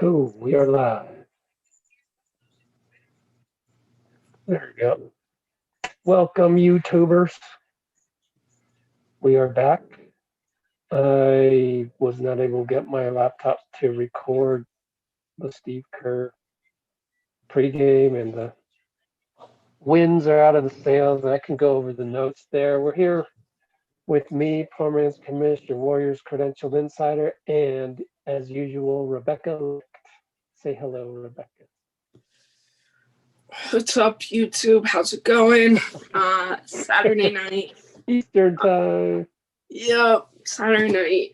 Cool, we are live. There we go. Welcome, YouTubers. We are back. I was not able to get my laptop to record the Steve Kerr pregame, and the wins are out of the sails. I can go over the notes there. We're here with me, Pomerantz Commissioner, Warriors Credentialed Insider, and as usual, Rebecca. Say hello, Rebecca. What's up, YouTube? How's it going? Saturday night. Eastern time. Yep, Saturday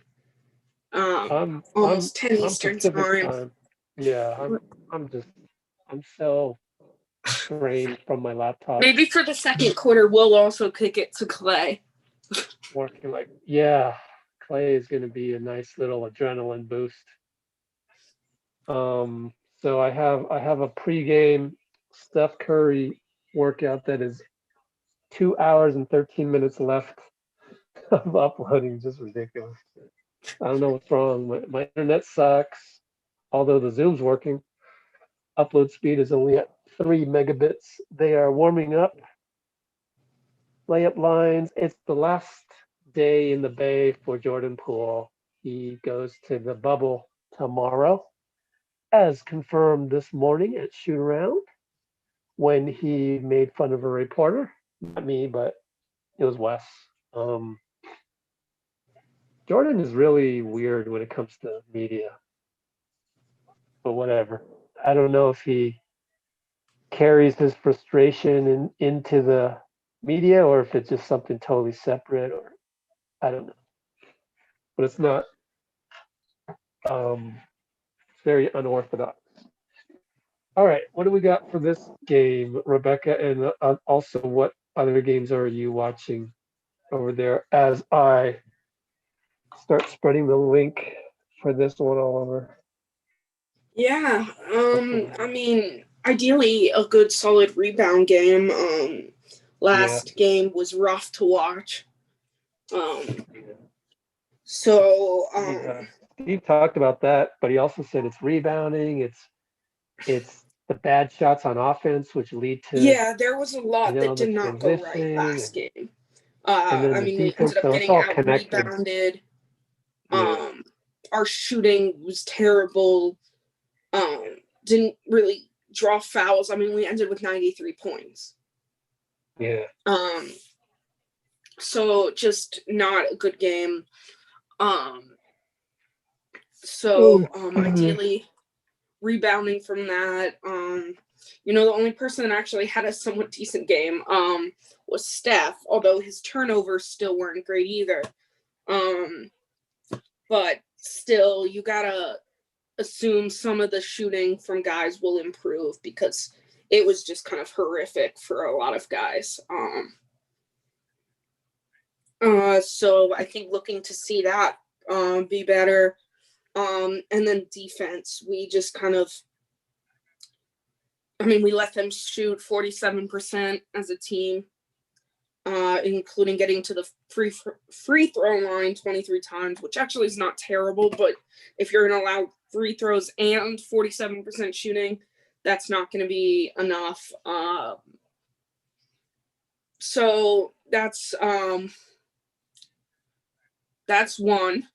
night. Almost 10 Eastern Pacific time. Yeah, I'm so drained from my laptop. Maybe for the second quarter, we'll also kick it to Clay. Working Clay is going to be a nice little adrenaline boost. So I have a pregame Steph Curry workout that is 2 hours and 13 minutes left of uploading. Just ridiculous. I don't know what's wrong. My internet sucks. Although the Zoom's working, upload speed is only at 3 megabits. They are warming up layup lines. It's the last day in the Bay for Jordan Poole. He goes to the bubble tomorrow, as confirmed this morning at shoot around when he made fun of a reporter. Not me, but it was Wes. Jordan is really weird when it comes to media, but whatever. I don't know if he carries his frustration into the media or if it's just something totally separate, or I don't know. But it's not. It's very unorthodox. All right, what do we got for this game, Rebecca? And also, what other games are you watching over there as I start spreading the link for this one all over? Yeah, I mean, ideally a good solid rebound game. Last game was rough to watch. Steve talked about that, but he also said it's rebounding, it's the bad shots on offense which lead to there was a lot that did not go right last game. I mean, we ended up getting out rebounded. Our shooting was terrible. Didn't really draw fouls. I mean, we ended with 93 points. Yeah. So just not a good game. Ideally rebounding from that. The only person that actually had a somewhat decent game was Steph, although his turnovers still weren't great either. But still, you gotta assume some of the shooting from guys will improve because it was just kind of horrific for a lot of guys. So I think looking to see that be better. And then defense, we just kind of, we let them shoot 47% as a team, including getting to the free throw line 23 times, which actually is not terrible, but if you're going to allow free throws and 47% shooting, that's not going to be enough. So that's one.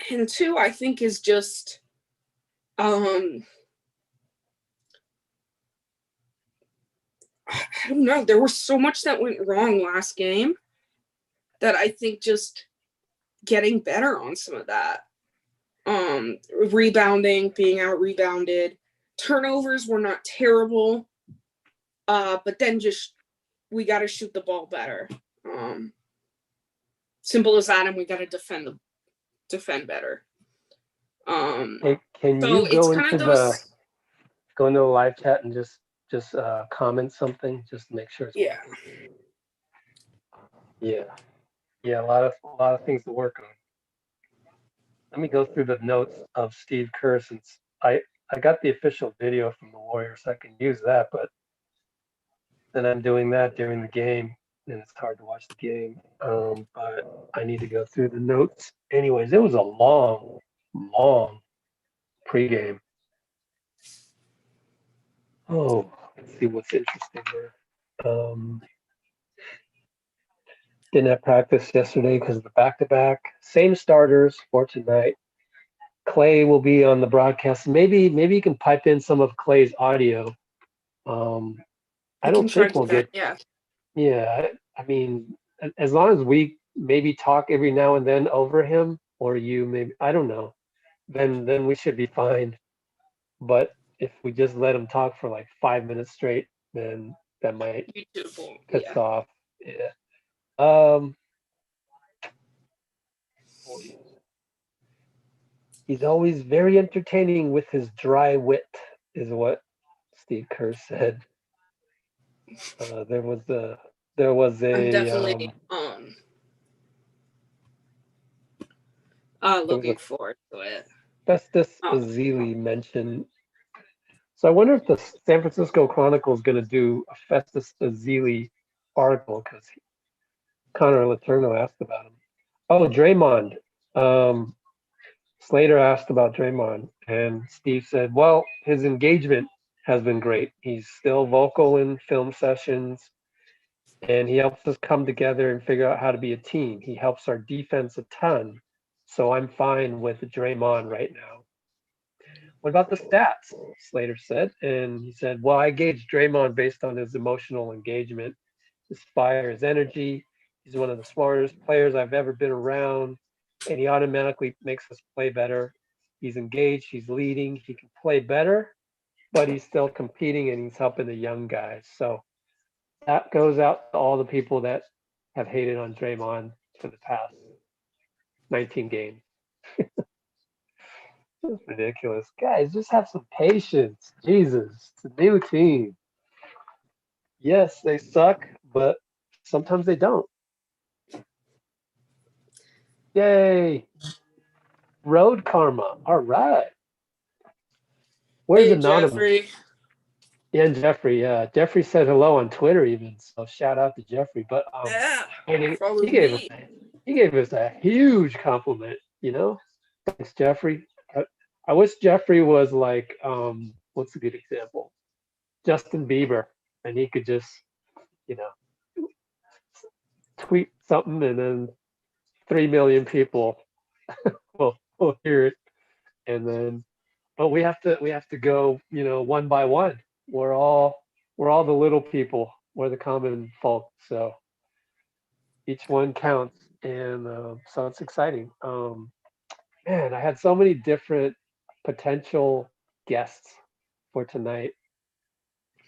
And two, I think, is just I don't know. There was so much that went wrong last game that I think just getting better on some of that. Rebounding, being out rebounded. Turnovers were not terrible. But then just we got to shoot the ball better. Simple as that, and we got to defend better. Hey, can you go into the live chat and just comment something, just to make sure it's working? Yeah, a lot of things to work on. Let me go through the notes of Steve Kerr, since I got the official video from the Warriors, so I can use that, but then I'm doing that during the game, and it's hard to watch the game. But I need to go through the notes. Anyways, it was a long long pregame. Oh, let's see what's interesting there. Didn't have practice yesterday because of the back-to-back. Same starters for tonight. Clay will be on the broadcast. Maybe you can pipe in some of Clay's audio. I I can don't try think to do we'll that. get. Yeah, I mean, as long as we maybe talk every now and then over him, or you maybe, I don't know, then we should be fine. But if we just let him talk for like 5 minutes straight, then that might YouTube. piss Yeah. off. Yeah. Um, he's always very entertaining with his dry wit, is what Steve Kerr said. There was I'm a definitely looking forward to it. Festus Ezeli mention. So I wonder if the San Francisco Chronicle is going to do a Festus Ezeli article because Connor Letourneau asked about him. Oh, Draymond. Slater asked about Draymond, and Steve said, well, his engagement has been great. He's still vocal in film sessions, and he helps us come together and figure out how to be a team. He helps our defense a ton. So I'm fine with Draymond right now. What about the stats? Slater said. And he said, well, I gauge Draymond based on his emotional engagement, his fire, his energy. He's one of the smartest players I've ever been around, and he automatically makes us play better. He's engaged, he's leading, he can play better, but he's still competing and he's helping the young guys. So that goes out to all the people that have hated on Draymond for the past 19 games. It's ridiculous. Guys, just have some patience. Jesus, it's a new team. Yes, they suck, but sometimes they don't. Yay. Road karma. All right. Where's Hey, Anonymous? Jeffrey. Yeah, and Jeffrey. Yeah, Jeffrey said hello on Twitter even. So shout out to Jeffrey. But Yeah, he follow gave us me. he gave us a huge compliment. Thanks, Jeffrey. I wish Jeffrey was like what's a good example? Justin Bieber, and he could just you know tweet something and then 3 million people will hear it, and then but we have to go one by one. We're all the little people. We're the common folk, so each one counts, and so it's exciting. Man, I had so many different potential guests for tonight.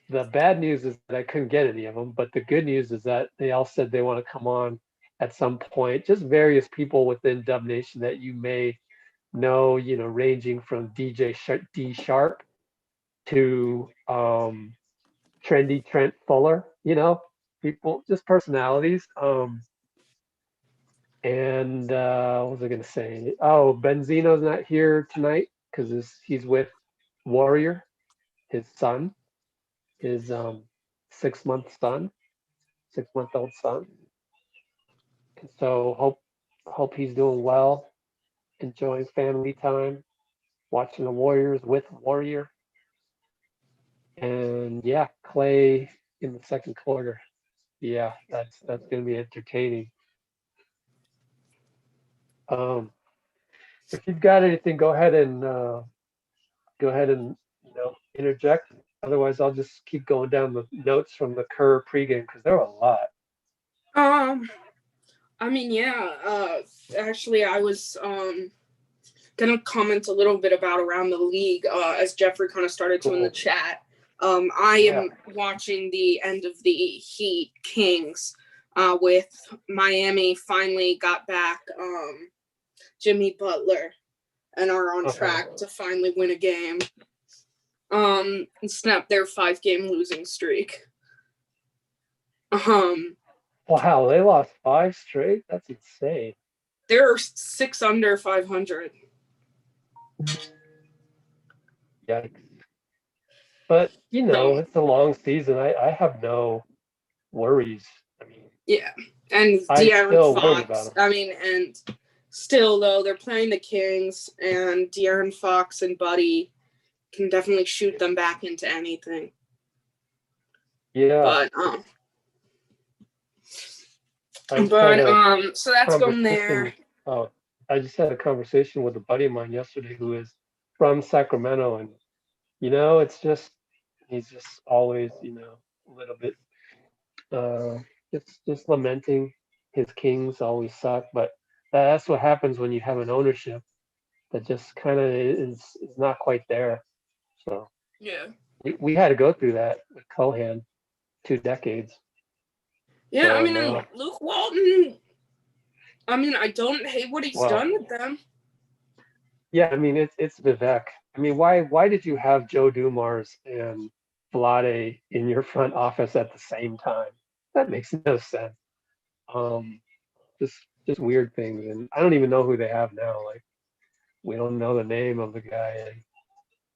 The bad news is that I couldn't get any of them, but the good news is that they all said they want to come on at some point. Just various people within Dub Nation that you may know, ranging from DJ D Sharp to trendy Trent Fuller, people, just personalities. And what was I going to say? Oh, Benzino's not here tonight because he's with Warrior, his son, his 6-month son, 6-month-old son. So hope he's doing well, enjoying family time, watching the Warriors with Warrior. And yeah, Clay in the second quarter. Yeah, that's going to be entertaining. If you've got anything, go ahead and interject. Otherwise, I'll just keep going down the notes from the Kerr pregame because there were a lot. I mean, yeah. Actually, I was gonna comment a little bit about around the league as Jeffrey kind of started to in the chat. I am watching the end of the Heat Kings with Miami finally got back Jimmy Butler and are on track to finally win a game and snap their 5-game losing streak. Wow, they lost 5 straight? That's insane. They're 6 under 500. Yikes. But, it's a long season. I have no worries. I mean, yeah. And I'm De'Aaron still worried about Fox. them. I mean, and Still, though, they're playing the Kings, and De'Aaron Fox and Buddy can definitely shoot them back into anything. Yeah. But so that's going there. Oh, I just had a conversation with a buddy of mine yesterday who is from Sacramento, and it's just he's just always a little bit just lamenting his Kings always suck, but that's what happens when you have an ownership that just kind of is not quite there. So yeah, we had to go through that with Cohan 2 decades. Yeah, So I mean, now, Luke Walton. I mean, I don't hate what he's done with them. Yeah, I mean it's Vivek. I mean, why did you have Joe Dumars and Vlade in your front office at the same time? That makes no sense. Just weird things, and I don't even know who they have now. Like, we don't know the name of the guy, and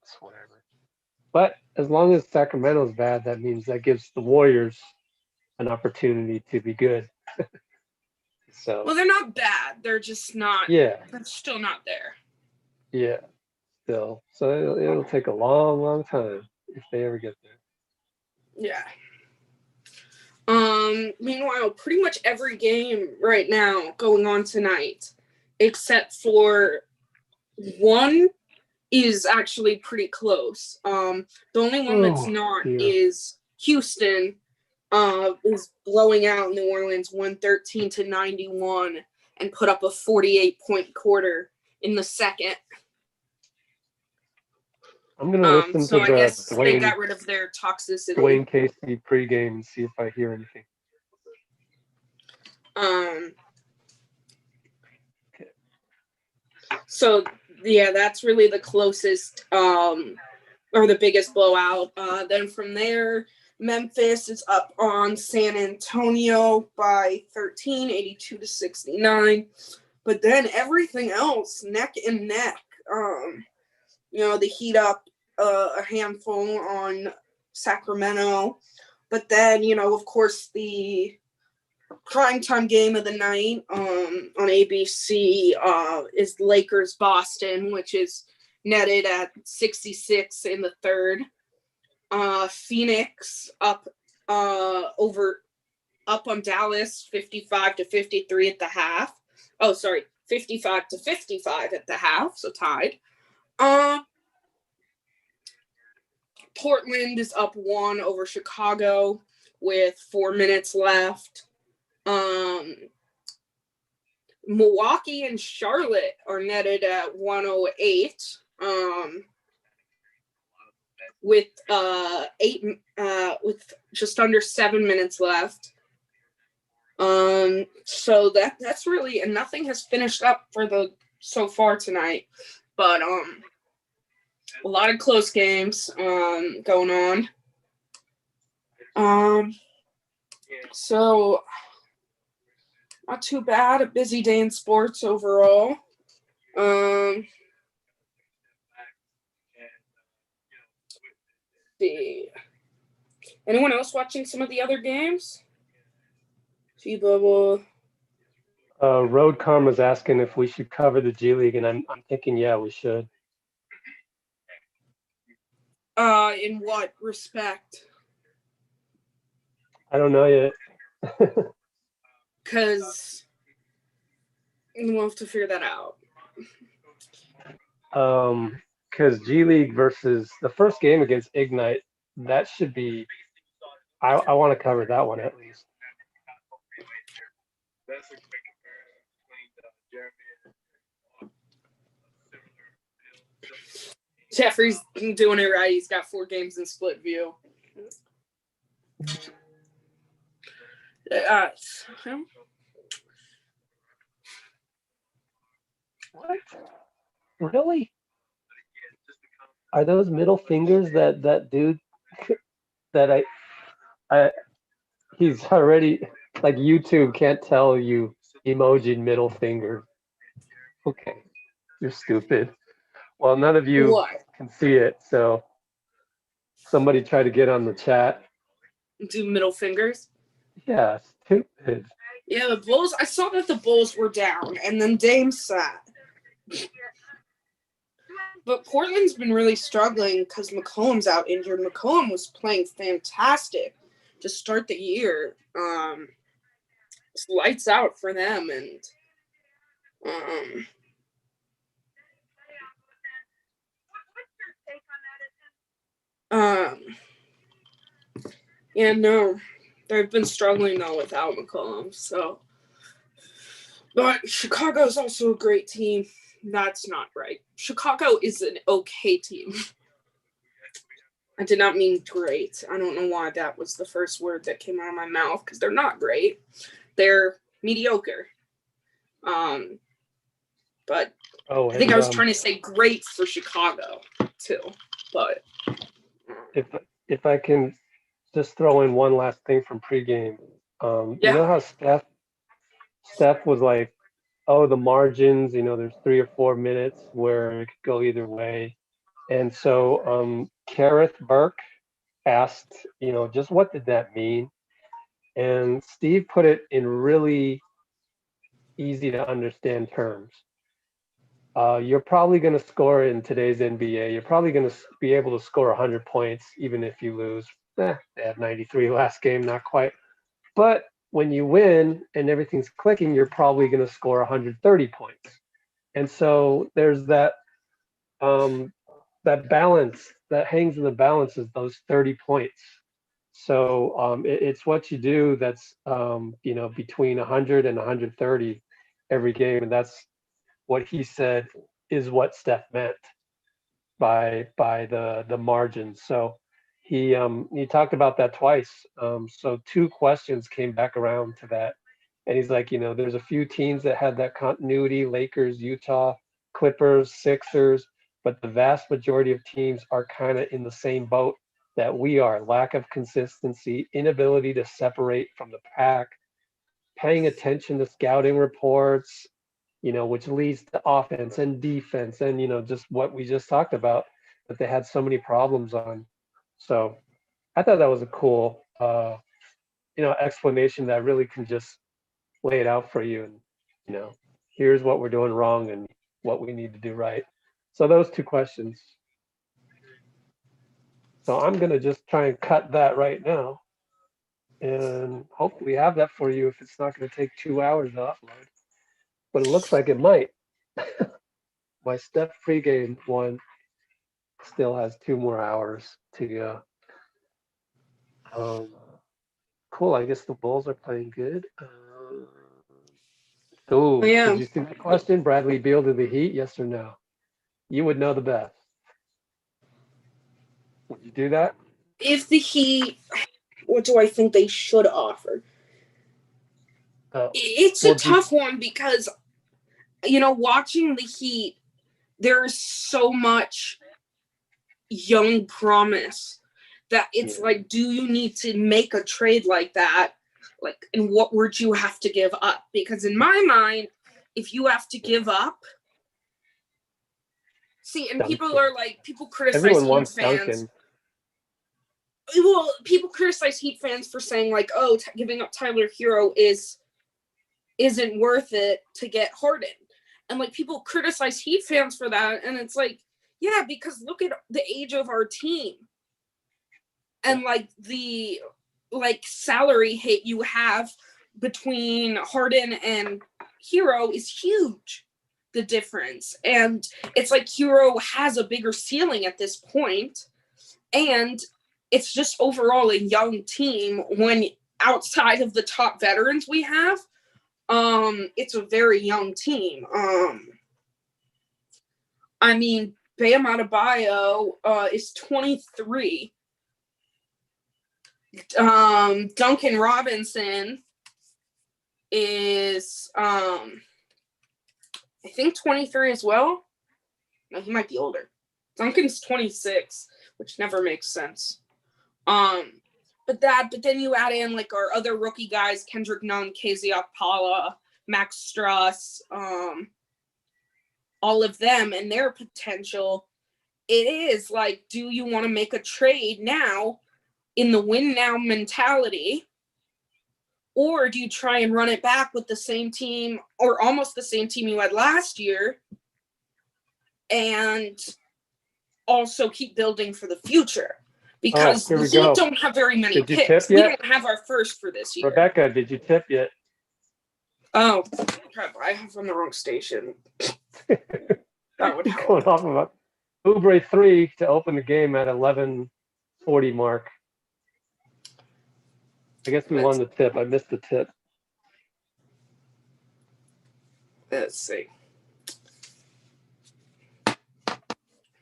it's whatever. But as long as Sacramento's bad, that means that gives the Warriors an opportunity to be good. So well, they're not bad. They're just not. Yeah. They're still not there. Yeah. Still, so it'll take a long, long time if they ever get there. Yeah. Meanwhile, pretty much every game right now going on tonight, except for one, is actually pretty close. The only one that's not is Houston. Is blowing out New Orleans 113-91 and put up a 48-point quarter in the second. I'm gonna listen So to I guess Dwayne, they got rid of their toxicity. Dwayne Casey pregame and see if I hear anything. So yeah, that's really the closest or the biggest blowout. Then from there, Memphis is up on San Antonio by 13, 82-69. But then everything else neck and neck. The Heat up a handful on Sacramento. But then, of course, the primetime game of the night on ABC is Lakers-Boston, which is netted at 66 in the third. Phoenix up on Dallas 55-53 at the half. Oh, sorry, 55-55 at the half, so tied. Portland is up 1 over Chicago with 4 minutes left. Milwaukee and Charlotte are netted at 108. With with just under 7 minutes left. So that's really, and nothing has finished up for so far tonight, but a lot of close games going on. So not too bad. A busy day in sports overall. Anyone else watching some of the other games? T-Bubble. Road Karma's asking if we should cover the G League, and I'm thinking, yeah, we should. In what respect? I don't know yet. Because we'll have to figure that out. Because G League versus the first game against Ignite, that should be. I want to cover that one at least. Jeffrey's doing it right. He's got 4 games in split view. What? Really? Are those middle fingers that dude that he's already, like, YouTube can't tell you emoji middle finger. Okay, you're stupid. Well, none of you can see it, so somebody try to get on the chat. Do middle fingers? Yeah, stupid. Yeah, the Bulls. I saw that the Bulls were down, and then Dame sat. But Portland's been really struggling because McCollum's out injured. McCollum was playing fantastic to start the year. It's lights out for them, and yeah, no, they've been struggling though without McCollum. So, but Chicago's also a great team. That's not right. Chicago is an okay team. I did not mean great. I don't know why that was the first word that came out of my mouth because they're not great. They're mediocre. But I think I was trying to say great for Chicago too. But if I can just throw in one last thing from pregame, you know how Steph was like, oh, the margins, there's 3 or 4 minutes where it could go either way. And so Kareth Burke asked, just what did that mean? And Steve put it in really easy to understand terms. You're probably going to score in today's NBA. You're probably going to be able to score 100 points even if you lose. They had 93 last game, not quite. But when you win and everything's clicking, you're probably going to score 130 points. And so there's that that balance that hangs in the balance is those 30 points. So it's what you do that's between 100 and 130 every game, and that's what he said is what Steph meant by the margin. So he talked about that twice. So 2 questions came back around to that, and he's like, there's a few teams that had that continuity: Lakers, Utah, Clippers, Sixers, but the vast majority of teams are kind of in the same boat that we are: lack of consistency, inability to separate from the pack, paying attention to scouting reports, which leads to offense and defense and, just what we just talked about, that they had so many problems on. So I thought that was a cool, explanation that really can just lay it out for you. And, here's what we're doing wrong and what we need to do right. So those 2 questions. So I'm going to just try and cut that right now and hopefully have that for you if it's not going to take 2 hours to upload. But it looks like it might. My Steph pregame one still has 2 more hours to go. Cool. I guess the Bulls are playing good. yeah. Did you see that question? Bradley Beal to the Heat? Yes or no? You would know the best. Would you do that? If the Heat, what do I think they should offer? It's a tough one because, watching the Heat, there's so much young promise that it's like, do you need to make a trade like that? Like, and what would you have to give up? Because in my mind, if you have to give up, and people are like, people criticize Everyone Heat wants fans. Duncan. Well, people criticize Heat fans for saying like, oh, giving up Tyler Hero isn't worth it to get Harden. And like people criticize Heat fans for that. And it's like, yeah, because look at the age of our team. And like the salary hit you have between Harden and Hero is huge, the difference. And it's like Hero has a bigger ceiling at this point. And it's just overall a young team when outside of the top veterans we have. It's a very young team. I mean, Bam Adebayo is 23. Duncan Robinson is, I think 23 as well. No, he might be older. Duncan's 26, which never makes sense. But then you add in like our other rookie guys, Kendrick Nunn, KZ Okpala, Max Struss, all of them and their potential. It is like, do you want to make a trade now in the win now mentality? Or do you try and run it back with the same team or almost the same team you had last year and also keep building for the future? Because the Heat don't have very many Did you picks. tip yet? We don't have our first for this year. Rebecca, did you tip yet? Oh, crap. I have on the wrong station. That would help. Going off of a Oubre 3 to open the game at 11:40 mark. I guess we won the tip. I missed the tip. Let's see.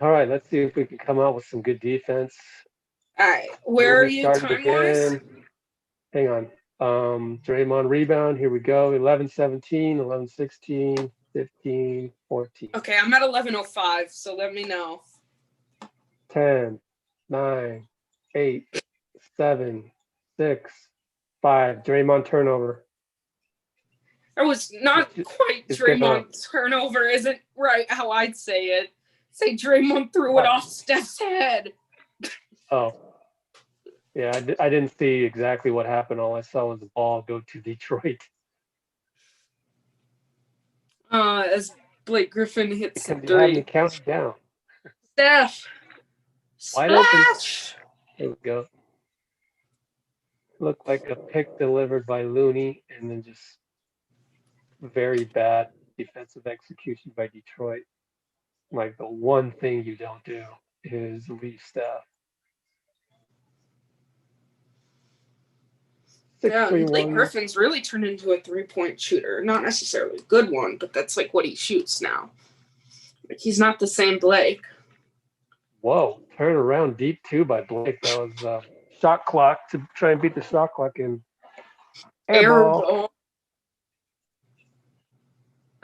All right, let's see if we can come out with some good defense. All right, where are you time-wise? Hang on. Draymond rebound. Here we go. 11-17, 11-16, 15, 14. Okay, I'm at 11:05, so let me know. 10, 9, 8, 7, 6, 5. Draymond turnover. That was not quite Draymond turnover, isn't right how I'd say it. Say Draymond threw it off Steph's head. Oh. Yeah, I didn't see exactly what happened. All I saw was the ball go to Detroit. As Blake Griffin hits the You three. had me counting down. Steph. Wide open. Splash! There we go. Looked like a pick delivered by Looney, and then just very bad defensive execution by Detroit. Like the one thing you don't do is leave Steph. Yeah, Blake Griffin's really turned into a three-point shooter. Not necessarily a good one, but that's like what he shoots now. Like he's not the same Blake. Whoa, turn around deep two by Blake. That was shot clock to try and beat the shot clock in. Air ball.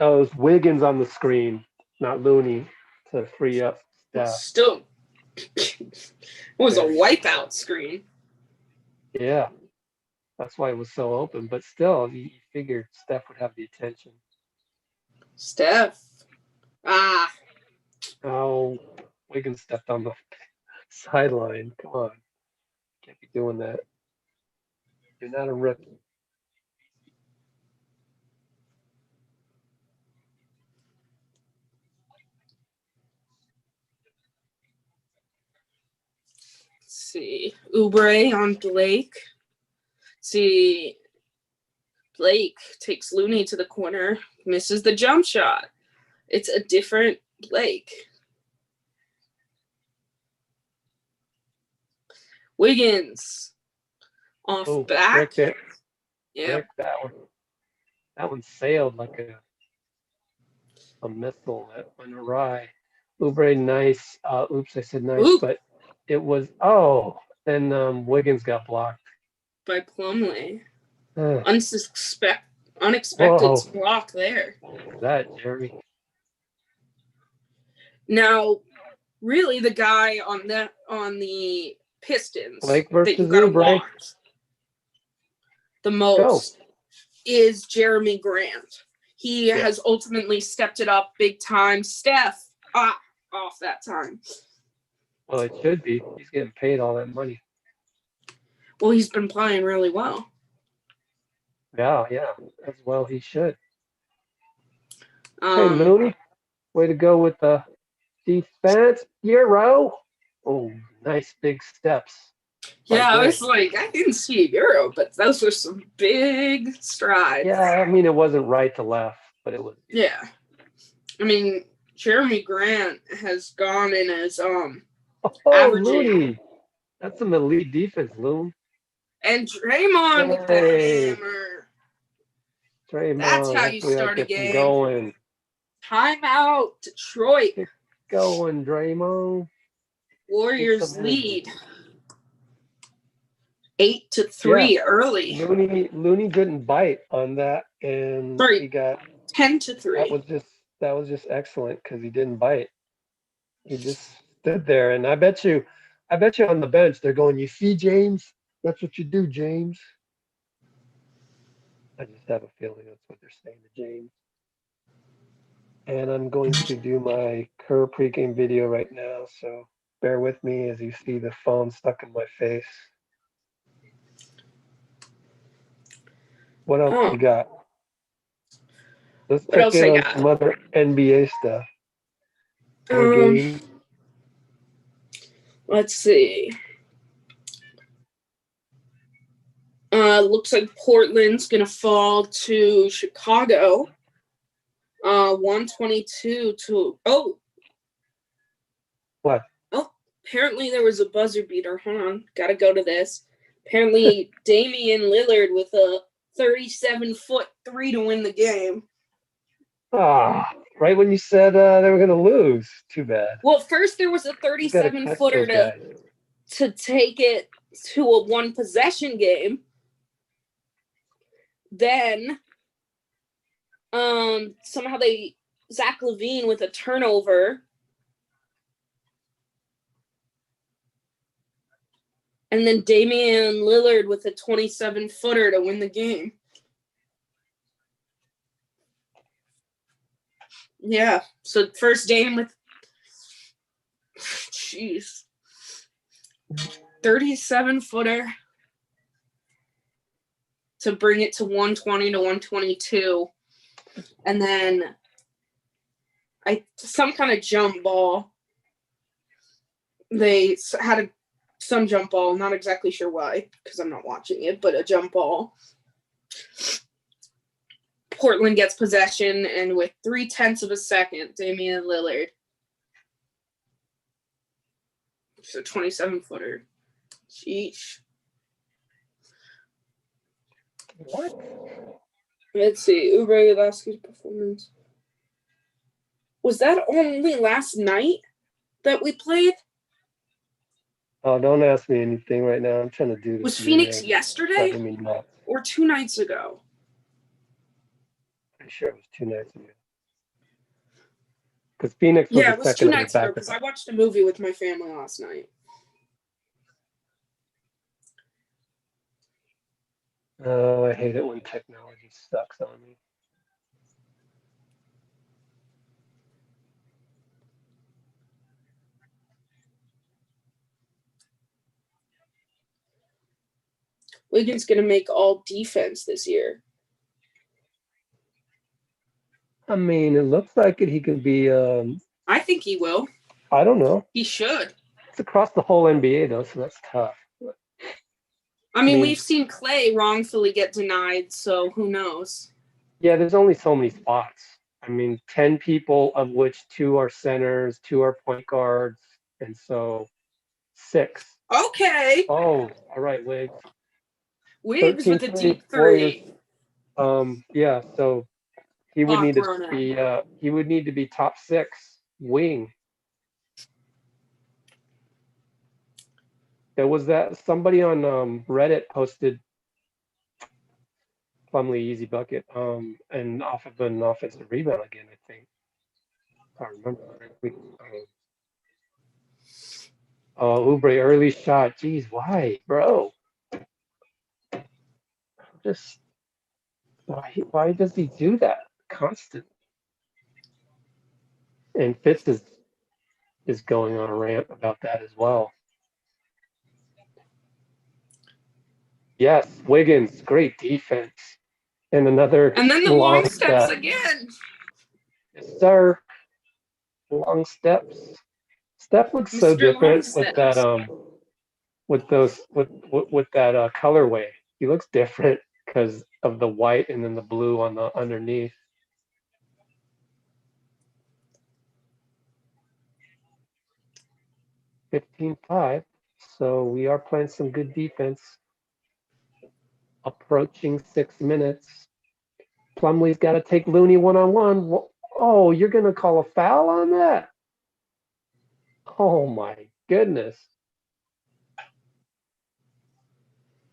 Oh, it was Wiggins on the screen, not Looney, to free up Steph. Still, it was a wipeout screen. Yeah, that's why it was so open. But still, you figured Steph would have the attention. Steph. Oh, Wiggins stepped on the sideline. Come on. Can't be doing that. You're not a rookie. See, Oubre on Blake. See, Blake takes Looney to the corner, misses the jump shot. It's a different Blake. Wiggins off back. Yeah, that one sailed like a missile that went awry. Oubre, nice. Oops, I said nice, but it was and Wiggins got blocked by Plumlee. Unexpected block there. That Jerry. Now, really, the guy on the Pistons Blake versus that you gotta Oubre. watch the most is Jeremy Grant. He has ultimately stepped it up big time. Steph, off that time. Well, it should be. He's getting paid all that money. Well, he's been playing really well. Yeah, as well he should. Hey, Looney, way to go with the defense. Euro. Oh, nice big steps. Yeah, I was like, I didn't see a Euro, but those were some big strides. Yeah, I mean, it wasn't right to left, but it was. Yeah. I mean, Jeremy Grant has gone in as averaging. Looney. That's some elite defense, Loon. And Draymond with the hammer. Draymond. That's how you start a game. Going. Timeout, Detroit. Get going, Draymond. Warriors lead 8-3 early. Looney didn't bite on that, and he got 10-3. That was just excellent because he didn't bite. He just stood there, and I bet you on the bench they're going, "You see, James? That's what you do, James." I just have a feeling that's what they're saying to James. And I'm going to do my Kerr pregame video right now, so bear with me as you see the phone stuck in my face. What else Oh, you got? Let's what check else in I on got? some other NBA stuff. More Um, games. let's see. Looks like Portland's gonna fall to Chicago. 122 to What? oh, apparently there was a buzzer beater. Hold on, gotta go to this. Apparently Damian Lillard with a 37-foot three to win the game. Right when you said they were going to lose. Too bad. Well, first there was a You got to catch 37-footer those guys. to take it to a one possession game. Then somehow Zach LaVine with a turnover. And then Damian Lillard with a 27-footer to win the game. Yeah. So first game with 37-footer to bring it to 120 to 122. And then some kind of jump ball. They had some jump ball, not exactly sure why, because I'm not watching it, but a jump ball. Portland gets possession, and with 0.3 of a second, Damian Lillard. So 27-footer. Sheesh. What? Let's see. Oubre Lasky's performance. Was that only last night that we played? Oh, don't ask me anything right now. I'm trying to do this. Was Phoenix yesterday Driving me nuts. or 2 nights ago? Pretty sure it was 2 nights ago. Because Phoenix was Yeah, the it was 2 second of the nights ago because I watched a movie with my family last night. Oh, I hate it when technology sucks on me. Wiggins going to make all defense this year. I mean, it looks like it. He could be. I think he will. I don't know. He should. It's across the whole NBA though, so that's tough. I mean, we've seen Clay wrongfully get denied, so who knows? Yeah, there's only so many spots. I mean, 10 people, of which 2 are centers, 2 are point guards, and so 6. Okay. Oh, all right, Wiggs. Wiggs with a deep Warriors. three. Yeah, so he would need to Ronan. be top 6 wing. There was that somebody on Reddit posted Plumlee easy bucket and off of an offensive rebound again, I think. If I remember correctly. Oubre early shot. Jeez, why, bro? Just why does he do that constantly? And Fitz is going on a rant about that as well. Yes, Wiggins, great defense. And then the long steps again. Yes, sir. Long steps. Steph looks so different with that with that colorway. He looks different because of the white and then the blue on the underneath. (15-5). So we are playing some good defense. Approaching 6 minutes. Plumlee's got to take Looney one-on-one. Oh, you're going to call a foul on that? Oh, my goodness.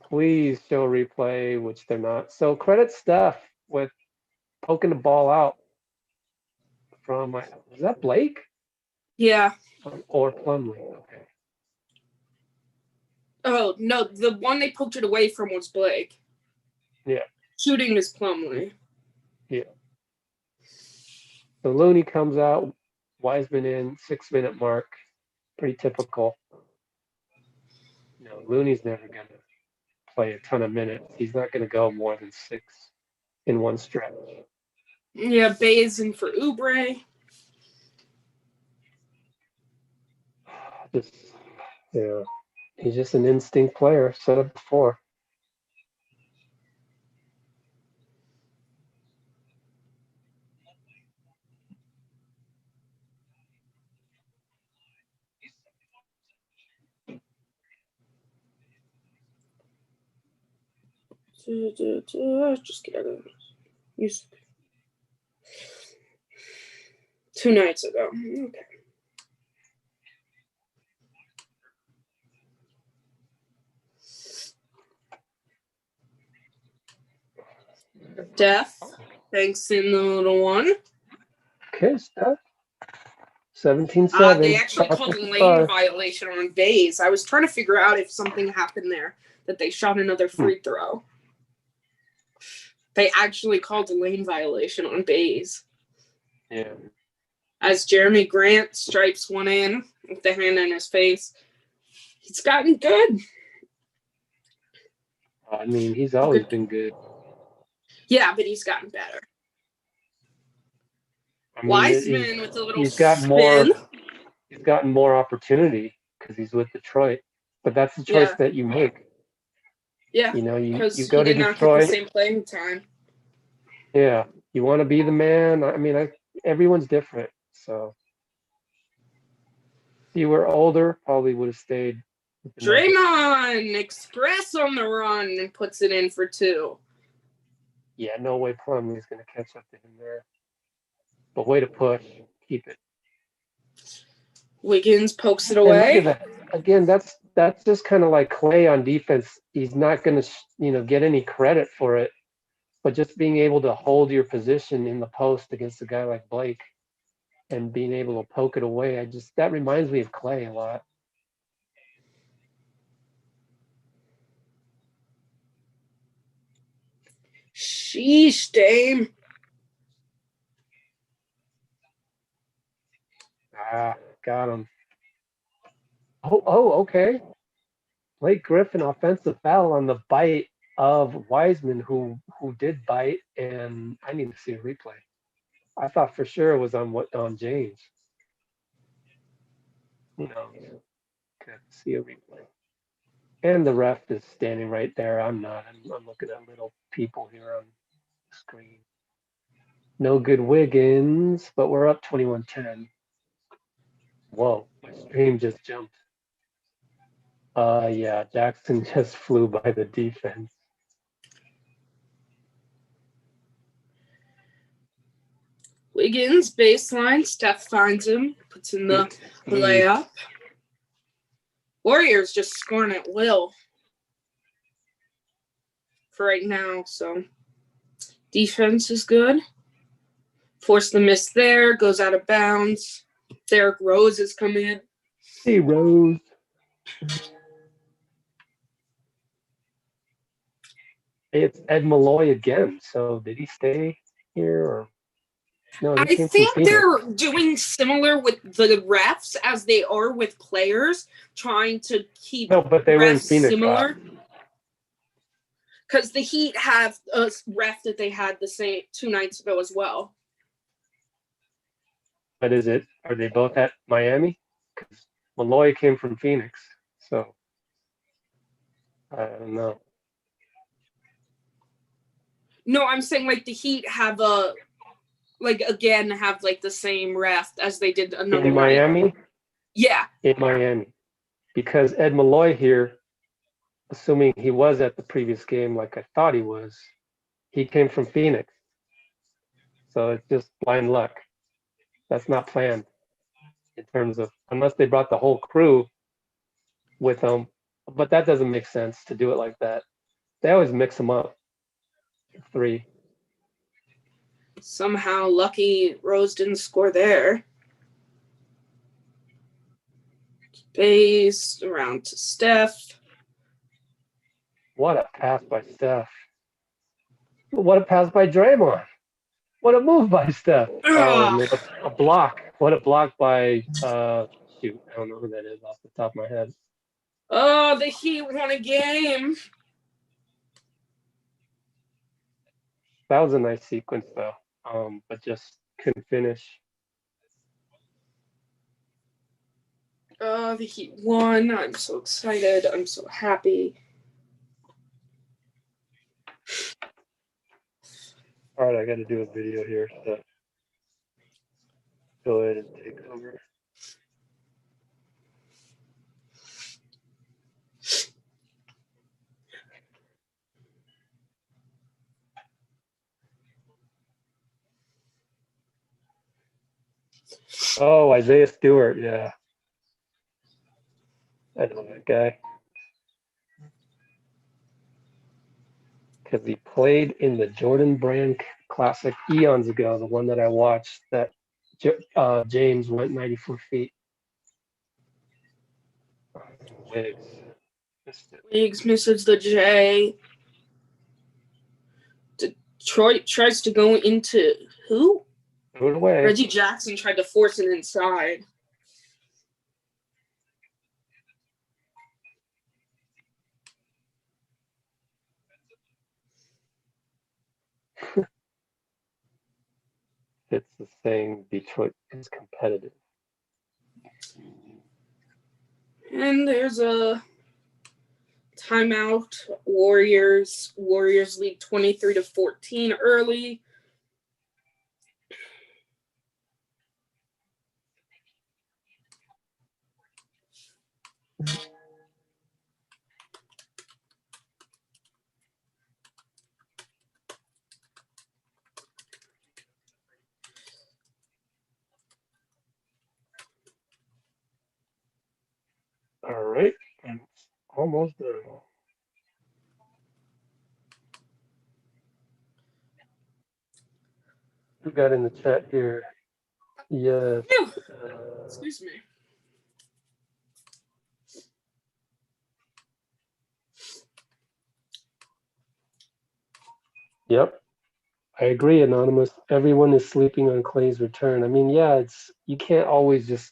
Please show replay, which they're not. So credit Steph with poking the ball out from, was that Blake? Yeah. Or Plumlee, okay. Oh, no, the one they poked it away from was Blake. Yeah. Shooting is Plumlee. Yeah. So Looney comes out, Wiseman in, 6-minute mark. Pretty typical. No, Looney's never going to play a ton of minutes. He's not going to go more than 6 in one stretch. Yeah, Bayes in for Oubre. Just, yeah, he's just an instinct player. Said it before. Just get it. 2 nights ago. Okay. Steph, thanks in the little one. Okay, Steph. 17-7. They actually called a lane violation on Bayes. I was trying to figure out if something happened there, that they shot another free throw. They actually called a lane violation on Bayes. Yeah. As Jeremy Grant stripes one in with the hand in his face. He's gotten good. I mean, he's always been good. Yeah, but he's gotten better. I mean, Wiseman with a little he's got spin. He's gotten more opportunity because he's with Detroit. But that's the choice that you make. Yeah, you know, you go he to did not Detroit. get the same playing time. Yeah, you want to be the man. I mean, everyone's different. So if you were older, probably would have stayed. Draymond Express on the run and puts it in for 2. Yeah, no way Plumlee's going to catch up to him there. But way to push. Keep it. Wiggins pokes it away. And look at that. Again, that's just kind of like Clay on defense. He's not going to, get any credit for it. But just being able to hold your position in the post against a guy like Blake and being able to poke it away, that reminds me of Clay a lot. Sheesh, Dame. Got him. Oh, okay. Blake Griffin offensive foul on the bite of Wiseman, who did bite, and I need to see a replay. I thought for sure it was on James. Could see a replay. And the ref is standing right there. I'm not. I'm looking at little people here on the screen. No good Wiggins, but we're up 21-10. Whoa, my stream just jumped. Yeah, Jackson just flew by the defense. Wiggins baseline. Steph finds him, puts in the layup. Warriors just scoring at will for right now, so defense is good. Force the miss there, goes out of bounds. Derrick Rose is coming in. Hey, Rose. It's Ed Malloy again. So did he stay here or no? I think they're doing similar with the refs as they are with players, trying to keep but they were in refs Phoenix, similar. Because the Heat have a ref that they had the same 2 nights ago as well. But are they both at Miami? Because Malloy came from Phoenix, so I don't know. No, I'm saying like the Heat have the same ref as they did another in night. Miami. Yeah, in Miami, because Ed Malloy here, assuming he was at the previous game like I thought he was, he came from Phoenix, so it's just blind luck. That's not planned in terms of unless they brought the whole crew with them, but that doesn't make sense to do it like that. They always mix them up. 3. somehow lucky Rose didn't score there. Base around to Steph. What a pass by Steph. What a pass by Draymond. What a move by Steph. Oh, a block. What a block by, shoot, I don't know who that is off the top of my head. Oh, the Heat won a game. That was a nice sequence though. But just couldn't finish. The Heat won. I'm so excited. I'm so happy. All right, I got to do a video here, so go ahead and take over. Oh, Isaiah Stewart, yeah. I know that guy. Because he played in the Jordan Brand Classic eons ago, the one that I watched that James went 94 feet. Wiggs. Wiggs misses the J. Detroit tries to go into who? Throw it away. Reggie Jackson tried to force it inside. It's the saying Detroit is competitive. And there's a timeout. Warriors lead 23-14 early. All right, and it's almost done. Who got in the chat here? Yes. Excuse me. Yep. I agree, Anonymous. Everyone is sleeping on Clay's return. I mean, yeah, you can't always just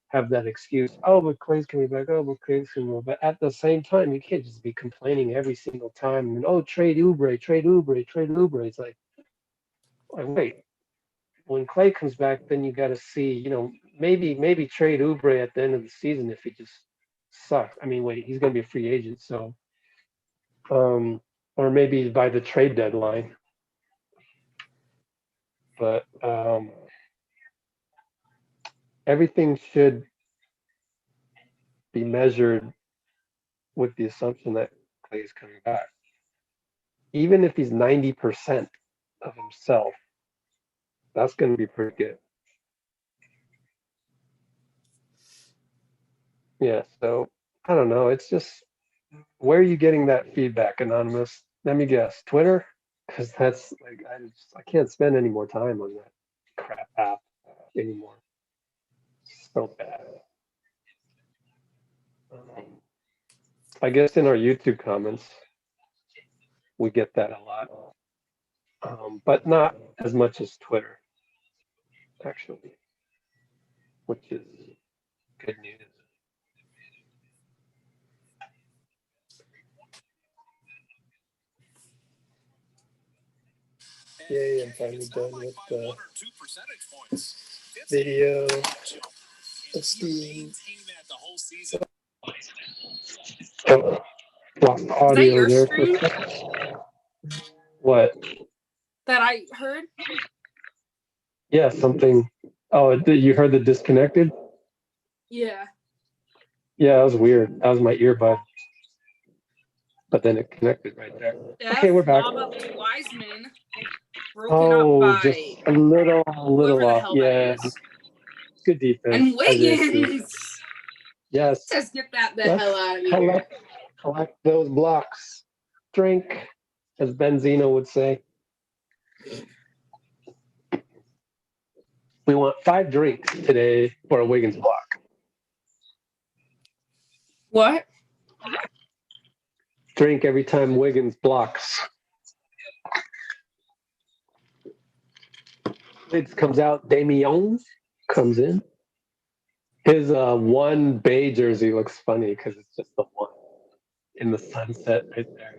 have that excuse. Oh, but Clay's coming back. Oh, but Clay's coming back. But at the same time, you can't just be complaining every single time. And oh, trade Oubre, trade Oubre, trade Oubre. It's like wait. When Clay comes back, then you got to see. Maybe trade Oubre at the end of the season if he just sucks. I mean, wait, he's going to be a free agent, so or maybe by the trade deadline. But everything should be measured with the assumption that Clay is coming back. Even if he's 90% of himself, that's going to be pretty good. Yeah, so I don't know. It's just, where are you getting that feedback, Anonymous? Let me guess, Twitter? Because that's like, I can't spend any more time on that crap app anymore. So bad. I guess in our YouTube comments, we get that a lot, but not as much as Twitter, actually, which is good news. Yay, I'm finally done with the video. Lost audio your there. screen? What? That I heard? Yeah, something. Oh, you heard the disconnected? Yeah. Yeah, that was weird. That was my earbud. But then it connected right there. Okay, we're back. Lob up to Wiseman. Broken up by just a little whoever the off. hell Yeah. that is. Good defense. And Wiggins Yes. says get that the hell out of here. Collect those blocks. Drink, as Benzino would say. We want 5 drinks today for a Wiggins block. What? Drink every time Wiggins blocks. Wiggs comes out. Damian comes in. His one Bay jersey looks funny because it's just the one in the sunset right there.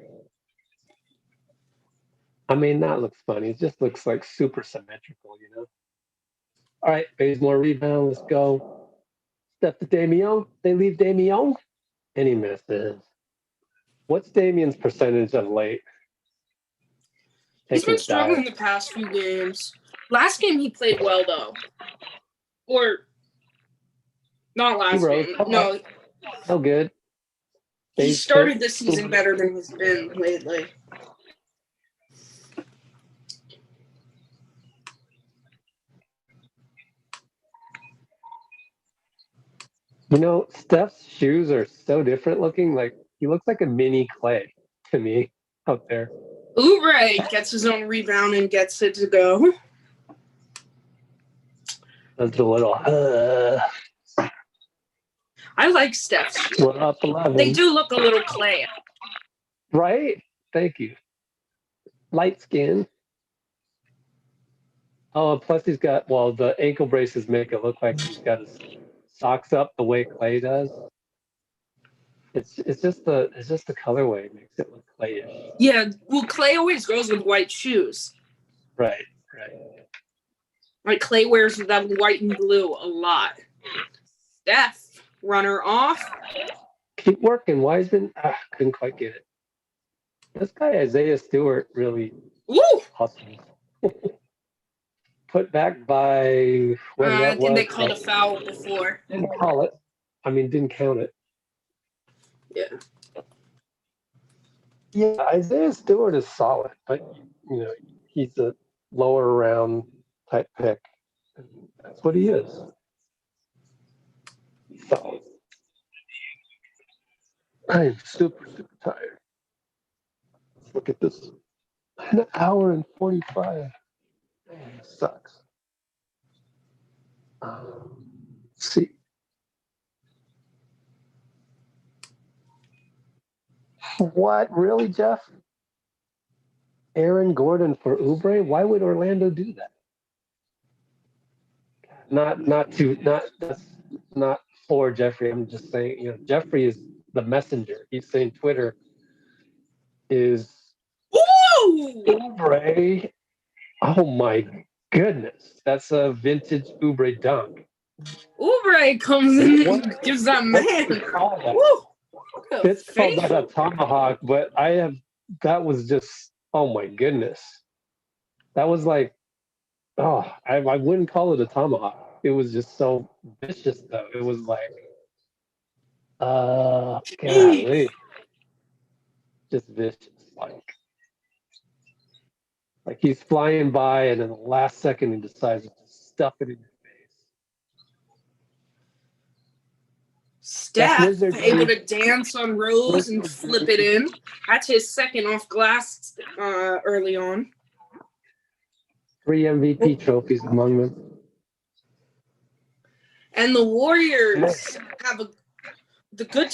I mean, that looks funny. It just looks like super symmetrical, you know? All right, Bazemore rebound. Let's go. Step to Damian. They leave Damian. And he misses. What's Damian's percentage of late? He's been Taking struggling dives. the past few games. Last game he played well though. Or not He last rose. game. Come No, on. No good. he Stays started put. this season better than he's been lately. You know, Steph's shoes are so different looking. Like, he looks like a mini Clay to me out there. Oubre gets his own rebound and gets it to go. That's a little, I like Steph's shoes. we're up 11. They do look a little clay. Right? Thank you. Light skin. Oh, plus he's got, well, the ankle braces make it look like he's got his socks up the way Clay does. It's just the colorway makes it look clayish. Yeah, well, Clay always goes with white shoes. Right. Like Clay wears that white and blue a lot. Steph, runner off. Keep working, Wiseman. Couldn't quite get it. This guy Isaiah Stewart really hustles. Put back by I think they called a foul before. Didn't call it. I mean, didn't count it. Yeah, Isaiah Stewart is solid, but you know he's a lower round type pick. That's what he is. He's solid. I am super tired. Let's look at this. An hour and 45. Man, this sucks. Let's see. What? Really, Jeff? Aaron Gordon for Oubre? Why would Orlando do that? That's not for Jeffrey. I'm just saying, you know, Jeffrey is the messenger. He's saying Twitter is Oubre. Oh my goodness. That's a vintage Oubre dunk. Oubre comes in and gives that man. It's called that a tomahawk, but that was just, oh my goodness. That was like, I wouldn't call it a tomahawk. It was just so vicious though. It was like, golly. Just vicious. Like he's flying by and in the last second he decides to stuff it in your face. Steph able to dance on Rose and flip it in. That's his second off glass early on. 3 MVP trophies among them. And the Warriors have the good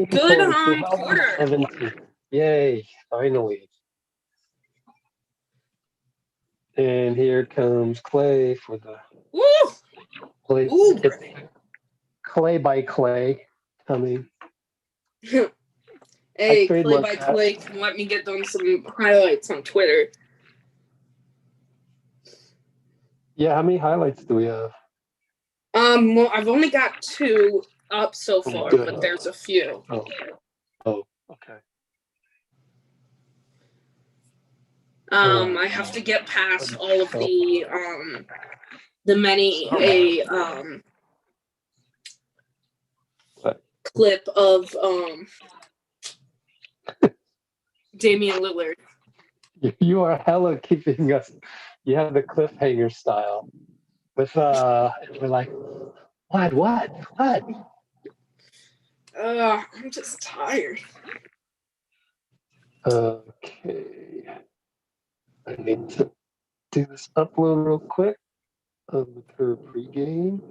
quarter. 17. Yay, finally. And here comes Clay for the Clay. It's Clay by Clay coming. Hey, Clay by Clay can let me get them some highlights on Twitter. Yeah, how many highlights do we have? Well, I've only got 2 up so far, but there's a few. Oh, okay. I have to get past all of the many clip of Damian Lillard. You are hella keeping us. You have the cliffhanger style. With we're like, what? I'm just tired. Okay. I need to do this upload real quick of the Curve pregame.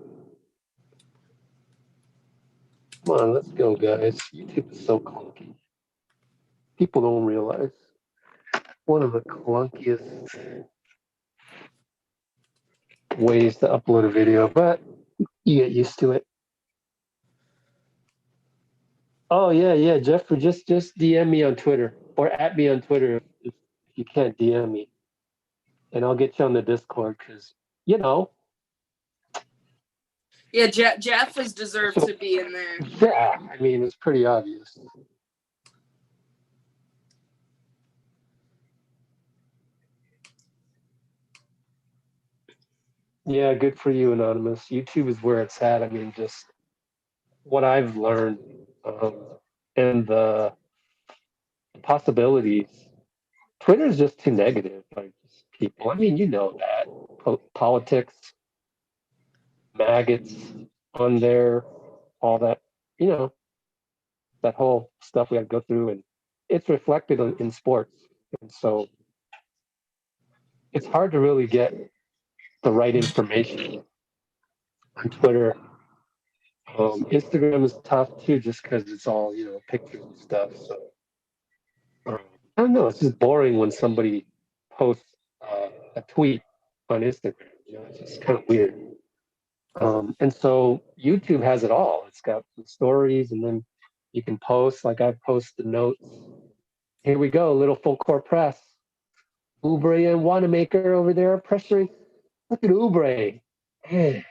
Come on, let's go, guys. YouTube is so clunky. People don't realize one of the clunkiest ways to upload a video, but you get used to it. Oh yeah, Jeffrey, just DM me on Twitter or at me on Twitter if you can't DM me, and I'll get you on the Discord because you know. Yeah, Jeff has deserved to be in there. Yeah, I mean it's pretty obvious. Yeah, good for you, Anonymous. YouTube is where it's at. I mean, just what I've learned and the possibilities. Twitter is just too negative. Like people, I mean, you know that politics, maggots on there, all that, you know, that whole stuff we have to go through, and it's reflected in sports, and so it's hard to really get the right information on Twitter. Instagram is tough too, just because it's all pictures and stuff. So I don't know. It's just boring when somebody posts a tweet on Instagram. It's just kind of weird. And so YouTube has it all. It's got the stories, and then you can post. Like I've posted notes. Here we go, little full court press. Oubre and Wanamaker over there pressuring. Look at Oubre. Man,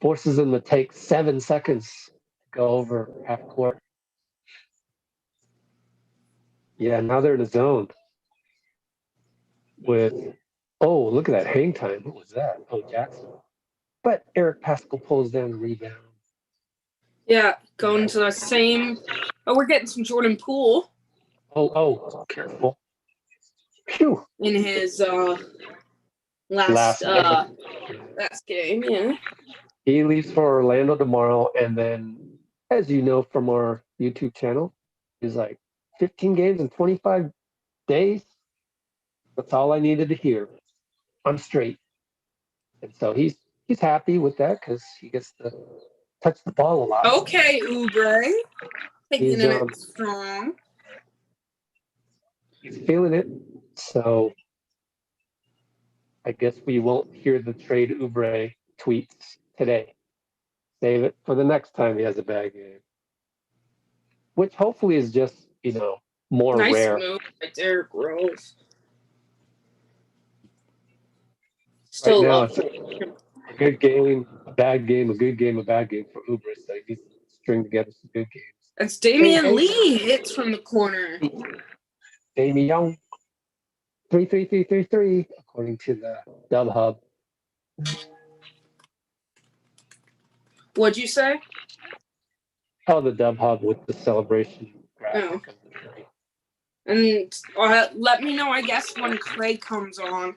forces him to take 7 seconds to go over half court. Yeah, now they're in a zone with, oh, look at that hang time. What was that? Oh, Jackson. But Eric Pascal pulls down the rebound. Yeah, going to the same. Oh, we're getting some Jordan Poole. Oh, careful. Phew. In his last game, yeah. He leaves for Orlando tomorrow, and then, as you know from our YouTube channel, he's like 15 games in 25 days. That's all I needed to hear. I'm straight. And so he's happy with that because he gets to touch the ball a lot. Okay, Oubre. Taking it strong. He's feeling it. So I guess we won't hear the trade Oubre tweets today. Save it for the next time he has a bad game. Which hopefully is just, more nice rare. Nice move by Derrick Rose. Still right now, love it's a good game, a bad game, a good game, a bad game for Oubre. So he needs to string together some good games. That's Damian Lee hits from the corner. Damian. 3-3-3-3-3, according to the Dub Hub. What'd you say? Oh, the Dub Hub with the celebration graphic of the trade. And let me know, I guess, when Clay comes on.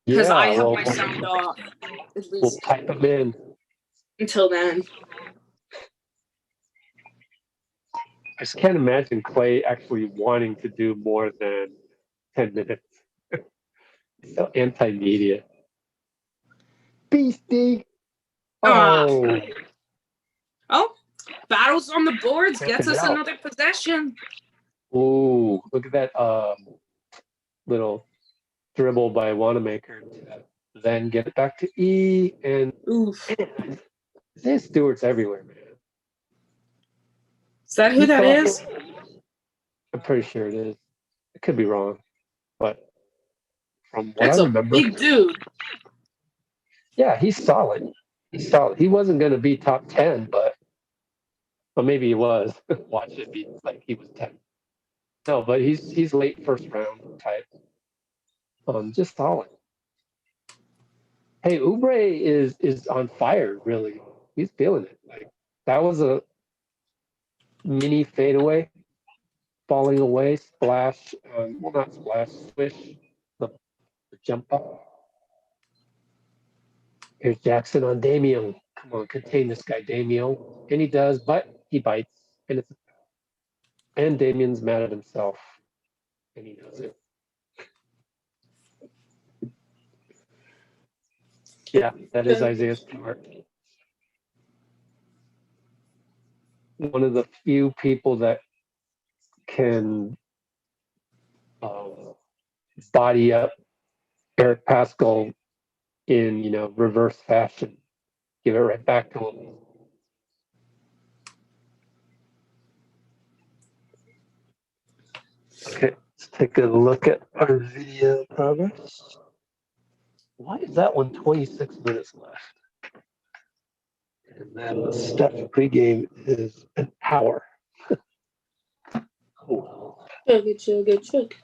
Because I have my sound off. At least we'll pipe him in. Until then. I just can't imagine Clay actually wanting to do more than 10 minutes. So anti-media. Beastie. Oh. Battles on the boards gets us another possession. Ooh, look at that little dribble by Wanamaker to then get it back to E. And there's Stewart's everywhere, man. Is that who that is? I'm pretty sure it is. It could be wrong, but from what That's I remember, a big dude. Yeah, he's solid. He's solid. He wasn't going to be top 10, but maybe he was. Watch it be like he was 10. No, but he's late first round type. Just solid. Hey, Oubre is on fire. Really, he's feeling it. Like that was a mini fadeaway, falling away, splash. Well, not splash, swish, the jump up. Here's Jackson on Damian. Come on, contain this guy, Damian. And he does, but he bites. And Damian's mad at himself. And he knows it. Yeah, that is Isaiah Stewart. One of the few people that can body up Eric Pascal in, reverse fashion. Give it right back to him. Okay, Let's take a look at our video progress. Why is that one 26 minutes left? And then the Steph pregame is an hour. Cool. Chug.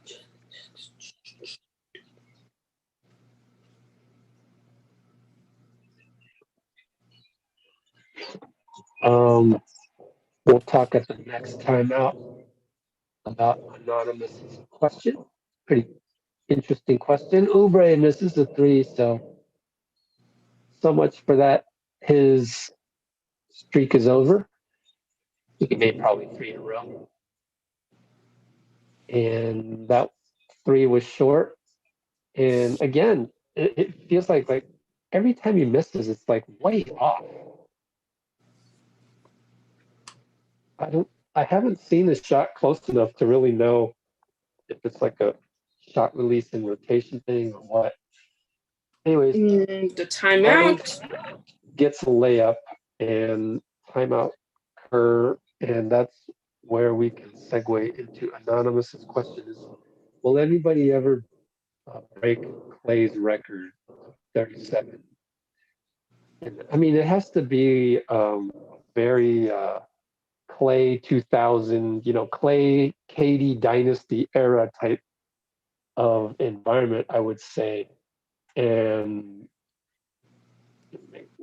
We'll talk at the next time out about anonymous question. Pretty interesting question. Oubre misses a three, so much for that. His streak is over. He made probably three in a row, and that three was short. And again, it feels like every time he misses, it's like way off. I haven't seen the shot close enough to really know if it's like a shot release and rotation thing or what. Anyways, the timeout gets a layup and timeout occur, and that's where we can segue into Anonymous's question is, will anybody ever break Clay's record of 37? And, I mean, it has to be very Clay 2000, Clay KD dynasty era type of environment, I would say. And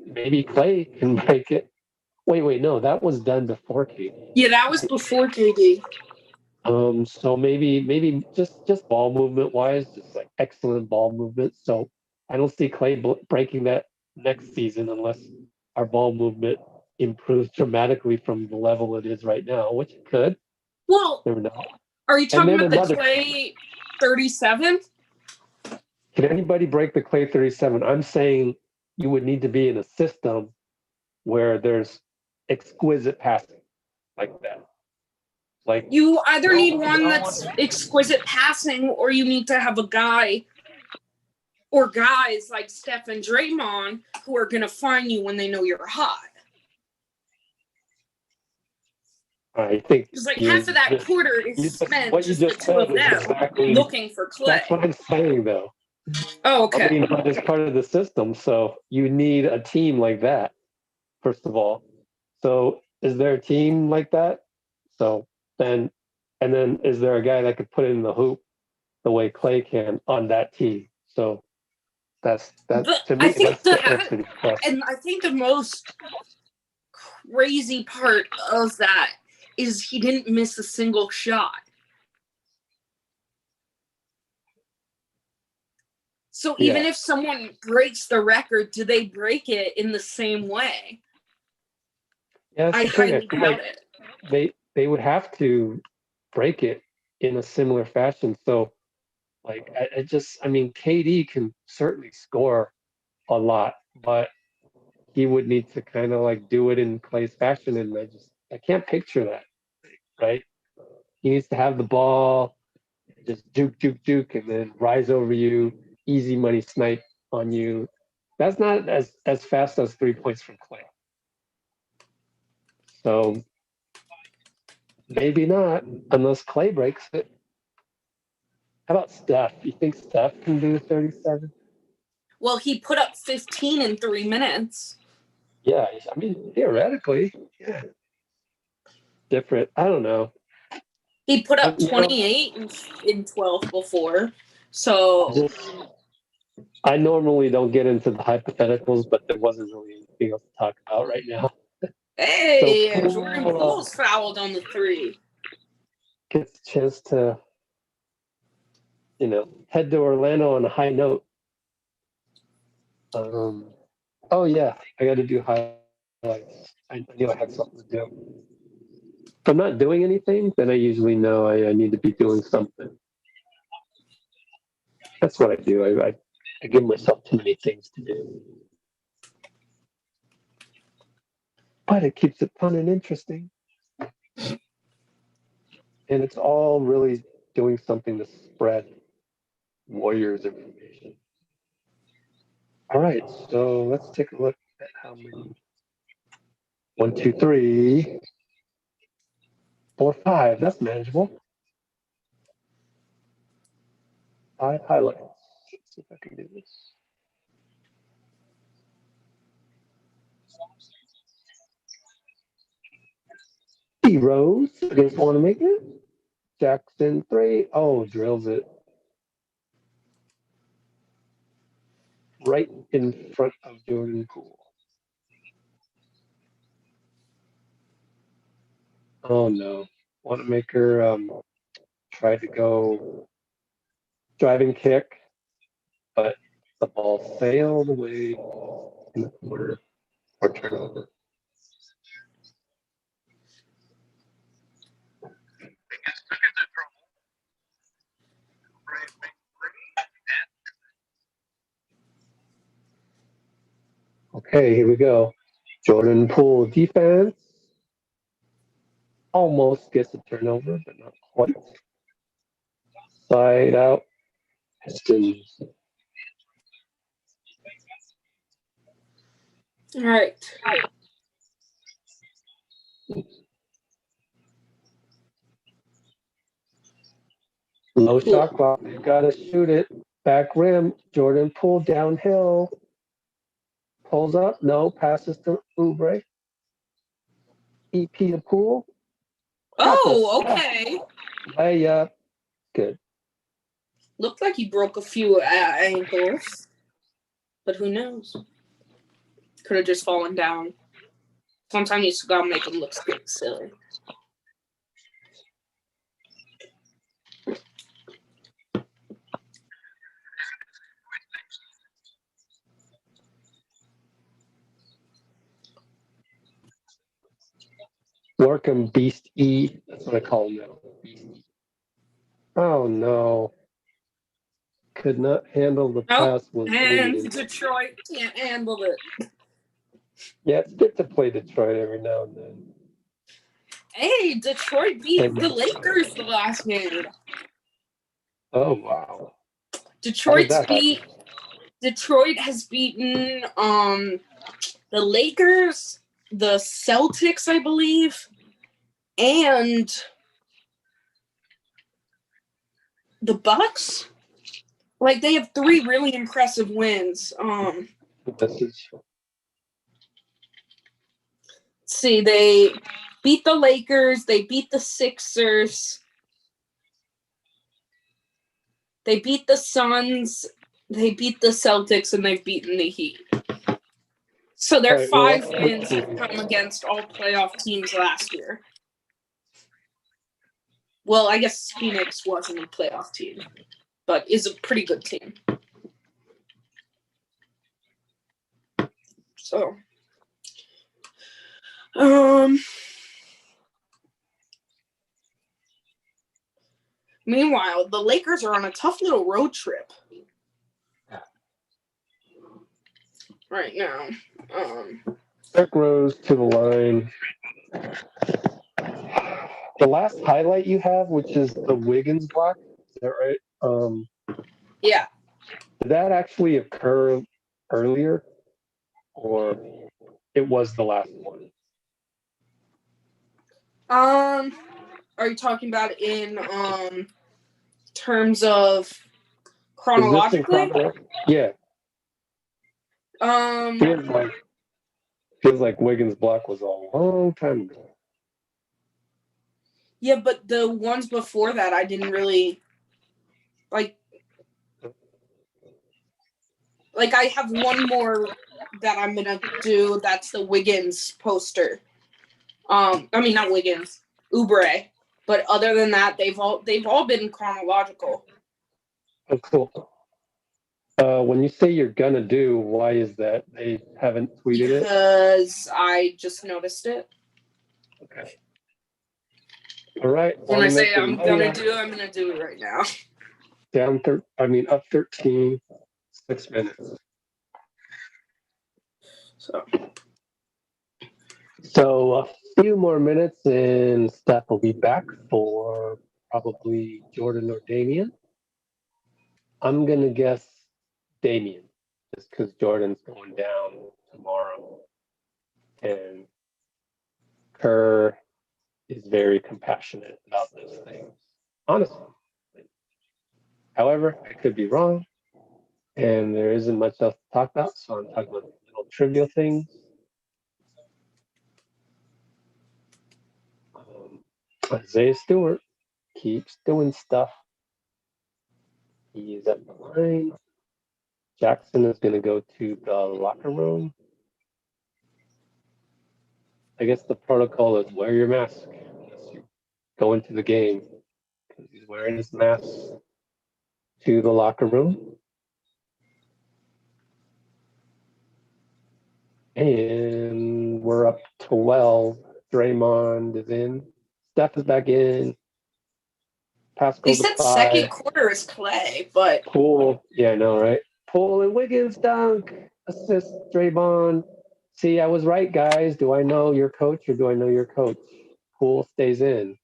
maybe Clay can break it. Wait, no, that was done before KD. Yeah, that was before KD. So maybe just ball movement wise, just like excellent ball movement. So I don't see Clay breaking that next season unless our ball movement improves dramatically from the level it is right now, which it could. Well, never know. Are you talking about the Clay 37? Can anybody break the Clay 37? I'm saying you would need to be in a system where there's exquisite passing like that. Like you either need one that's exquisite passing, or you need to have a guy or guys like Steph and Draymond who are going to find you when they know you're hot. I think because like half of that quarter is spent just the two of them looking for Clay. That's what I'm saying, though. Oh, okay. I mean, it's part of the system, so you need a team like that, first of all. So is there a team like that? So then, and then is there a guy that could put it in the hoop the way Clay can on that team? So that's to me. And I think the most crazy part of that is he didn't miss a single shot. So even if someone breaks the record, do they break it in the same way? Yeah, I highly doubt it. They would have to break it in a similar fashion. So, like, I mean, KD can certainly score a lot, but he would need to kind of like do it in Clay's fashion, and I can't picture that, right? He needs to have the ball, just juke, and then rise over you, easy money snipe on you. That's not as fast as 3 points from Clay. So maybe not, unless Clay breaks it. How about Steph? You think Steph can do 37? Well, he put up 15 in 3 minutes. Yeah, I mean, theoretically, yeah. Different. I don't know. He put up 28 in 12 before. So I normally don't get into the hypotheticals, but there wasn't really anything else to talk about right now. Hey, so Jordan Poole's fouled on the 3. Gets a chance to, head to Orlando on a high note. Oh yeah, I got to do highlights. I knew I had something to do. If I'm not doing anything, then I usually know I need to be doing something. That's what I do. I give myself too many things to do. But it keeps it fun and interesting. And it's all really doing something to spread Warriors information. All right, so let's take a look at how many. 1, 2, 3, 4, 5. That's manageable. highlights. Let's see if I can do this. D Rose against Wanamaker. Jackson 3. Oh, drills it. Right in front of Jordan Poole. Oh no. Wanamaker tried to go driving kick, but the ball sailed away in the corner for turnover. Okay, here we go. Jordan Poole defense. Almost gets a turnover, but not quite. Side out. Pistons. All right. Low shot clock. You gotta shoot it. Back rim. Jordan Poole downhill. Pulls up. No. Passes to Oubre. EP to Poole. Oh, okay. Layup. Good. Looked like he broke a few ankles, but who knows? Could have just fallen down. Sometimes you just gotta make him look silly. Work him, Beast E. That's what I call him now. Beast E. Oh no. Could not handle the Nope. pass. Was And bleeding. Detroit can't handle it. Yeah, it's good to play Detroit every now and then. Hey, Detroit beat the Lakers the last game. Oh wow. Detroit happen? has beaten the Lakers, the Celtics, I believe, and the Bucks. Like, they have 3 really impressive wins. Let's See, they beat the Lakers, they beat the Sixers, they beat the Suns, they beat the Celtics, and they've beaten the Heat. So their 5 wins have come against all playoff teams last year. Well, I guess Phoenix wasn't a playoff team, but is a pretty good team. So, meanwhile, the Lakers are on a tough little road trip right now. Derrick Rose to the line. The last highlight you have, which is the Wiggins block, is that right? Yeah. Did that actually occur earlier, or it was the last one? Are you talking about in terms of chronologically? Yeah. Um, feels like Wiggins' block was a long time ago. Yeah, but the ones before that, I didn't really like. Like, I have one more that I'm gonna do. That's the Wiggins poster. I mean, not Wiggins, Oubre. But other than that, they've all been chronological. Oh, cool. When you say you're gonna do, why is that? They haven't tweeted it? Because I just noticed it. Okay. All right. When I say I'm gonna do it right now. Up 13, 6 minutes. So a few more minutes and Steph will be back for probably Jordan or Damian. I'm gonna guess Damian, just because Jordan's going down tomorrow, and Kerr is very compassionate about those things. Honestly, However, I could be wrong, and there isn't much else to talk about, so I'm talking about little trivial things. Isaiah Stewart keeps doing stuff. He's at the line. Jackson is going to go to the locker room. I guess the protocol is wear your mask as you go into the game. Because he's wearing his mask to the locker room. And we're up 12. Draymond is in. Steph is back in. Pascal They to said 5. second quarter is Clay, but Poole. Yeah, I know, right? Poole and Wiggins dunk. Assist Draymond. See, I was right, guys. Do I know your coach or do I know your coach? Poole stays in.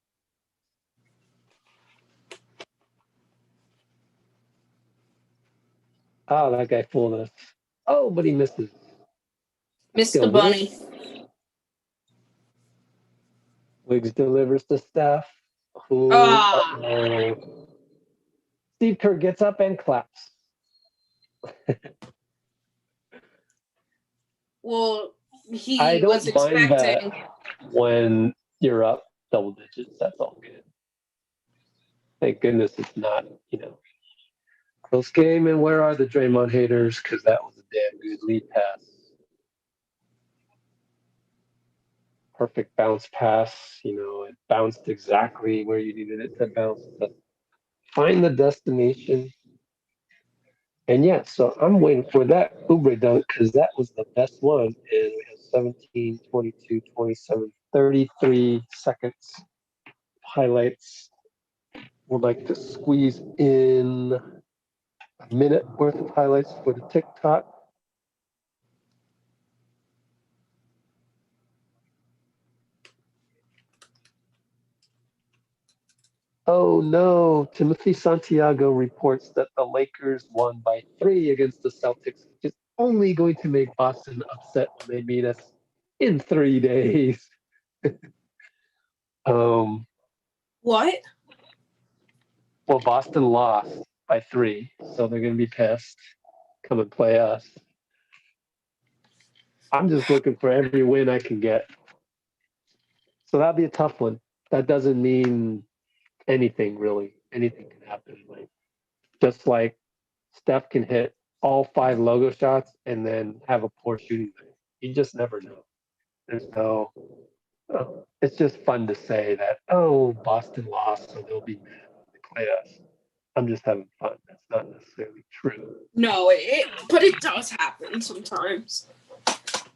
Oh, that guy fooled us. Oh, but he misses. missed Go, the bunny. Wiggs delivers to Steph. Who? Ah. Uh-oh. Steve Kerr gets up and claps. Well, he I was don't mind that expecting. when you're up double digits. That's all good. Thank goodness it's not, close game. And where are the Draymond haters? Because that was a damn good lead pass. Perfect bounce pass. It bounced exactly where you needed it to bounce to find the destination. And yeah, so I'm waiting for that Ubre dunk because that was the best one. And we have 17, 22, 27, 33 seconds highlights. Would like to squeeze in a minute worth of highlights for the TikTok. Oh no, Timothy Santiago reports that the Lakers won by 3 against the Celtics, which is only going to make Boston upset when they meet us in 3 days. What? Well, Boston lost by 3, so they're going to be pissed. Come and play us. I'm just looking for every win I can get. So that'll be a tough one. That doesn't mean anything, really. Anything can happen. Just like Steph can hit all 5 logo shots and then have a poor shooting night. You just never know. There's no. It's just fun to say that, Boston lost, so they'll be mad when they play us. I'm just having fun. That's not necessarily true. No, but it does happen sometimes.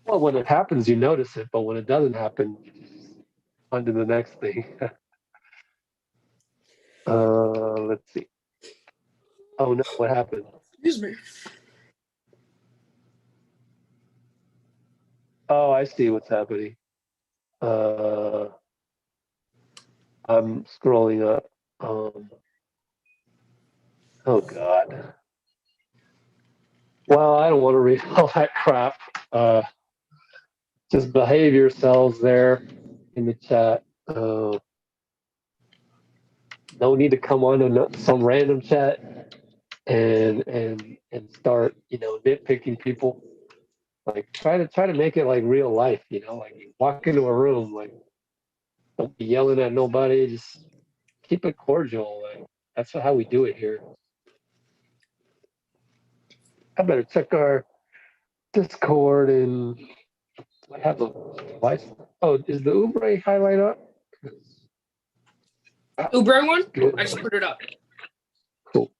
Well, when it happens, you notice it, but when it doesn't happen, on to the next thing. Let's see. Oh no, what happened? Excuse me. Oh, I see what's happening. I'm scrolling up. Oh God. Well, I don't want to read all that crap. Just behave yourselves there in the chat. No need to come on to some random chat and start nitpicking people. Like try to make it like real life. Like you walk into a room, like don't be yelling at nobody. Just keep it cordial. Like that's how we do it here. I better check our Discord and I have a device. Oh, is the Ubre highlight up? Uber one? Good. I just put it up. Cool.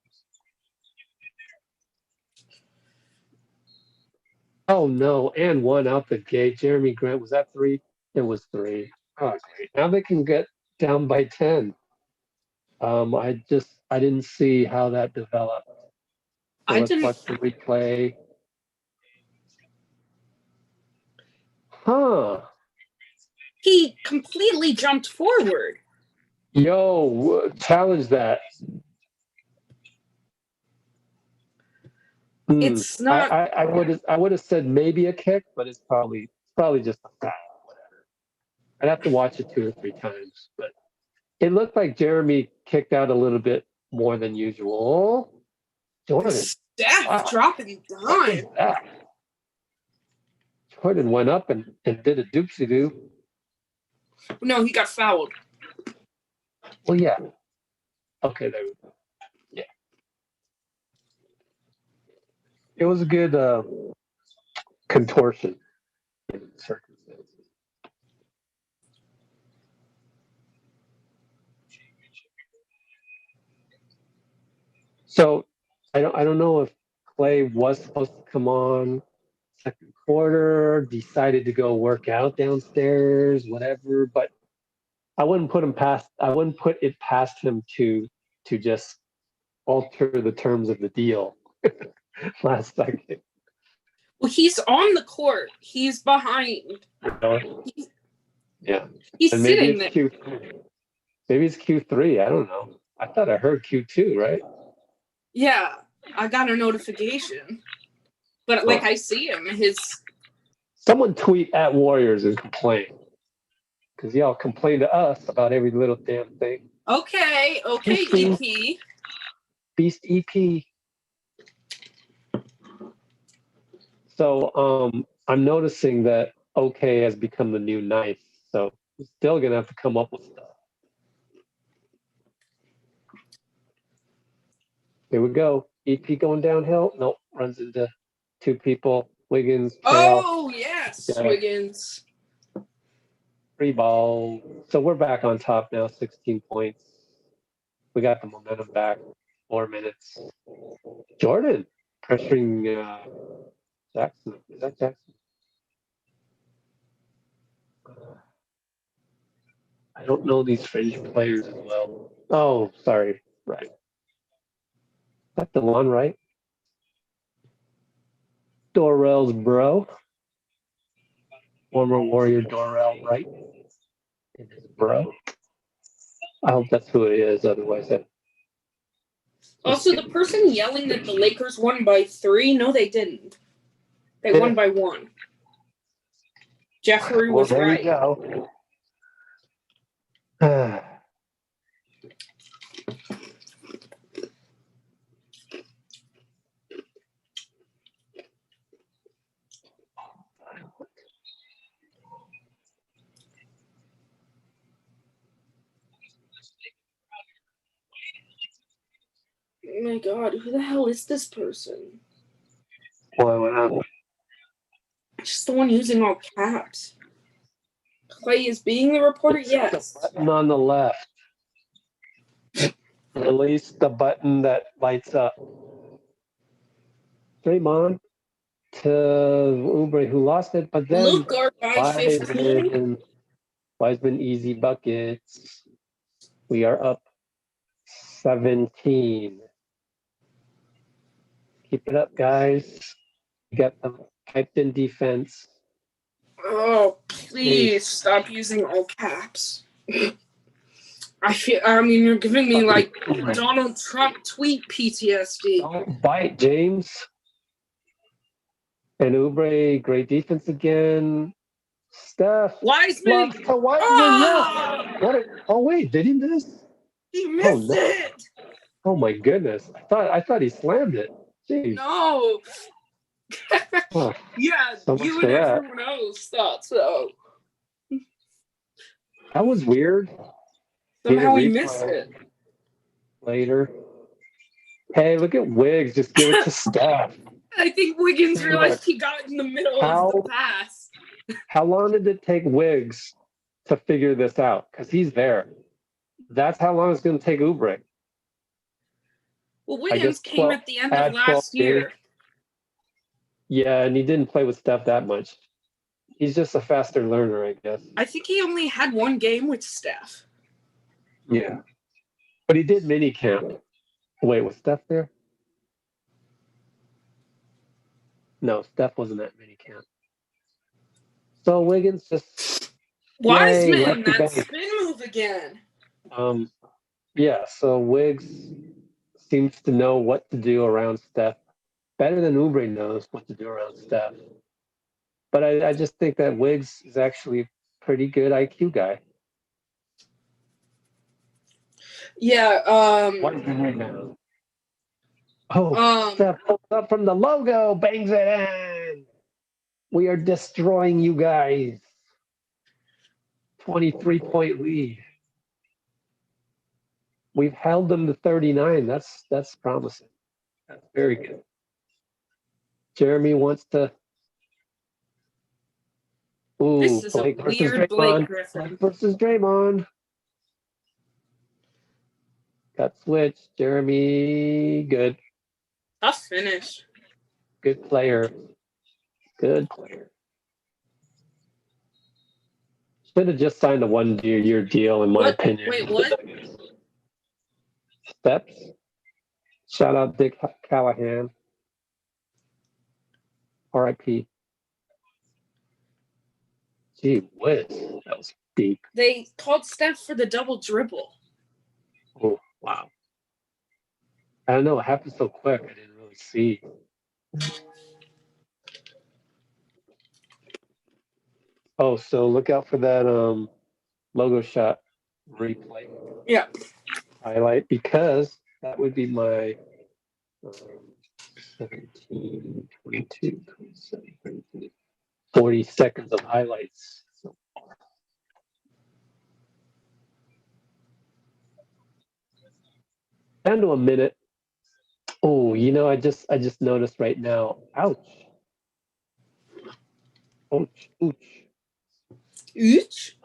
Oh no, and 1 out the gate. Jeremy Grant, was that 3? It was 3. Oh, great. Now they can get down by 10. I didn't see how that developed. So let's watch the replay. Huh. He completely jumped forward. Yo, challenge that. It's not. I would have said maybe a kick, but it's probably just a foul. Whatever. I'd have to watch it 2 or 3 times, but it looked like Jeremy kicked out a little bit more than usual. Jordan. Steph Wow. dropping What was dime. that? Jordan went up and did a doopsie-doo. No, he got fouled. Well, yeah. Okay, there we go. Yeah. It was a good contortion in circumstances. So I don't know if Clay was supposed to come on second quarter, decided to go work out downstairs, whatever, but I wouldn't put it past him to just alter the terms of the deal last second. Well, he's on the court. He's behind. Yeah. He's And maybe sitting it's there. Q3. Maybe it's Q3. I don't know. I thought I heard Q2, right? Yeah, I got a notification. But like I see him, Someone tweet at Warriors and complain. Because y'all complain to us about every little damn thing. Okay, EP. Beast EP. So I'm noticing that OK has become the new knife. So we're still gonna have to come up with stuff. Here we go. EP going downhill. Nope. Runs into two people. Wiggins. Oh yes, Yeah. Wiggins. Free ball. So we're back on top now. 16 points. We got the momentum back. 4 minutes. Jordan pressuring Jackson. Is that Jackson? I don't know these fringe players as well. Oh, sorry. Right. Is that the one, right? Dorrell's bro. Former Warrior Dorrell, right? It is bro. I hope that's who it is. Otherwise, Also, the person yelling that the Lakers won by 3, no, they didn't. They won by 1. Jeffrey was right. There we go. Oh my god, who the hell is this person? Boy, what happened? Just the one using all caps. Clay is being the reporter? Yes. The button on the left. Release the button that lights up. Draymond to Oubre, who lost it, but then Luka by 15. Wiseman easy buckets. We are up 17. Keep it up, guys. You got the typed in defense. Oh, please stop using all caps. I mean, you're giving me like Donald Trump tweet PTSD. Don't bite, James. And Oubre, great defense again. Steph. Wiseman. To Wiseman, yes. Oh wait, did he miss? He missed it. Oh my goodness! I thought he slammed it. Jeez. No. Oh, Yeah, so you and everyone else thought so. That was weird. Somehow he missed it. Later. Hey, look at Wiggs. Just give it to Steph. I think Wiggins realized he got in the middle of the pass. How long did it take Wiggs to figure this out? Because he's there. That's how long it's going to take Oubre. Well, Wiggins came at the end of last year. Yeah, and he didn't play with Steph that much. He's just a faster learner, I guess. I think he only had 1 game with Steph. Yeah. But he did mini camp. Wait, was Steph there? No, Steph wasn't at mini camp. So Wiggins just Wiseman, that spin move again. Yeah, so Wiggs seems to know what to do around Steph better than Oubre knows what to do around Steph. But I just think that Wiggs is actually a pretty good IQ guy. Yeah. Wiseman rebound. Oh, Steph pulls up from the logo, bangs it in. We are destroying you guys. 23-point lead. We've held them to 39. That's promising. That's very good. Jeremy wants to. Ooh, This is Blake a versus weird Blake Draymond. Griffin. Blake versus Draymond. Got switched. Jeremy, good. Tough finish. Good player. Good player. Should have just signed a 1-year deal, in my opinion. Wait, what? Steps. Shout out Dick Callahan. R.I.P. Gee whiz, that was deep. They called Steph for the double dribble. Oh, wow. I don't know. It happened so quick. I didn't really see. Oh, so look out for that logo shot replay. Yeah. Highlight, because that would be my 17, 22, 27, 33, 40 seconds of highlights. So down to a minute. Oh, I just noticed right now. Ouch. Ouch. Ouch. Each?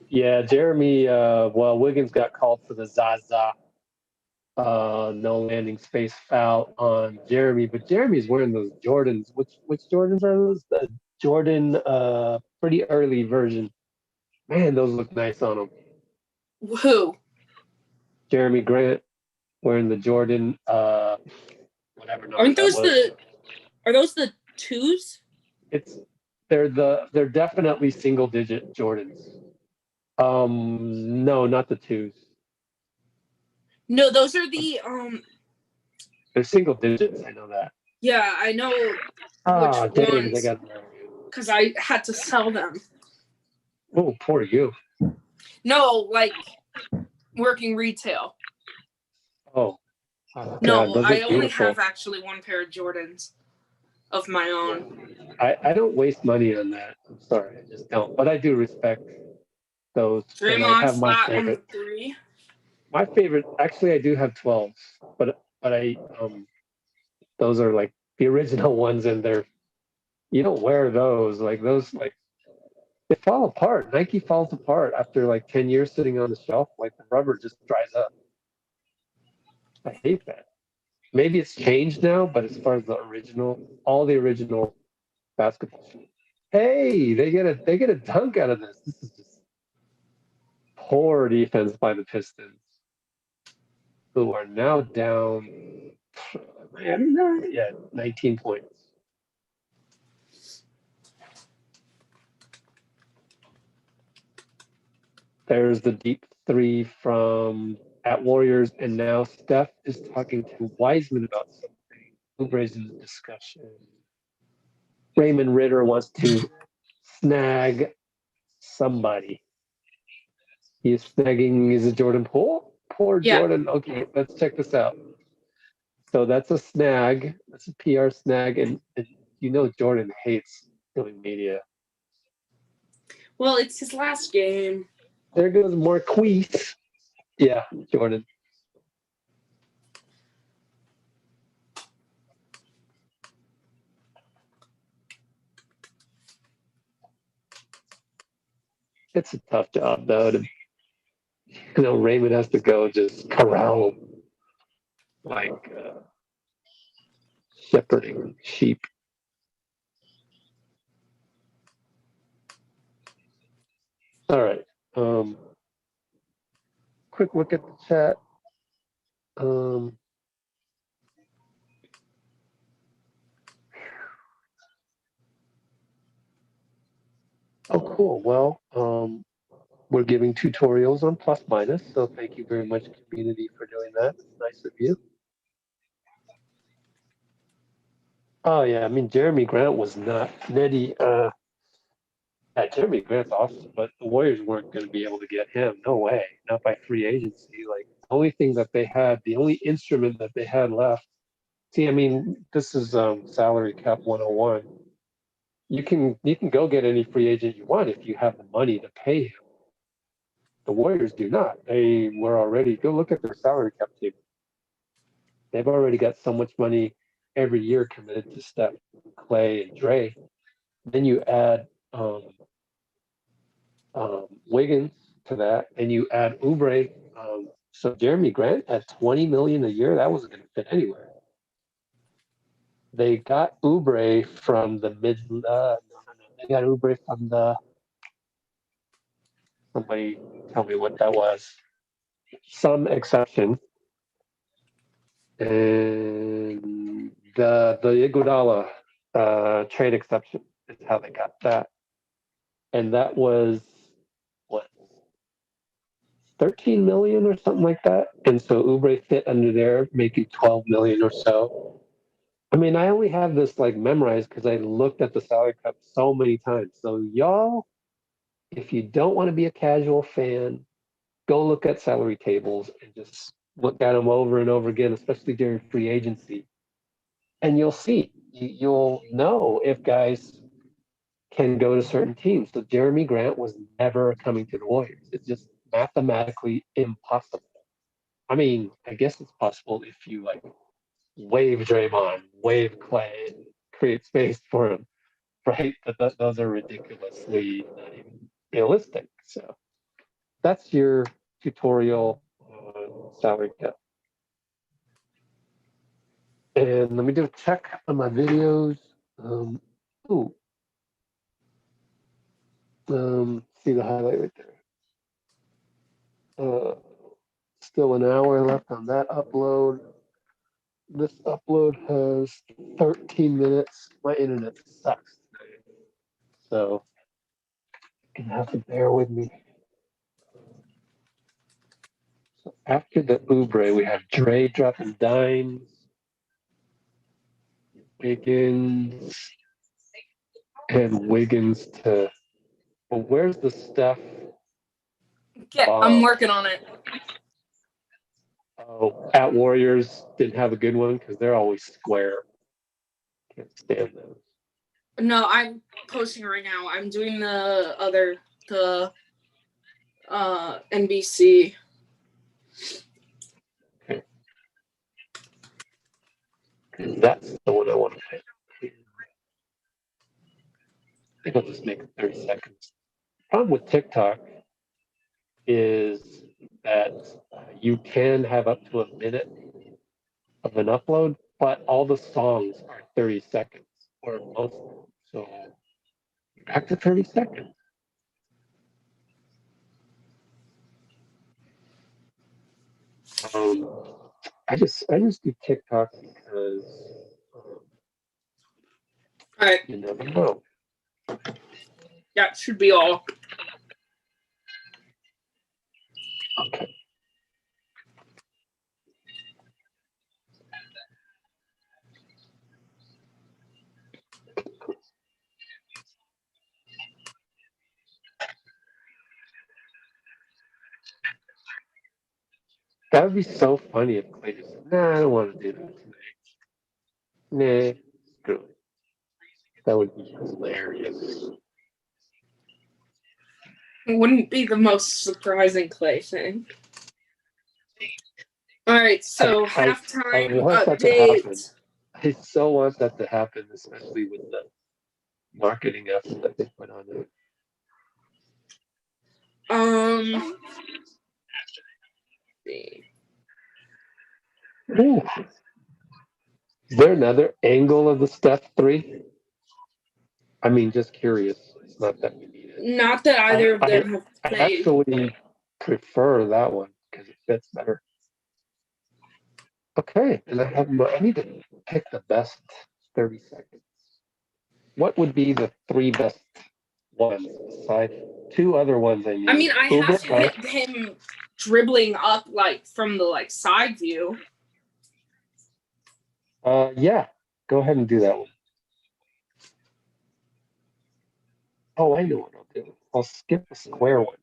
Yeah, Jeremy, Wiggins got called for the Zaza no landing space foul on Jeremy, but Jeremy's wearing those Jordans. Which Jordans are those? The Jordan pretty early version. Man, those look nice on him. Who? Jeremy Grant wearing the Jordan whatever number Aren't those that was. are those the twos? They're definitely single digit Jordans. No, not the twos. No, those are the They're single digits. I know that. Yeah, I know. Oh, which dang! ones? They got. Because I had to sell them. Oh, poor you. No, like working retail. Oh. No, God, those I are only beautiful. have actually one pair of Jordans of my own. I don't waste money on that. I'm sorry, I just don't. But I do respect those. And I have Draymond's my flat on favorite. 3. My favorite. Actually, I do have 12s, but I those are like the original ones, and you don't wear those like they fall apart. Nike falls apart after like 10 years sitting on the shelf. Like the rubber just dries up. I hate that. Maybe it's changed now, but as far as all the original basketball shoes. Hey, they get a dunk out of this. This is just poor defense by the Pistons, who are now down. I don't know. Yeah, 19 points. There's the deep three from at Warriors, and now Steph is talking to Wiseman about something. Who raises the discussion? Raymond Ritter wants to snag somebody. He's snagging, is it Jordan Poole? Poor Yeah. Jordan. Okay, let's check this out. So that's a snag. That's a PR snag. And Jordan hates doing media. Well, it's his last game. There goes Marquise. Yeah, Jordan. It's a tough job, though. Raymond has to go just corral like shepherding sheep. All right. Quick look at the chat. Oh, cool. Well, we're giving tutorials on plus minus, so thank you very much, community, for doing that. It's nice of you. Oh yeah, I mean Jeremy Grant was not Nettie. Yeah, Jeremy Grant's awesome, but the Warriors weren't going to be able to get him. No way. Not by free agency. Like the only thing that they had, the only instrument that they had left. See, I mean, this is salary cap 101. You can go get any free agent you want if you have the money to pay him. The Warriors do not. They were already go look at their salary cap table. They've already got so much money every year committed to Steph, Clay, and Dre. Then you add Wiggins to that, and you add Oubre. So Jeremy Grant at 20 million a year, that wasn't going to fit anywhere. They got Oubre from the mid. They got Oubre from the. Somebody tell me what that was. Some exception, and the Iguodala trade exception is how they got that, and that was what 13 million or something like that. And so Oubre fit under there, making 12 million or so. I mean, I only have this like memorized because I looked at the salary cap so many times. So y'all, if you don't want to be a casual fan, go look at salary tables and just look at them over and over again, especially during free agency, and you'll see. You'll know if guys can go to certain teams. So Jeremy Grant was never coming to the Warriors. It's just mathematically impossible. I mean, I guess it's possible if you like wave Draymond, wave Clay, and create space for him, right? But those are ridiculously not even realistic. So that's your tutorial on salary cap. And let me do a check on my videos. Ooh, see the highlight right there. Still an hour left on that upload. This upload has 13 minutes. My internet sucks today, so you're gonna have to bear with me. So after the Oubre, we have Dre dropping dimes, Wiggins, and Wiggins to. Well, where's the Steph? Yeah, I'm working on it. Oh, at Warriors didn't have a good one because they're always square. Can't stand those. No, I'm posting right now. I'm doing the NBC. Okay. That's the one I want to pick. I think I'll just make it 30 seconds. The problem with TikTok is that you can have up to a minute of an upload, but all the songs are 30 seconds or most of them. So back to 30 seconds. I just do TikTok because All right. you never know. That should be all. Okay. That would be so funny if Clay just said, nah, I don't want to do that tonight. Nah, screw it. That would be hilarious. It wouldn't be the most surprising Clay thing. All right, so halftime I want that to happen. update. I so want that to happen, especially with the marketing effort that they put on it. See. Ooh. Is there another angle of the Steph 3? I mean, just curious. It's not that we need it. Not that either of them have I played. actually prefer that one because it fits better. Okay, and I need to pick the best 30 seconds. What would be the 3 best ones aside 2 other ones I need? I mean, I have him dribbling up like from the like side view. Yeah, go ahead and do that one. Oh, I know what I'll do. I'll skip the square one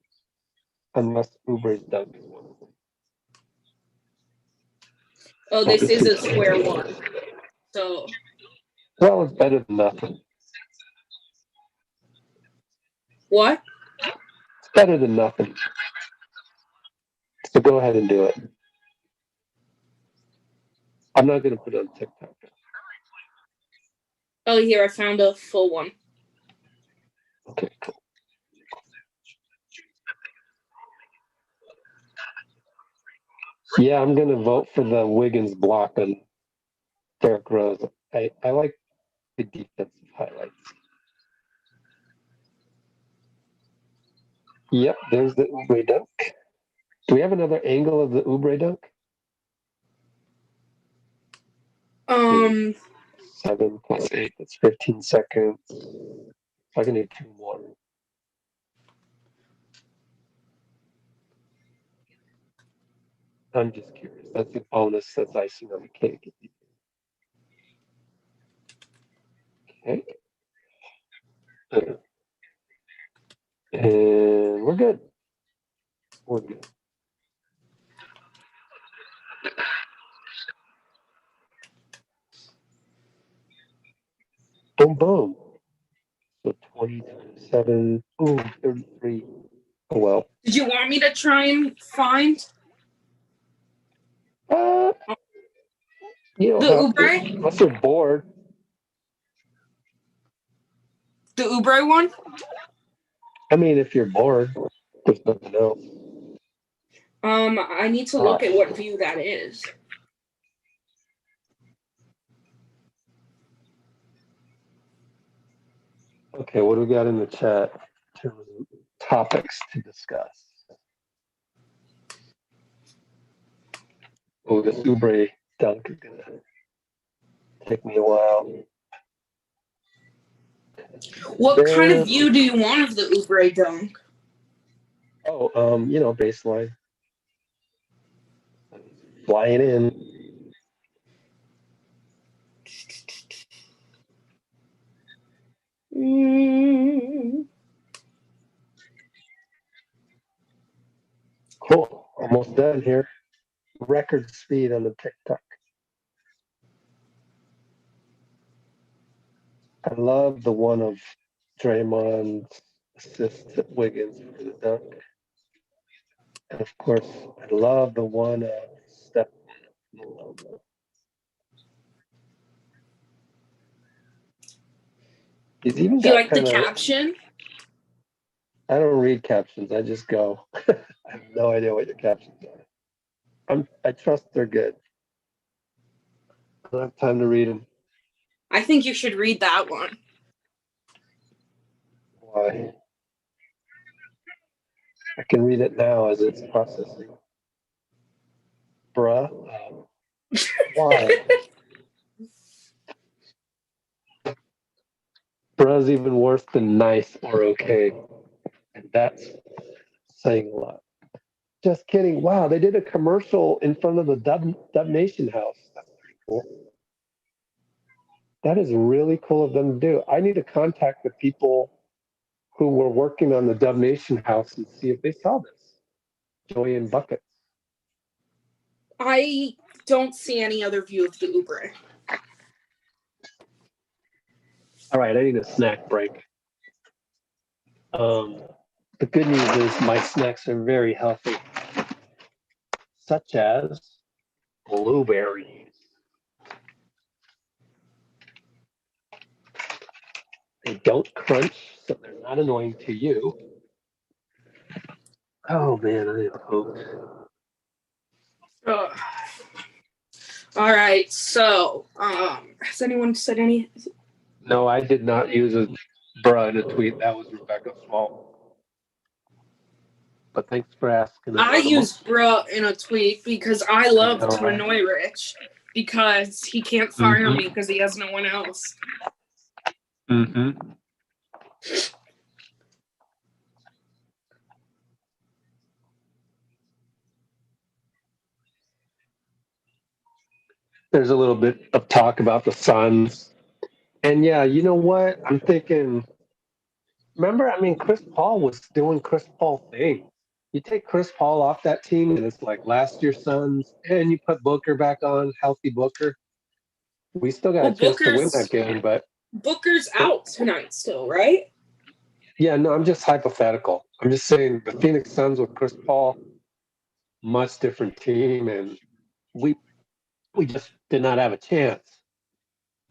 unless Ubre's done this one. Oh, this is a square one. So. Well, it's better than nothing. What? It's better than nothing. So go ahead and do it. I'm not going to put it on TikTok. Oh, here, I found a full one. Okay, cool. Yeah, I'm going to vote for the Wiggins block on Derrick Rose. I like the defensive highlights. Yep, there's the Oubre dunk. Do we have another angle of the Oubre dunk? 7 plus 8, that's 15 seconds. I can do 2 more. I'm just curious. That's the bonus. That's icing on the cake. Okay. And we're good. We're good. Boom, boom. So 20, 27, ooh, 33. Oh, well. Did you want me to try and find You don't the have to, Oubre? unless you're bored. The Oubre one? I mean, if you're bored, there's nothing else. I need to look at what view that is. Okay, what do we got in the chat in terms of topics to discuss? Oh, this Oubre dunk is gonna take me a while. What kind of view do you want of the Oubre dunk? Oh, baseline. Flying in. Cool. Almost done here. Record speed on the TikTok. I love the one of Draymond's assist to Wiggins for the dunk. And of course, I love the one of Steph. He's even Do you got like the kind of. caption? I don't read captions. I just go. I have no idea what your captions are. I trust they're good. I don't have time to read them. I think you should read that one. Why? I can read it now as it's processing. Bruh. Why? Bruh's even worse than nice or okay. And that's saying a lot. Just kidding. Wow, they did a commercial in front of the Dub Nation house. That's pretty cool. That is really cool of them to do. I need to contact the people who were working on the Dub Nation house and see if they saw this. Joy in buckets. I don't see any other view of the Oubre. All right, I need a snack break. The good news is my snacks are very healthy, such as blueberries. They don't crunch, so they're not annoying to you. Oh man, I hope. All right, so has anyone said any? No, I did not use a bruh in a tweet. That was Rebecca's fault. But thanks for asking. I used bruh in a tweet because I love to Right. annoy Rich because he can't fire me because he has no one else. Mm-hmm. There's a little bit of talk about the Suns. And yeah, you know what? I'm thinking remember, I mean, Chris Paul was doing Chris Paul things. You take Chris Paul off that team, and it's like last year's Suns, and you put Booker back on, healthy Booker. We still got Well, a chance to win that game, but Booker's out tonight still, right? yeah, no, I'm just hypothetical. I'm just saying the Phoenix Suns with Chris Paul, much different team, and we just did not have a chance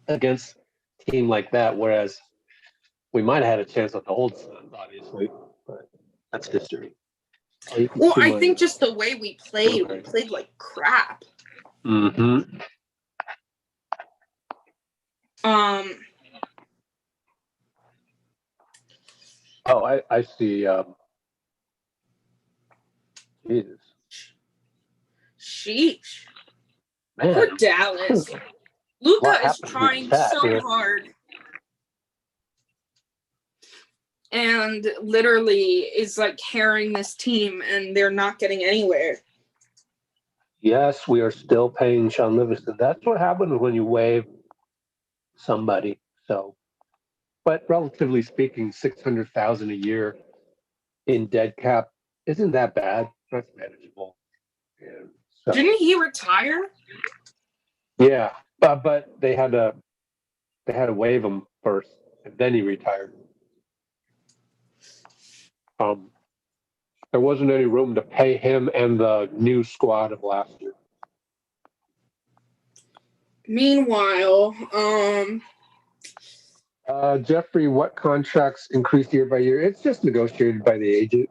against a team like that. Whereas we might have had a chance with the old Suns, obviously, but that's history. Well, I think just the way we played like crap. Mm-hmm. Oh, I see. Jesus. Sheesh. Man. Poor Dallas. Luka is happened in trying the chat so here. hard. And literally is like carrying this team, and they're not getting anywhere. Yes, we are still paying Sean Livingston. That's what happens when you waive somebody. So, but relatively speaking, 600,000 a year in dead cap isn't that bad. That's manageable. And so, Didn't he retire? yeah, but they had to waive him first, and then he retired. There wasn't any room to pay him and the new squad of last year. Meanwhile, Jeffrey, what contracts increase year by year? It's just negotiated by the agent.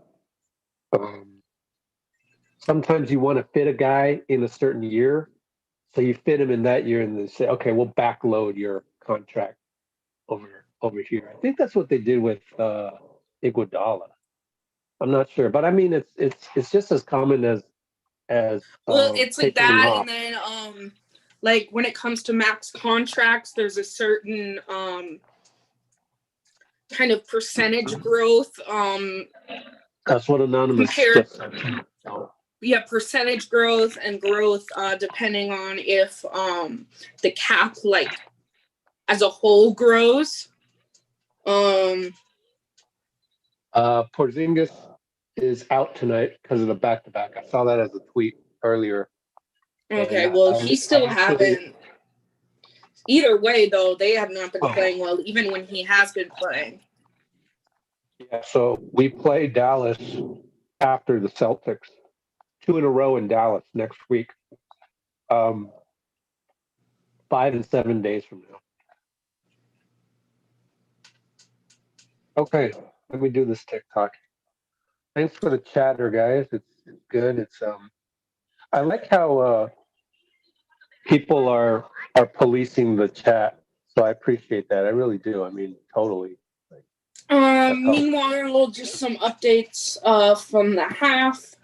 Sometimes you want to fit a guy in a certain year, so you fit him in that year, and then say, okay, we'll backload your contract over here. I think that's what they did with Iguodala. I'm not sure, but I mean, it's just as common as well, it's like taking him that, off. and then like when it comes to max contracts, there's a certain kind of percentage growth. That's what Anonymous just said. Yeah, percentage growth and growth depending on if the cap like as a whole grows. Porzingis is out tonight because of the back-to-back. I saw that as a tweet earlier. Okay, well, he still haven't. Either way, though, they have not been playing well, even when he has been playing. Yeah, so we play Dallas after the Celtics, 2 in a row in Dallas next week. 5 and 7 days from now. Okay, let me do this TikTok. Thanks for the chatter, guys. It's good. It's I like how people are policing the chat. So I appreciate that. I really do. I mean, totally. Meanwhile, just some updates from the half.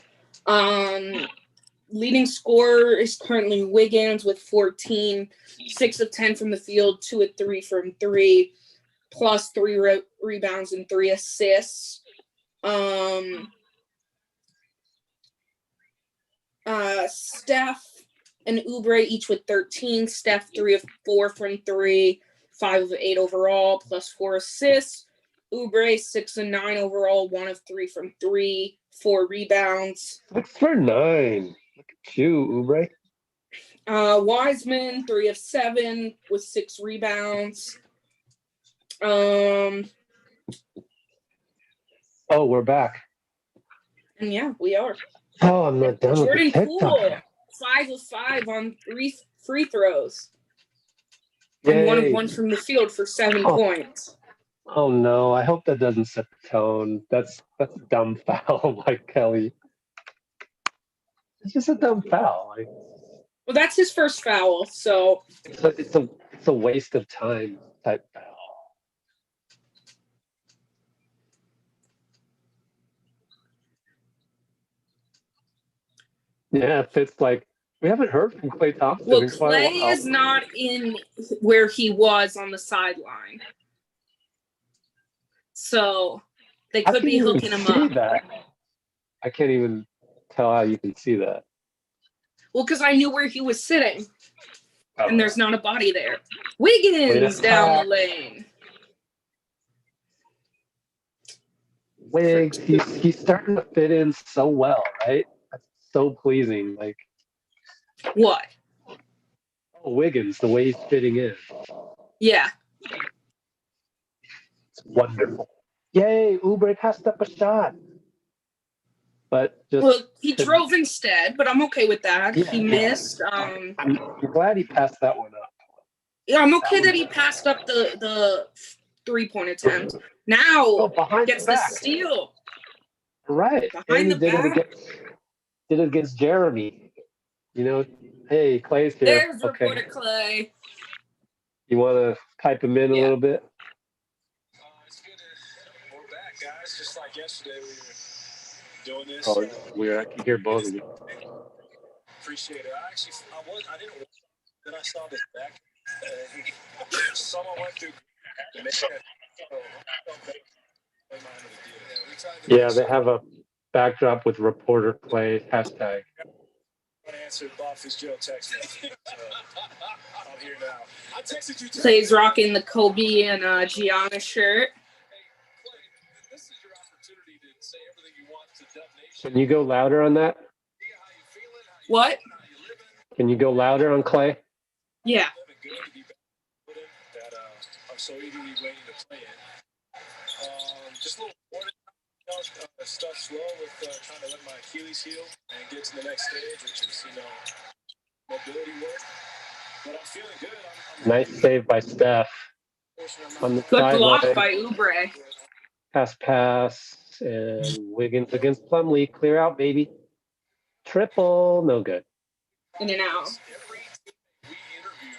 Leading scorer is currently Wiggins with 14, 6 of 10 from the field, 2 of 3 from 3, plus 3 rebounds and 3 assists. Steph and Oubre each with 13. Steph 3 of 4 from 3, 5 of 8 overall, plus 4 assists. Oubre 6 of 9 overall, 1 of 3 from 3, 4 rebounds. 6 for 9. Look at you, Oubre. Wiseman 3 of 7 with 6 rebounds. Oh, we're back. And yeah, we are. Oh, I'm not done Jordan with the TikTok. Poole, 5 of 5 on 3 free throws. Yay. And 1 of 1 from the field for 7 points. Oh no, I hope that doesn't set the tone. That's a dumb foul by Kelly. It's just a dumb foul. Well, that's his first foul, so it's a waste of time type foul. Yeah, it's like we haven't heard from Klay Thompson. Well, Klay is not in where he was on the sideline. So they could be hooking him up. That? I can't even tell how you can see that. Well, because I knew where he was sitting. And there's not a body there. Wiggins down the lane. Wiggs, he's starting to fit in so well, right? That's so pleasing. Like, What? oh, Wiggins, the way he's fitting in. Yeah. It's wonderful. Yay, Oubre passed up a shot. But just Well, he drove instead, but I'm okay with that. Yeah, He missed. I'm glad he passed that one up. Yeah, I'm okay that he passed up the 3-point attempt. Now behind gets the the back. steal. Right. Behind and he the back. did it against Jeremy. You know, hey, Clay's here. There's reporter Clay. You want to pipe him in a little bit? It's good to we're back, guys. Just like yesterday, we were doing this. Oh, weird. I can hear both of you. Appreciate it. I didn't. Then I saw this back. Someone went through. Yeah, they have a backdrop with reporter Clay hashtag. I answered Boffy's Joe text me. I'm here now. I texted you. Clay's rocking the Kobe and Gianna shirt. This is your opportunity to say everything you want to Dub Nation. Can you go louder on that? What? Can you go louder on Clay? Yeah. I'm so eagerly waiting to play in. Just a little warning. Stuff slow with trying to let my Achilles heal and get to the next stage, which is, mobility work. But I'm feeling good. Nice save by Steph. On the Good block sideline. by Oubre. Pass, and Wiggins against Plumlee. Clear out, baby. Triple, no good. In and out. Every team we interview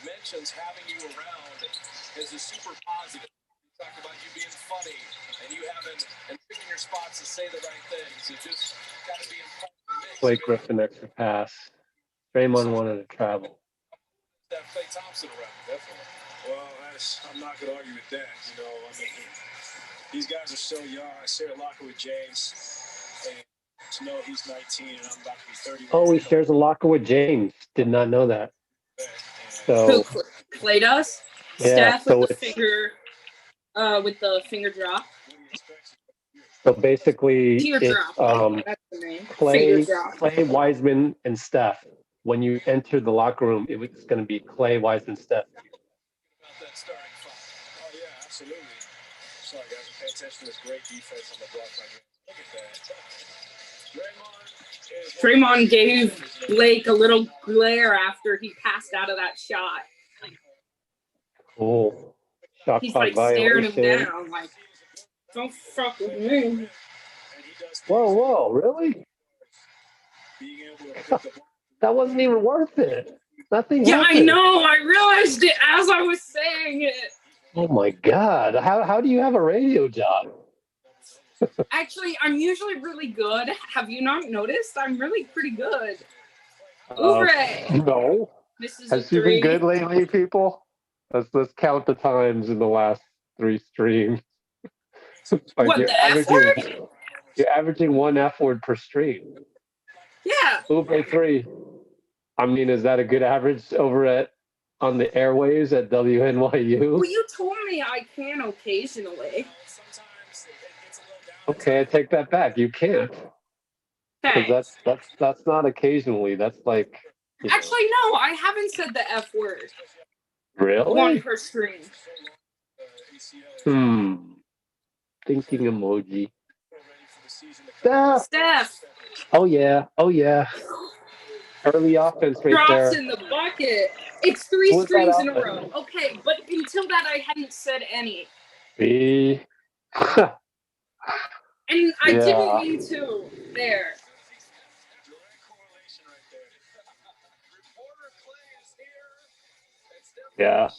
mentions having you around as a super positive. We talk about you being funny and picking your spots to say the right things. You just got to be in front of the mix. Blake Griffin extra pass. Draymond wanted to travel. That Klay Thompson around, definitely. Well, I'm not going to argue with that. These guys are so young. I share a locker with James, and to know he's 19 and I'm about to be 30. Oh, he shares a locker with James. Did not know that. So Who Clay does? Yeah, Steph so with the finger drop. So basically, Teardrop. That's the name. Clay, Wiseman, and Steph. When you enter the locker room, it's going to be Clay, Wiseman, Steph. That starting five. Oh yeah, absolutely. Sorry guys, pay attention to this great defense on the block. Look at that. Draymond gave Blake a little glare after he passed out of that shot. Cool. Shot He's clock like violation. staring him down, like, don't fuck with me. Whoa, really? That wasn't even worth it. Nothing Yeah, happened. I know. I realized it as I was saying it. Oh my God. How do you have a radio job? Actually, I'm usually really good. Have you not noticed? I'm really pretty good. Oubre. No. This is Has a she been 3. good lately, people? Let's count the times in the last 3 streams. Like What, the F word? You're averaging 1 F word per stream. Yeah. Oubre 3. I mean, is that a good average over on the airwaves at WNYU? Well, you told me I can occasionally. Okay, I take that back. You can't. Thanks. Because that's not occasionally. That's like. Actually, no, I haven't said the F word. Really? 1 per stream. Thinking emoji. Steph. Oh yeah. Early offense right Drops there. in the bucket. It's 3 streams in a row. Okay, but until that, I hadn't said any. See? And I didn't mean to. There. Yeah.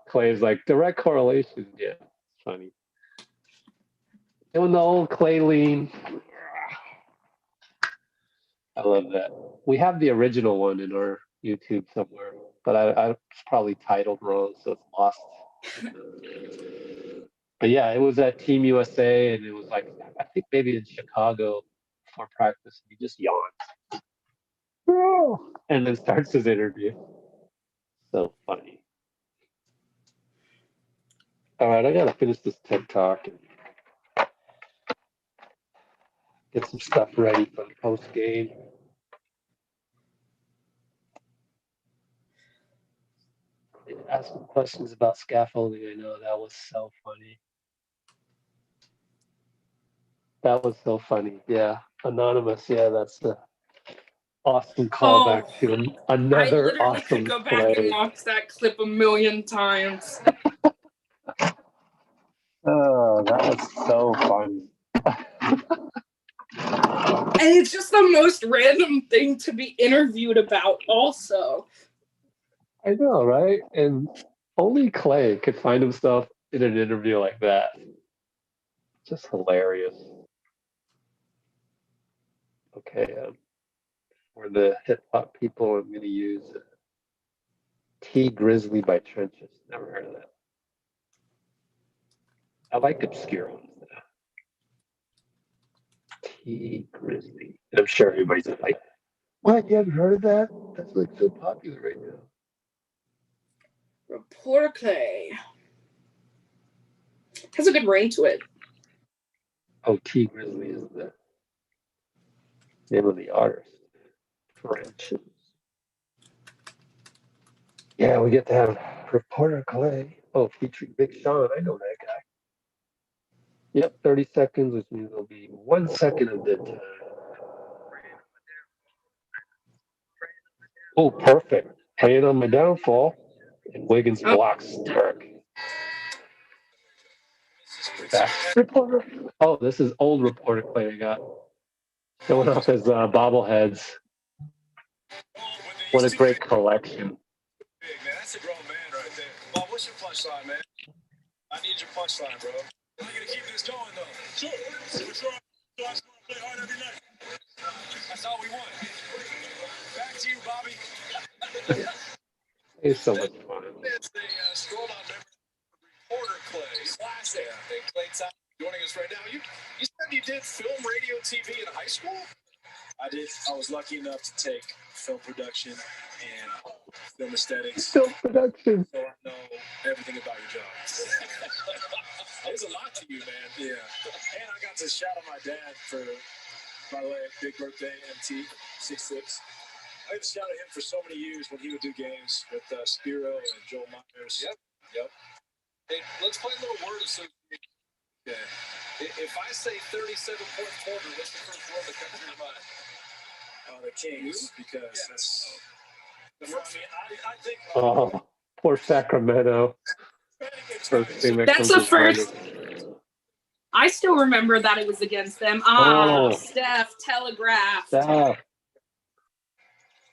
Clay's like, direct correlation. Yeah, it's funny. Doing the old Clay lean. I love that. We have the original one in our YouTube somewhere, but I it's probably titled wrong, so it's lost. But yeah, it was at Team USA, and it was like, I think maybe in Chicago for practice. He just yawned. And then starts his interview. So funny. All right, I gotta finish this TikTok. get some stuff ready for the post game. Ask some questions about scaffolding. I know that was so funny. That was so funny. Yeah, anonymous. Yeah, that's the awesome callback to I another literally awesome could go back and play. watch that clip a million times. Oh, that was so funny. And it's just the most random thing to be interviewed about, also. I know, right? And only Clay could find himself in an interview like that. Just hilarious. Okay, for the hip hop people, I'm going to use T Grizzly by Trenches. Never heard of that. I like obscure ones. T Grizzly. And I'm sure everybody's like, what? You haven't heard of that? That's like so popular right now. Reporter Clay. Has a good ring to it. Oh, T Grizzly is the name of the artist. Trenches. Yeah, we get to have Reporter Clay. Oh, featuring Big Sean. I know that guy. Yep, 30 seconds, which means there'll be 1 second of dead time. Oh, perfect. Playing on my downfall. And Wiggins blocks Turk. Back. Reporter. Oh, this is old Reporter Clay I got. Showing off his bobbleheads. What a great collection. Big, man. That's a grown man right there. Bob, what's your punchline, man? I need your punchline, bro. I'm going to keep this going, though. Sure. Sure. I just want to play hard every night. That's all we want. Back to you, Bobby. It's so much fun. It's the scroll on memory. Reporter Clay. Classic. Yeah, Clay Top joining us right now. You said you did film, radio, TV in high school? I did. I was lucky enough to take film production and film aesthetics. Film production. So I know everything about your job. There's a lot to you, man. Yeah. And I got to shout out my dad for, by the way, big birthday, MT, 6'6". I got to shout at him for so many years when he would do games with Spiro and Joel Myers. Yep. Hey, let's play a little word association. Okay. If I say 37-point quarter, what's the first word that comes to your mind? The Kings, because that's. I think. Oh, poor Sacramento. First thing that That's comes the to mind. first. I still remember that it was against them. Steph telegraphed. Steph.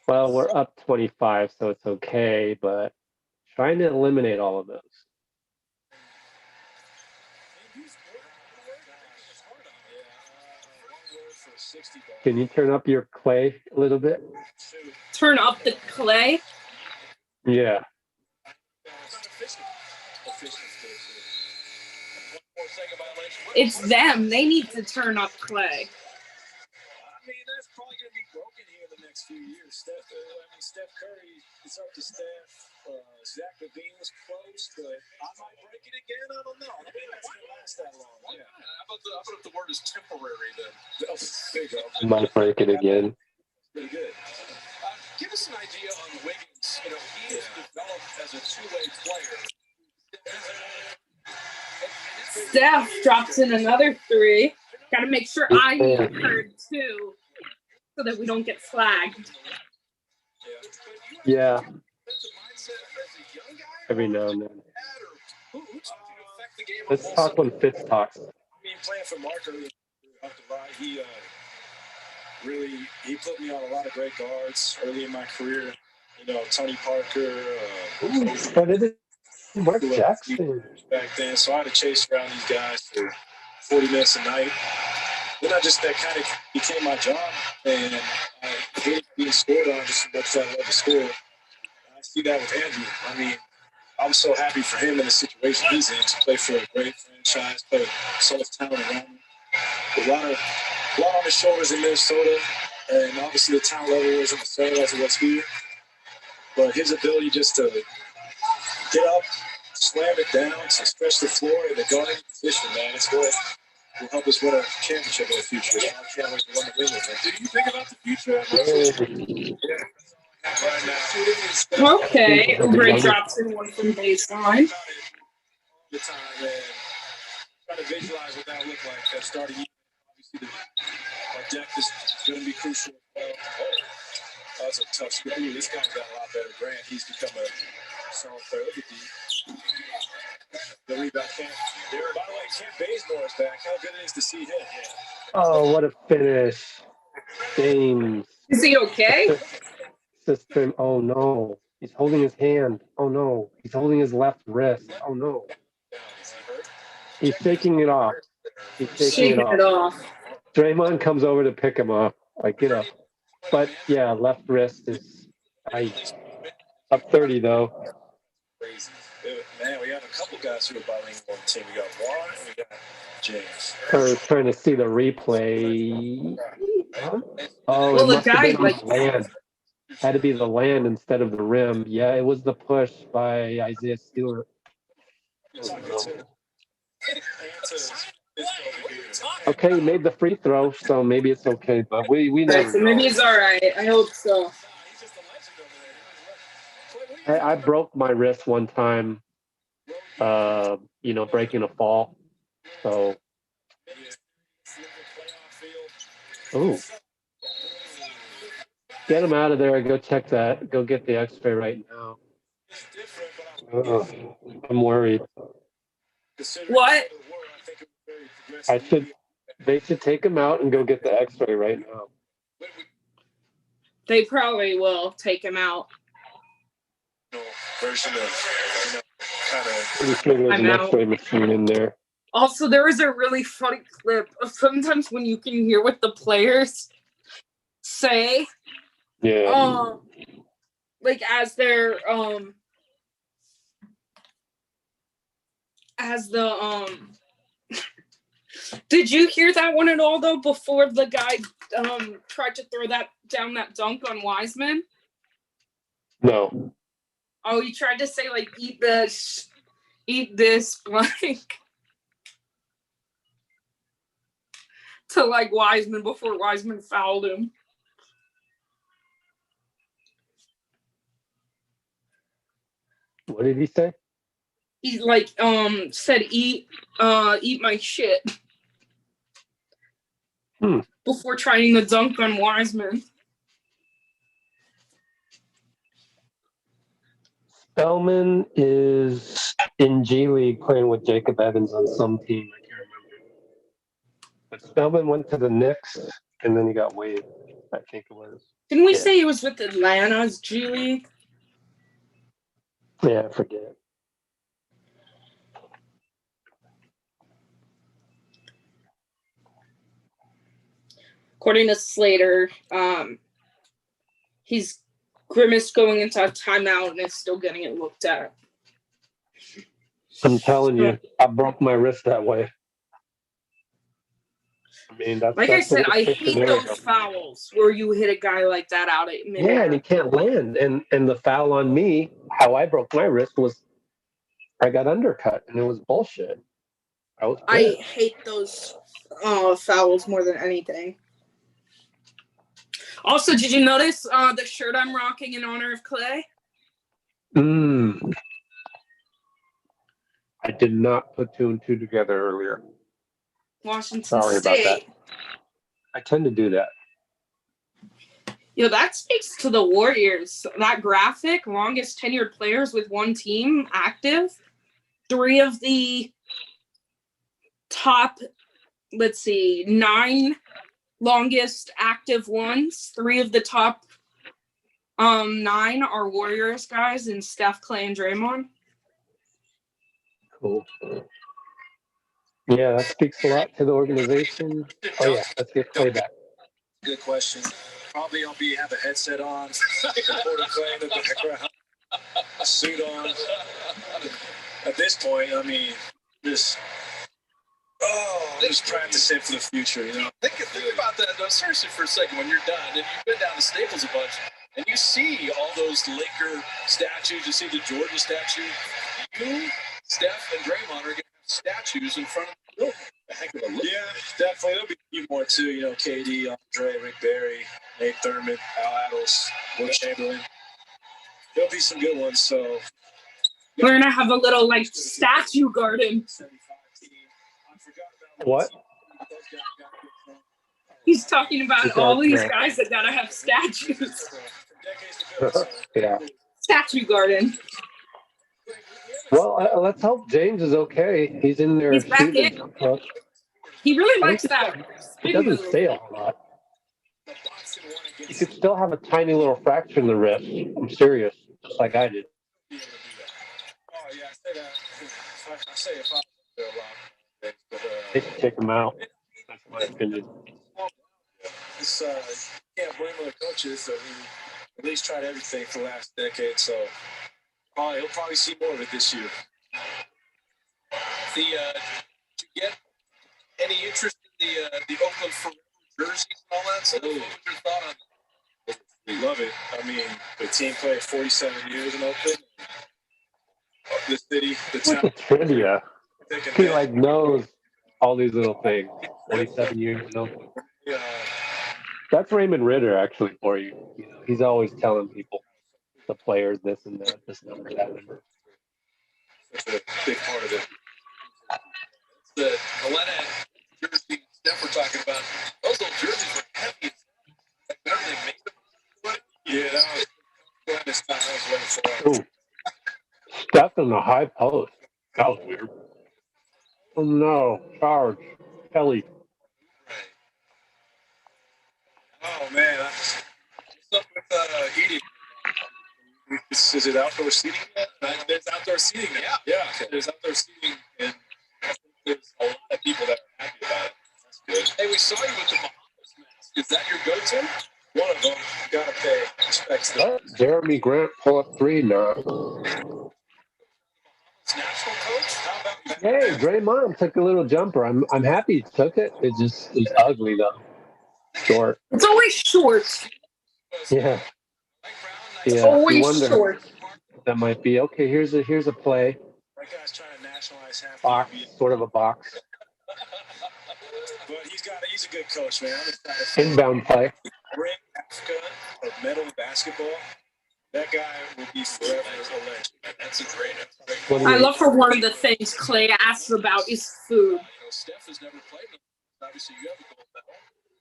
Well, we're up 25, so it's okay, but trying to eliminate all of those. Can you turn up your Clay a little bit? Turn up the Clay? Yeah. It's them. They need to turn up Clay. I mean, that's probably going to be broken here in the next few years. Steph Curry is up to Steph. Zach LaVine was close, but I might break it again. I don't know. I mean, that's going to last that long. Yeah. How about if the word is temporary then? There you go. Might break it again. Pretty good. Give us an idea on Wiggins. You know, he is developed as a two-way player. Steph drops in another three. Got to make sure I heard too, so that we don't get flagged. Yeah. Every now and then. Let's talk when Fitz talks. I mean, playing for Mark earlier, he put me on a lot of great guards early in my career. You know, Tony Parker. But it is Mark Jackson back then, so I had to chase around these guys for 40 minutes a night. Then that kind of became my job, and I hated being scored on just as much as I love to score. I see that with Andrew. I mean, I'm so happy for him in the situation he's in to play for a great franchise, play with so much talent around him. A lot on his shoulders in Minnesota, and obviously the talent level isn't the same as it was here. But his ability just to get up, slam it down, to stretch the floor in the guarding position, man, it's what will help us win a championship in the future. I can't wait to run the wing with him. Do you think about the future? Okay, Uber drops in one from baseline. The time and try to visualize what that would look like starting. Obviously, our depth is going to be crucial as well. Oh, that's a tough screen. Ooh, this guy's got a lot better. Grant, he's become a solid player. Look at the rebound. By the way, Kent Bazemore is back. How good it is to see him. Yeah. Oh, what a finish. James. Is he okay? System. Oh, no. He's holding his hand. Oh, no. He's holding his left wrist. Oh, no. He's shaking it off. He's shaking it off. Draymond comes over to pick him up. Like, get up. But, yeah, left wrist is up 30, though. Crazy. Man, we have a couple guys who are bilingual on the team. We got Warren and we got James. Trying to see the replay. Oh, Well, it the must have guy, been on the land. Had to be the land instead of the rim. Yeah, it was the push by Isaiah Stewart. Okay, he made the free throw, so maybe it's okay. But we never. So maybe it's all right. I hope so. I broke my wrist one time. Breaking a fall. So. Oh. Get him out of there. Go check that. Go get the X-ray right now. I'm worried. What? They should take him out and go get the X-ray right now. They probably will take him out. Version of, Pretty sure there's an X-ray machine in there. Also, there was a really funny clip of sometimes when you can hear what the players say. Yeah. Like as they're did you hear that one at all though before the guy tried to throw that dunk on Wiseman? No. Oh, he tried to say like eat this blank to like Wiseman before Wiseman fouled him. What did he say? He like said eat my shit. Before trying to dunk on Wiseman. Spellman is in G League playing with Jacob Evans on some team. I can't remember. But Spellman went to the Knicks and then he got waived. I think it was. Didn't we say he was with Atlanta's G League? Yeah, I forget. According to Slater, he's grimaced going into a timeout and is still getting it looked at. I'm telling you, I broke my wrist that way. I mean, that's I said, I hate those scenario. fouls where you hit a guy like that out at midair. Yeah, and he can't land. And the foul on me, how I broke my wrist was I got undercut, and it was bullshit. I hate those fouls more than anything. Also, did you notice the shirt I'm rocking in honor of Clay? I did not put two and two together earlier. Washington Sorry State. about that. I tend to do that. Yo, that speaks to the Warriors. That graphic, longest tenured players with one team active. 3 of the top, 9 longest active ones. 3 of the top 9 are Warriors guys in Steph, Clay, and Draymond. Cool. Yeah, that speaks a lot to the organization. Oh yeah, let's get Clay back. Good question. Probably I'll have a headset on, recording Clay in the background, a suit on. At this point, I mean, just practicing for the future, you know. Think about that though, seriously, for a second. When you're done, and you've been down to Staples a bunch, and you see all those Laker statues, you see the Georgia statue. You, Steph, and Draymond are going to have statues in front of the building. A heck of a look. Yeah, definitely. There'll be a few more too. You know, KD, Andre, Rick Barry, Nate Thurman, Al Attles, Will Chamberlain. There'll be some good ones. So We're gonna have a little like statue garden. 75 team. I forgot about What? those guys got good. He's talking about Okay, all these yeah. guys that gotta have statues. For decades to build. So. Yeah. Statue garden. Well, let's hope James is okay. He's in there He's back shooting. in. Well, He really I likes think that it spin doesn't move. stay a whole lot. You could still have a tiny little fracture in the wrist. I'm serious, just like I did. Oh yeah, I say that. I say if I was there a lot, but They should take him out. That's my opinion. it's you can't blame other coaches. So he at least tried everything for the last decade. So he'll probably see more of it this year. To get any interest in the Oakland Forever jerseys and all that stuff. What was your thought on that? We love it. I mean, the team played 47 years in Oakland. The city, the What's the town. trivia? Taking He that, like knows all these little things. 47 years, you know. That's Raymond Ritter actually for you. You know, he's always telling people, the players, this and that, this number, that number. That's a big part of it. The Galena jersey Steph we're talking about, those old jerseys were heavy. Like, remember they made them? Yeah, that was this time. I was waiting for it. Ooh. Steph in the high post. That was weird. Oh no, charge. Kelly. Oh man, what's up with eating? Is it outdoor seating yet? There's outdoor seating now. Yeah, Okay. There's outdoor seating, and I think there's a lot of people that are happy about it. That's good. Hey, we saw you with the Bahamas mask. Is that your go-to? one of them. Gotta pay respects to them. Let Jeremy Grant pull up 3 now. National coach? How about that? Hey, Draymond took a little jumper. I'm happy he took it. It's ugly though. Short. It's always short. Yeah. Mike Brown, Yeah. You Always wonder short. that might be okay. Here's a play. That guy's trying to nationalize half the Box, NBA. sort of a box. But he's a good coach, man. I'm excited for him. Inbound play. Bring Africa a medal in basketball. That guy will be forever a legend. That's a great. What do I you- love for one of the things Clay asks about is food. You know, Steph has never played. Obviously, you have a gold medal.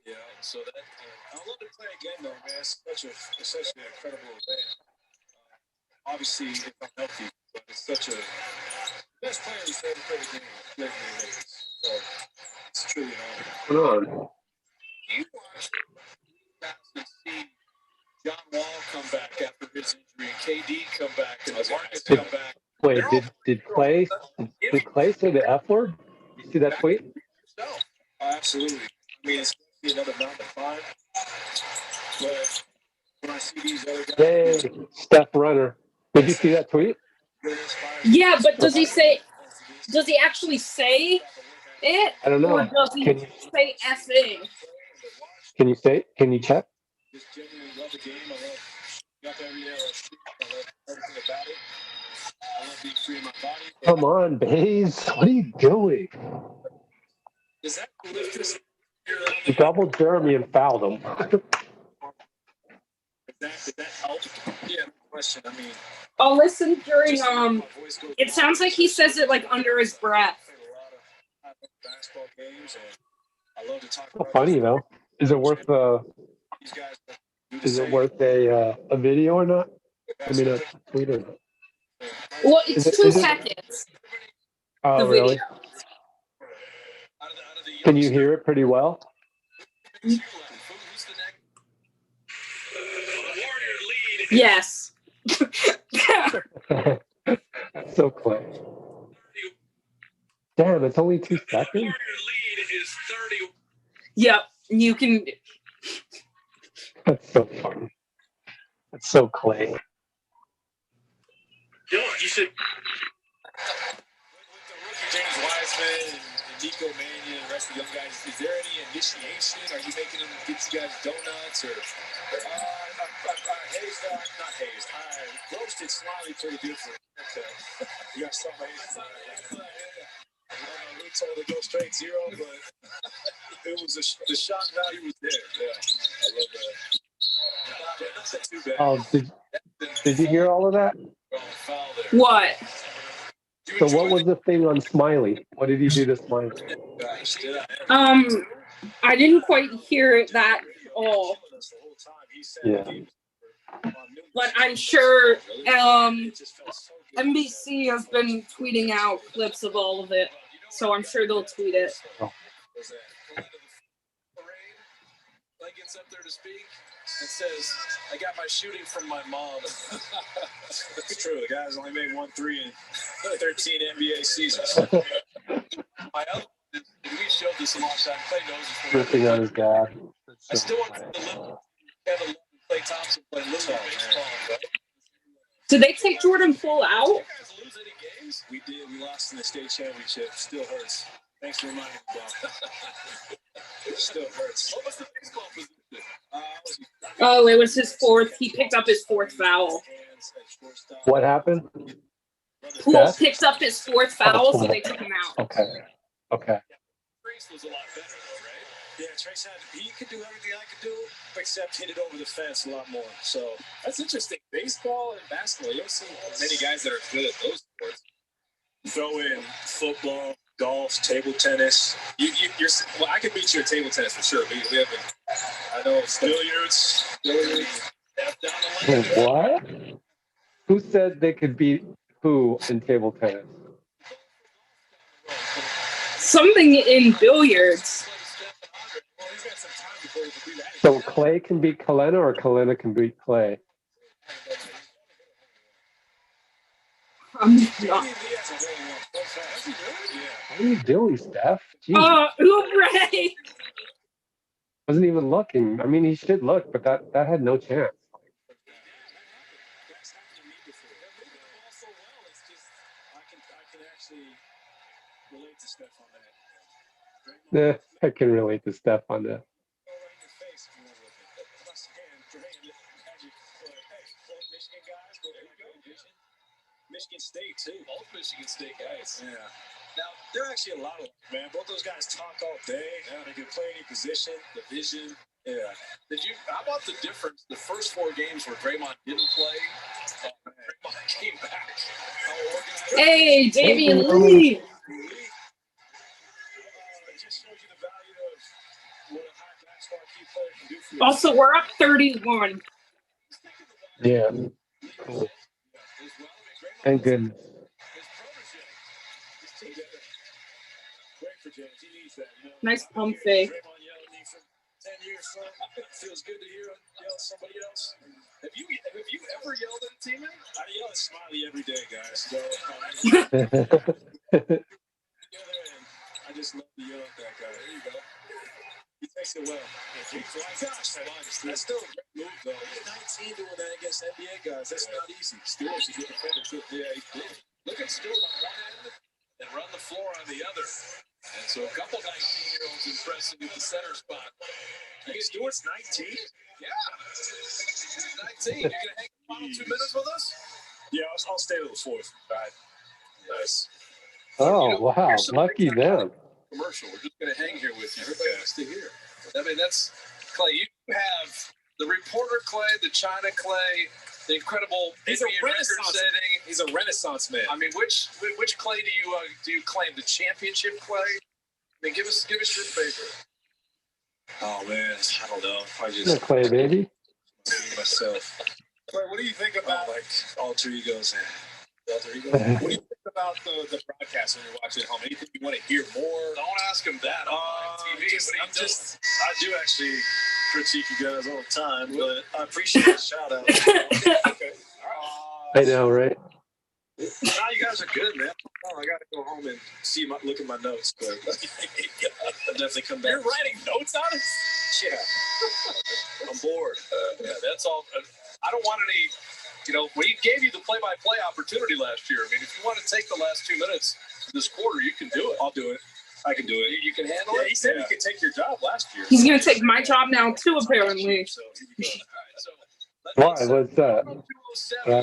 Yeah. So that I'd love to play again, though, man. It's such an incredible event. Obviously, if I'm healthy, but it's such a best player who's ever played a game. Played in the Olympics. So it's truly an honor. What's going on? you watch and see John Wall come back after his injury, KD come back, and Marcus come back. Wait, did Clay say the F word? You see that tweet? Yourself. Absolutely. I mean, it's going to be another mountain to climb. But when I see these other guys, Hey, Steph Runner. Did you see that tweet? really inspired. Yeah, but does he actually say it? I don't know. Or does he Can you say effing? Can you check? Just genuinely love the game. I love got every day. I love everything about it. I love being free in my body. Come on, Baze. What are you doing? Does that lift us? You doubled Jeremy and fouled him. Did that help? Yeah, no question. I mean, I'll listen during my voice goes it sounds like he says it like under his breath. I played a lot of high-level basketball games, and I love to talk Oh, about funny though. Is it worth these guys. That do the Is it same. worth a video or not? I mean a tweet or not? Well, it's Is it- 2 is it- seconds. Oh, The really? video. Out of the Can you hear it pretty well? Who's the next? Warrior lead. Yes. That's so Clay. Damn, it's only 2 seconds. Warrior lead is 30. Yep. You can. That's so funny. That's so Clay. Dylan, you should. With the rookie James Wiseman and Nico Mannion and the rest of the young guys, is there any initiation? Are you making them get you guys donuts or? Hazed, not hazed. I roasted Smiley pretty good for it. You got somebody. told to go straight 0, but it was the shot value was there. Yeah, I love that. That's not too bad. Oh, did you hear all of that? Foul there. What? So what was the thing on Smiley? What did he do to Smiley? Gosh, did I? I didn't quite hear that all, Yeah. but I'm sure NBC has been tweeting out clips of all of it, so I'm sure they'll tweet it. Oh. Clay gets up there to speak and says, "I got my shooting from my mom." It's true. The guy's only made 1 3 in 13 NBA seasons. My other, and we showed this a long time. Clay knows this. Ripping on his dad. I still want to see the little Kevin Love and Clay Thompson play little baseball. Right? Did they take Jordan Poole out? You guys lose any games? We did. We lost in the state championship. Still hurts. Thanks for reminding me, Bob. It still hurts. What was the baseball position? Oh, it was his fourth. He picked up his fourth foul. What happened? Poole Death? picked up his fourth foul, so they took him out. Okay. Trace was a lot better, though, right? Yeah, Trace he could do everything I could do, except hit it over the fence a lot more. So That's interesting. Baseball and basketball, you don't see many guys that are good at those sports. throw in football, golf, table tennis. You're well, I could beat you at table tennis for sure. We haven't. I know Billiards. F down the lane. What? Who said they could beat who in table tennis? Something in billiards. Well, he's got some time before he can do that. So Clay can beat Kalena or Kalena can beat Clay? I'm He not. has a really long so fast. Yeah. What are you doing, Steph? Jeez. Oubre! Wasn't even looking. I mean, he should look, but that had no chance. Guys happened to me before. They're moving the ball so well. It's just I can actually relate to Steph on that. I can relate to Steph on that. Go right in your face if you want to look at it. I'm not saying Draymond Magic, but hey, both Michigan guys, but there we go. Michigan State too. Both Michigan State guys. Yeah. Now they're actually a lot of man. Both those guys talk all day. They can play any position. The vision. Yeah. How about the difference? The first 4 games where Draymond didn't play, Draymond came back. How organized. Hey, Damian Lee! It just shows you the value of what a high basketball key player can do for you. Also, we're up 31. Yeah. Cool. Thank goodness. Great for James. He needs that. You know? Nice pump fake. Draymond yelled at me for 10 years, so it feels good to hear him yell at somebody else. Have you ever yelled at a teammate? I yell at Smiley every day, guys. So I just love to yell at that guy. There you go. He takes it well. Gosh, that's still a great move, though. He's 19 doing that against NBA guys. That's not easy. Still, he's a good defender, too. Yeah, he did. Look at Stewart on one end and run the floor on the other. And so a couple 19-year-olds impressive at the center spot. Hey, Stewart's 19? Yeah. 19. You're going to hang the final 2 minutes with us? Yeah, I'll stay to the fourth. All right. Nice. Oh, wow. Lucky them. Commercial. We're just going to hang here with you. Everybody wants to hear. I mean, that's Clay. You have the reporter Clay, the China Clay, the incredible He's a NBA renaissance. record-setting. He's a renaissance man. I mean, which Clay do you claim? The championship Clay? I mean, give us your favorite. Oh, man. I don't know. I Yeah, just Clay, baby. myself. Wait, what do you think about like alter egos? Alter egos? What do you think about the broadcast when you're watching at home? Anything you want to hear more? Don't ask him that on TV. I do actually critique you guys all the time, but I appreciate the shout out. Okay. I know, right? Now you guys are good, man. Oh, I got to go home and look at my notes, but I'll definitely come back. You're writing notes on it? Yeah. I'm bored. Yeah, that's all. I don't want any. We gave you the play-by-play opportunity last year. I mean, if you want to take the last 2 minutes this quarter, you can do it. I'll do it. I can do it. You can handle Yeah, it. he said he could take your job last year. He's going to take my job now, too, apparently. So here we go. Why? What's that?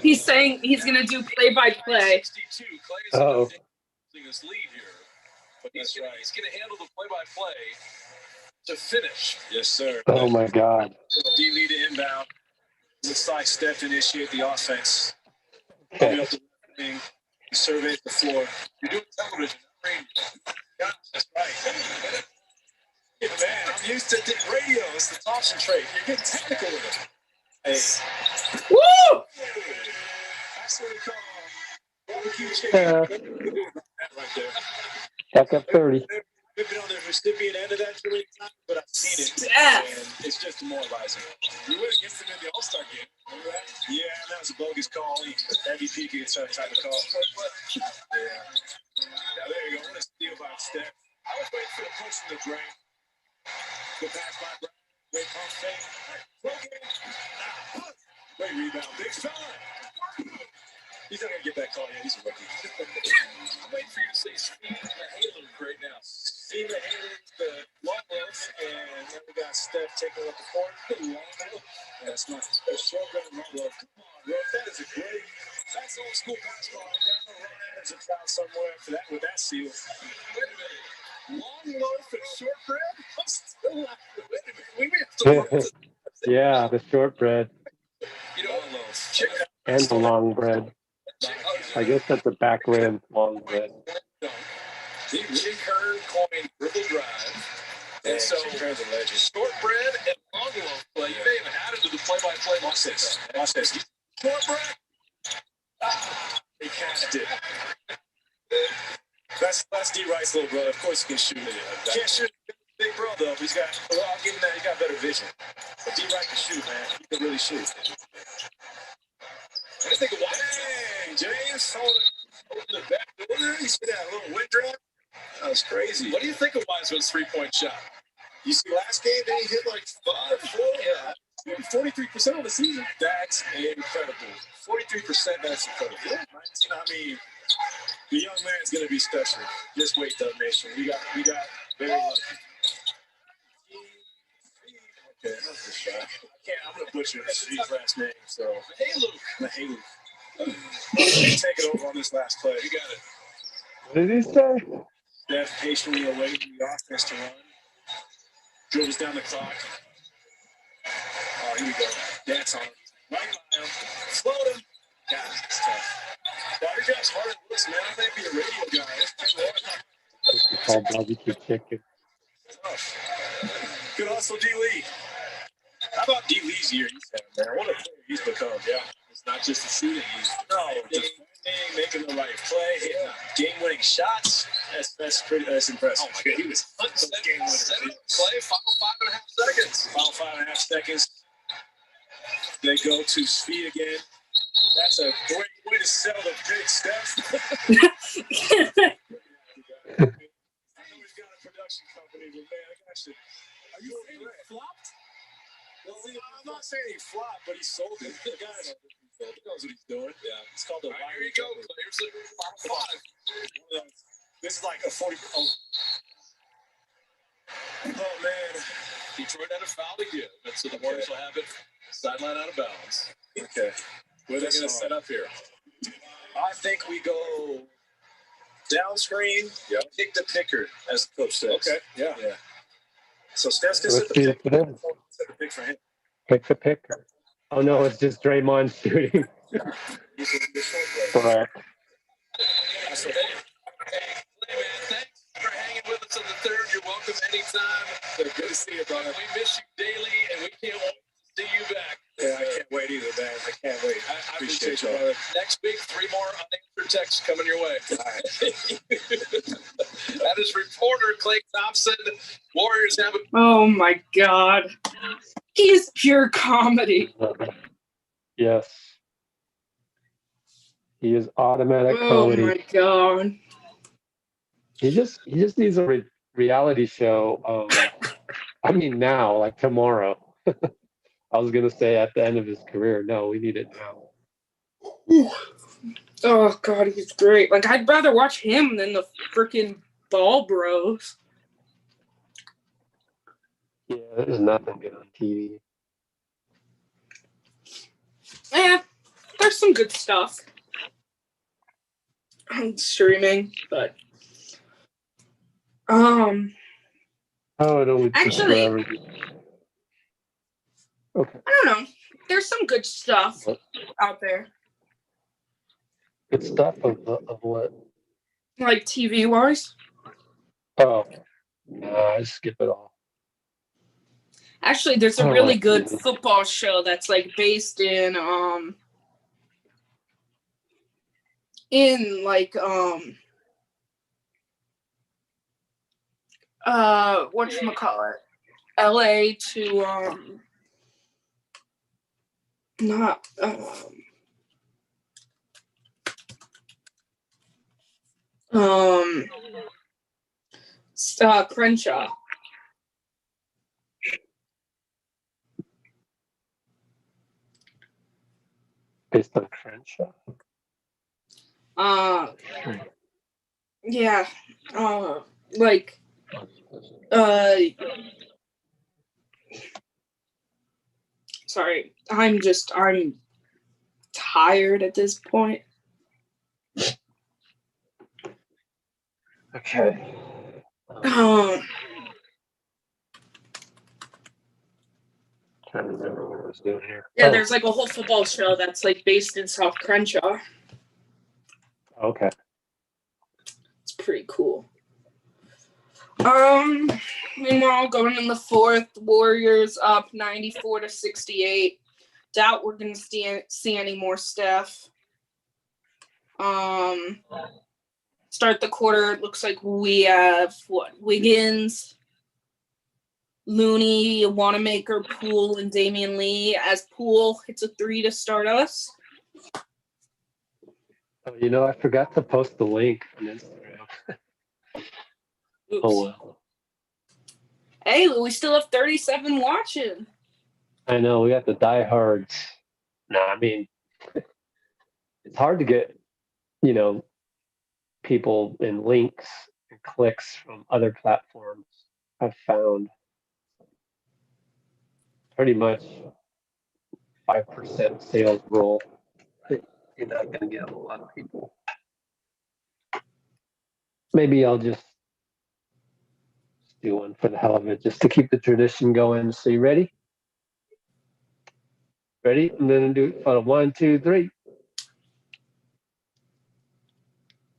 He's saying he's going to do play-by-play. 62. Clay is Oh. this lead here. but he's going to handle the play-by-play to finish. Yes, sir. Oh my God. D-Lee to inbound. Looks like Steph to initiate the offense. Okay. Up the wing. He surveys the floor. You're doing television, not radio. Gosh, that's right. Yeah, man, I'm used to radio. It's the Thompson trait. You're getting technical with it. Hey. Woo! That's what we call barbecue chicken. That right there. Back up 30. I've been on the recipient end of that too many times, but I've seen it. Yeah. And it's just demoralizing. You went against him in the All-Star game. Remember that? Yeah, that was a bogus call. MVP gets that type of call. Yeah. Now, there you go. What a steal by Steph. I was waiting for the push from the drain. Good pass by Brown. Great pump fake. Great rebound. Big fella. He's not going to get that call yet. He's a rookie. I'm waiting for you to say Steve Halo right now. Steve Haley, the long loaf, and then we got Steph taking up the court. Long loaf. That's not a short run long loaf. Come on, bro. That is a great. That's old school basketball. Down the run. There's a crowd somewhere for that with that seal. Wait a minute. Long loaf and shortbread? I'm still laughing. Wait a minute. We may have to look at this. Yeah, the shortbread You know, Long loaf. Check it out. and the long bread. I guess that's a back rim long bread. Chick Hearn coined dribble drive. And so, Chick Hearn's a legend. shortbread and long loaf play. You may have added to the play-by-play. Watch this. Watch this. Shortbread. He cashed it. That's D. Rice's little brother. Of course he can shoot. Can't shoot big bro though. He's got. Well, I'll give him that. He got better vision. But D. Rice can shoot, man. He can really shoot. What do you think of Hey, James, holding the back door. You see that little wind drive? That was crazy. What do you think of Wiseman's three-point shot? You see last game, they hit like 5, 4, yeah, 43% of the season. That's incredible. 43%, that's incredible. Yeah, I mean, the young man's gonna be special. Just wait, Dub Nation. We got very lucky. Okay, that's the shot. I'm gonna butcher his last name, so. Hey, Luke. Mahalo. Take it over on this last play. You got it. What did he say? Steph patiently awaiting the offense to run. Dribbles down the clock. Oh, here we go. Dance on him. Right by him. Float him. God, it's tough. Bobby Jack's hard at looks, man. I might be a radio guy. It's called barbecue chicken. Tough. Good hustle, D. Lee. How about D. Lee's year he's had, man? What a player he's become. Yeah. It's not just the shooting. Defending, making the right play, hitting game-winning shots. That's impressive. Oh, my God. He was hunting those game winners. Play, final 5.5 seconds. Final 5.5 seconds. They go to speed again. That's a great way to sell the big Steph. I know he's got a production company, but man, I got you. Are you saying he flopped? Well, I'm not saying he flopped, but he sold it. The guy knows what he's doing. Yeah, it's called the. All right, here you go. Players at final 5. This is like a 40. Oh man. Detroit had a foul again, and so the Warriors will have it sideline out of bounds. Okay. What are they going to set up here? I think we go down screen, kick the picker, as the coach says. Okay. Yeah. So Steph's going to Let's set see the if it is. pick for him. Pick the picker. Oh no, it's just Draymond shooting. He's going to be a short player. Correct. That's what- Hey, man, thanks for hanging with us on the third. You're welcome anytime. Good to see you, brother. We miss you daily, and we can't wait to see you back. Yeah, I can't wait either, man. I can't wait. I Appreciate you, you, brother. Next week, 3 more unanswered texts coming your way. All right. That is reporter Clay Thompson. Warriors have a Oh my God. He's pure comedy. Yes. He is automatic Oh comedy. my God. He just needs a reality show. I mean, now, like tomorrow. I was gonna say at the end of his career. No, we need it now. Oh God, he's great. Like, I'd rather watch him than the freaking Ball Bros. Yeah, there's nothing good on TV. Yeah, there's some good stuff on streaming, but Um, Oh, it only took Actually- forever. Okay. I don't know. There's some good stuff out there, Good stuff of what? like TV wise. Oh, nah, I skip it all. Actually, there's a Oh, really I good see. football show that's like based in like whatchamacallit, LA to not Crenshaw. Based on Crenshaw. Yeah. Like sorry, I'm tired at this point. Okay. Trying to remember what I was doing here. Yeah, Oh, there's like a whole football show that's like based in South Crenshaw. okay. It's pretty cool. Meanwhile, going in the fourth, Warriors up 94-68. Doubt we're gonna see any more Steph. Start the quarter. It looks like we have Wiggins, Looney, Wanamaker, Poole, and Damian Lee. As Poole hits a 3 to start us. Oh, I forgot to post the link on Instagram. Oops. Oh well. Hey, we still have 37 watching. I know we got the diehards. No, I mean it's hard to get, people and links and clicks from other platforms. I've found pretty much 5% sales roll. You're not going to get a lot of people. Maybe I'll just do one for the hell of it, just to keep the tradition going. So you ready? Ready? I'm going to do it for 1, 2, 3.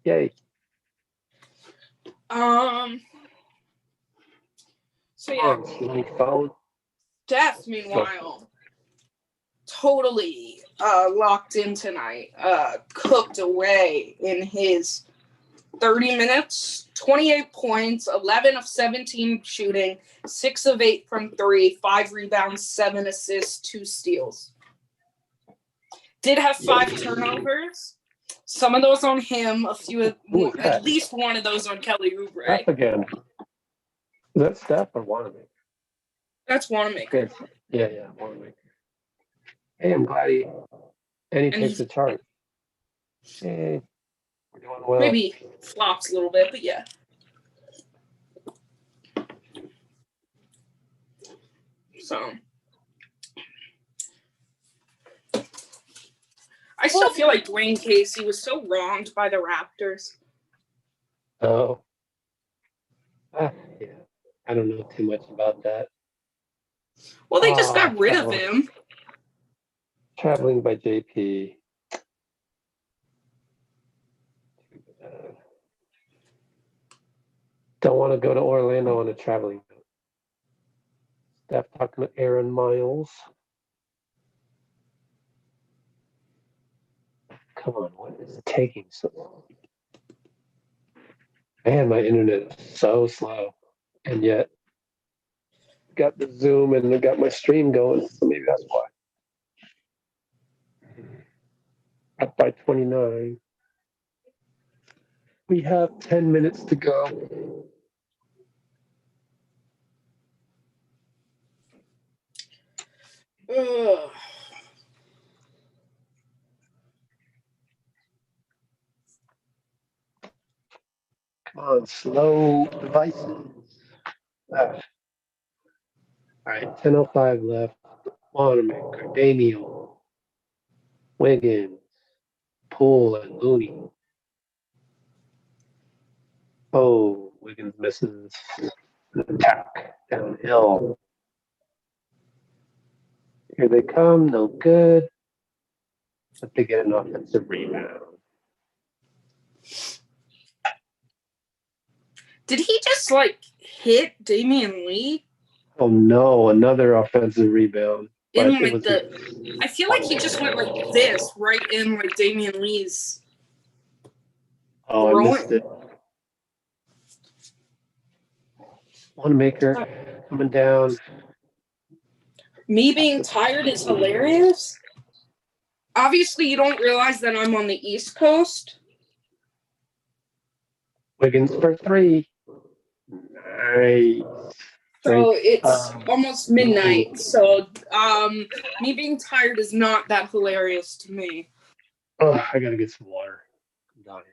Yay. So yeah, My phone. Steph, meanwhile, totally locked in tonight. Cooked away in his 30 minutes, 28 points, 11 of 17 shooting, 6 of 8 from 3, 5 rebounds, 7 assists, 2 steals. Did have 5 turnovers. Some of those on him, a few, at least one of those on Kelly Oubre. Steph again. Is that Steph or Wanamaker? That's Wanamaker. Yeah, Wanamaker. Hey, I'm glad he takes a charge. Hey, we're doing well. Maybe flops a little bit, but yeah. So I still feel like Dwayne Casey was so wronged by the Raptors. Oh. Yeah. I don't know too much about that. Well, they just got rid of him. Traveling by JP. Don't want to go to Orlando on a traveling note. Steph talking to Aaron Miles. Come on, what is it taking so long? Man, my internet is so slow. And yet, got the Zoom and I got my stream going, so maybe that's why. Up by 29. We have 10 minutes to go. Ugh. Come on, slow devices. All right, 10:05 left. Wanamaker, Damian, Wiggins, Poole, and Looney. Oh, Wiggins misses an attack downhill. Here they come, no good. But they get an offensive rebound. Did he just like hit Damian Lee Oh no, another offensive rebound. But in it like was the? I feel like he just went like this right in like Damian Lee's. Oh, I missed it. Wanamaker coming down. Me being tired is hilarious. Obviously, you don't realize that I'm on the East Coast. Wiggins for three. Nice. So it's Um, almost midnight. So me being tired is not that hilarious to me. Oh, I gotta get some water. I'm dying.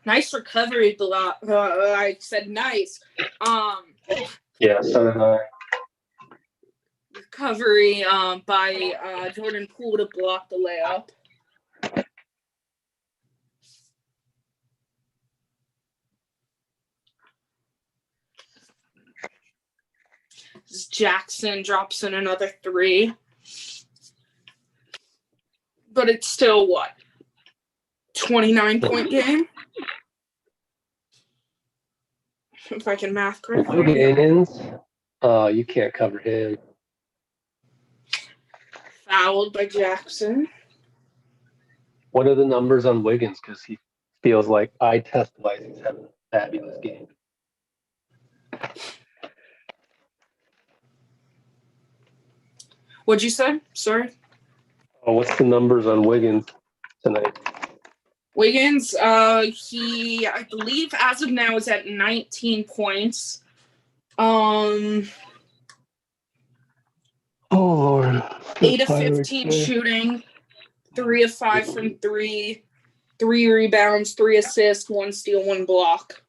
Nice recovery, I said nice. Yeah, so did I. Recovery by Jordan Poole to block the layup. Jackson drops in another three. But it's still what? 29-point game? If I can math correctly. Wiggins. You can't cover him. Fouled by Jackson. What are the numbers on Wiggins? Because he feels like eye test wise he's having a fabulous game. What'd you say? Sorry. Oh, what's the numbers on Wiggins tonight? Wiggins, he, I believe, as of now, is at 19 points. Oh Lord. 8 of 15 shooting, 3 of 5 from 3, 3 rebounds, 3 assists, 1 steal, 1 block.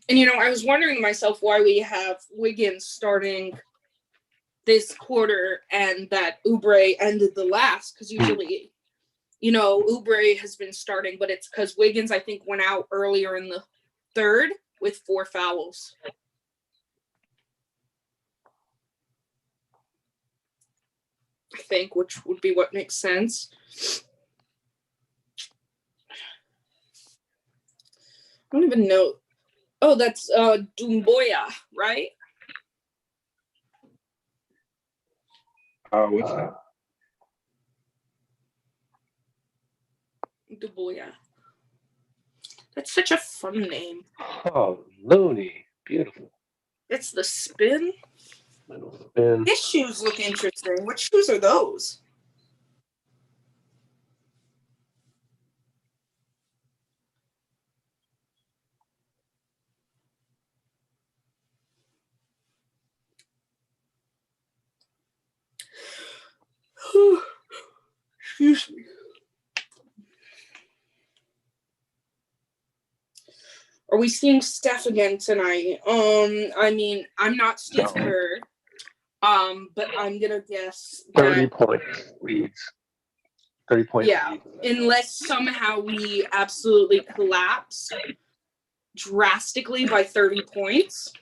And, I was wondering to myself why we have Wiggins starting this quarter and that Oubre ended the last, because usually, Oubre has been starting, but it's because Wiggins, I think, went out earlier in the third with 4 fouls. I think, which would be what makes sense. I don't even know. Oh, that's Doumbouya, right? What's that? Doumbouya. That's such a fun name. Oh, Looney. Beautiful. It's the spin. Little spin. His shoes look interesting. What shoes are those? Excuse me. Are we seeing Steph again tonight? I'm not Steve Kerr. But I'm gonna guess 30 points leads. 30 points. Yeah, leads. unless somehow we absolutely collapse drastically by 30 points,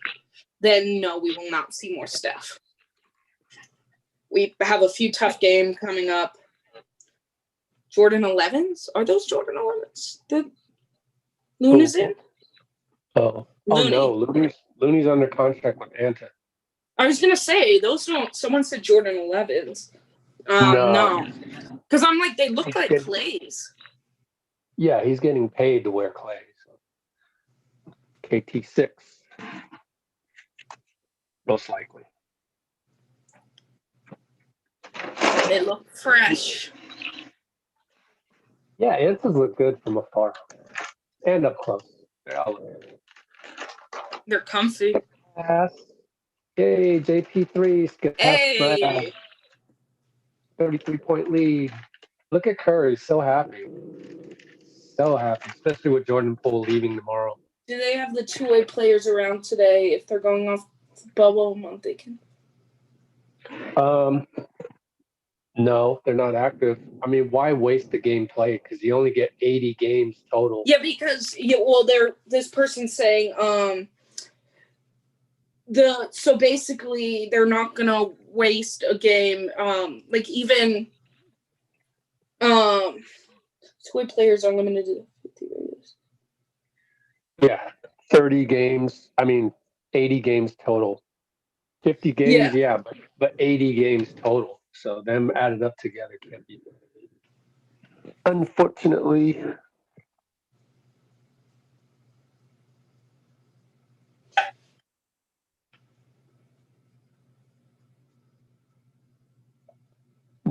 then no, we will not see more Steph. We have a few tough games coming up. Jordan 11s? Are those Jordan 11s that Luna's in? Oh no, Looney's under contract with Anta. I was gonna say those don't. Someone said Jordan 11s. No, because I'm like they look like Clays. Yeah, he's getting paid to wear Clays. So. KT6, most likely. They look fresh. Yeah, Anta's look good from afar and up close. They all look good. They're comfy. Pass. Yay, JP3 skip past Hey. 33-point lead. Look at Curry, so happy. So happy, especially with Jordan Poole leaving tomorrow. Do they have the two-way players around today? If they're going off bubble, I'm thinking. No, they're not active. I mean, why waste the game played? Because you only get 80 games total. Yeah, because this person's saying so basically they're not gonna waste a game. Like even two-way players are limited to 50 radios. Yeah, 30 games. I mean, 80 games total. 50 games, yeah, but 80 games total. So them added up together can't be. Unfortunately.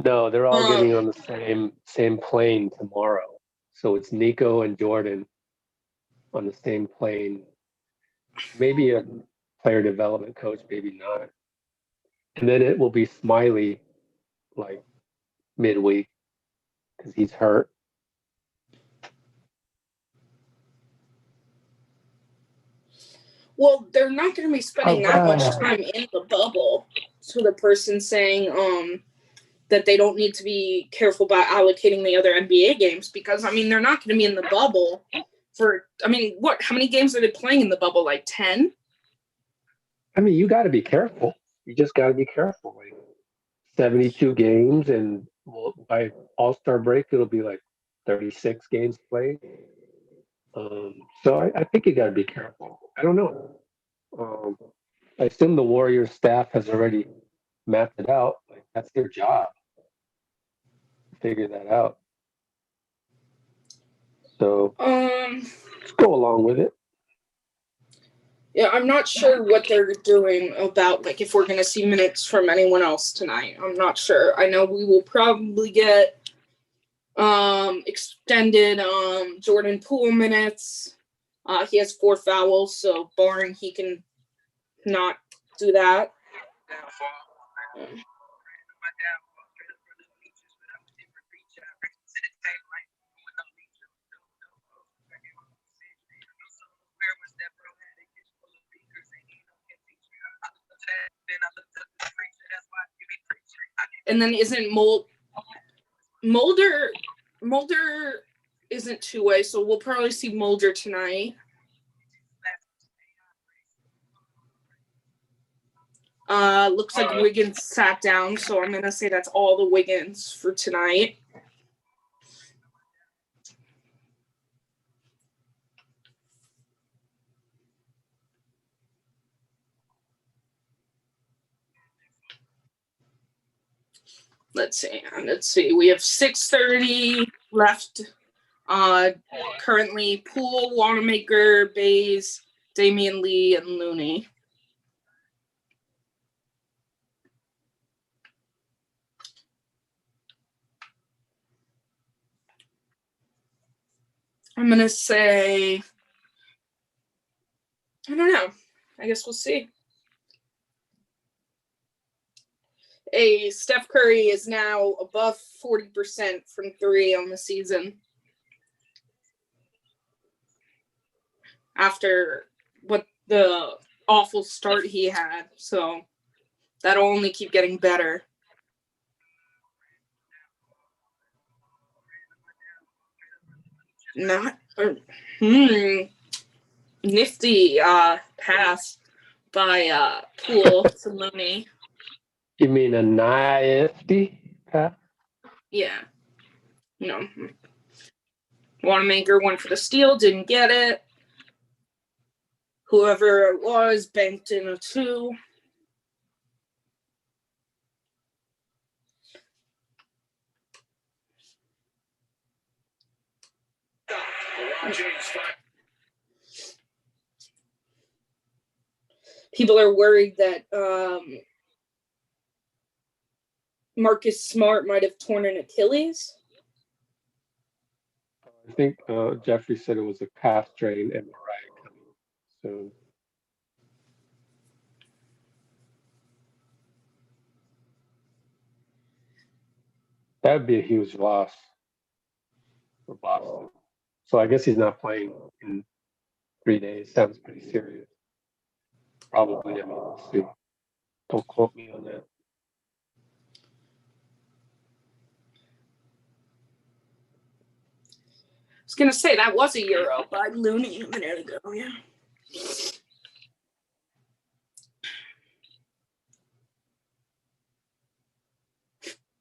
No, they're all getting on the same plane tomorrow. So it's Nico and Jordan on the same plane. Maybe a player development coach, maybe not. And then it will be Smiley like midweek because he's hurt. Well, they're not going to be spending that much time in the bubble. So the person saying that they don't need to be careful about allocating the other NBA games because, I mean, they're not going to be in the bubble for, I mean, how many games are they playing in the bubble? Like 10? I mean, you got to be careful. You just got to be careful. Like 72 games, and by All-Star break, it'll be like 36 games played. So I think you got to be careful. I don't know. I assume the Warriors staff has already mapped it out. Like that's their job. Figure that out. So let's go along with it. Yeah, I'm not sure what they're doing about, like, if we're going to see minutes from anyone else tonight. I'm not sure. I know we will probably get extended Jordan Poole minutes. He has 4 fouls, so barring he can not do that. And then isn't Mulder isn't two-way, so we'll probably see Mulder tonight. Looks like Wiggins sat down, so I'm gonna say that's all the Wiggins for tonight. Let's see. We have 6:30 left. Currently, Poole, Wanamaker, Bays, Damian Lee, and Looney. I'm gonna say, I don't know. I guess we'll see. Steph Curry is now above 40% from 3 on the season. After what the awful start he had. So that'll only keep getting better. Nifty pass by Poole to Looney. You mean a nifty pass? Yeah. No. Wanamaker went for the steal, didn't get it. Whoever it was banked in a 2. People are worried that Marcus Smart might have torn an Achilles. I think Jeffrey said it was a calf strain MRI coming soon. That would be a huge loss for Boston. So I guess he's not playing in 3 days sounds pretty serious. Probably, I mean, we'll see. Don't quote me on that. I was gonna say that was a Euro by Looney a minute ago. Yeah.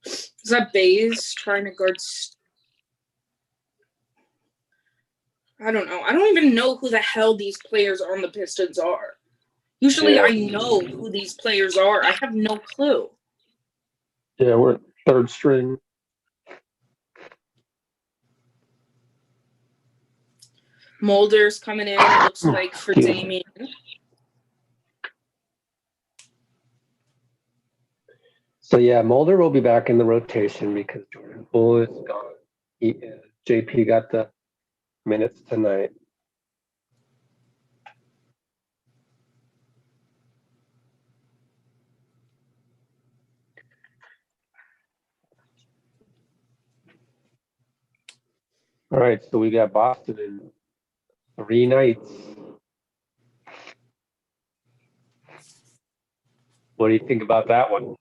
Is that Bays trying to guard? I don't know. I don't even know who the hell these players on the Pistons are. Usually Yeah. I know who these players are. I have no clue. Yeah, we're third string. Mulder's coming in, it looks like, for Damien. So yeah, Mulder will be back in the rotation because Jordan Poole is gone. JP got the minutes tonight. All right, so we got Boston in 3 nights. What do you think about that one?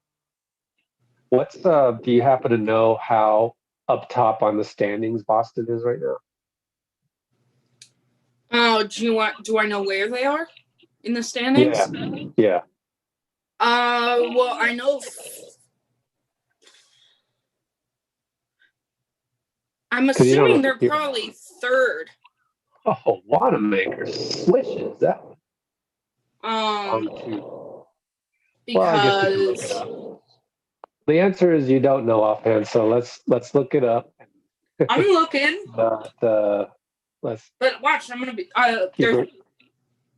Do you happen to know how up top on the standings Boston is right now? Oh, do I know where they are in the standings? Yeah. Well, I know. I'm assuming they're probably third. Oh, Wanamaker swishes that one. Because I guess you can look it up. The answer is you don't know offhand, so let's look it up. I'm looking. But let's. But watch, I'm gonna be.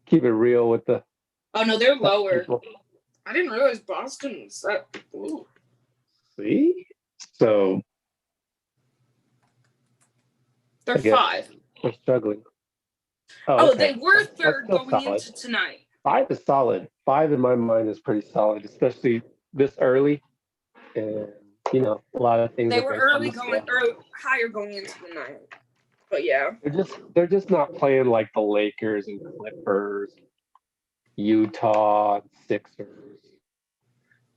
Keep it real with the. Oh no, they're lower. People. I didn't realize Boston was that. Ooh. See, so they're 5. We're struggling. Oh, they were third going solid. into tonight. 5 is solid. 5 in my mind is pretty solid, especially this early. And a lot of things. They were higher going into the night. But yeah, they're just not playing like the Lakers and Clippers, Utah, Sixers.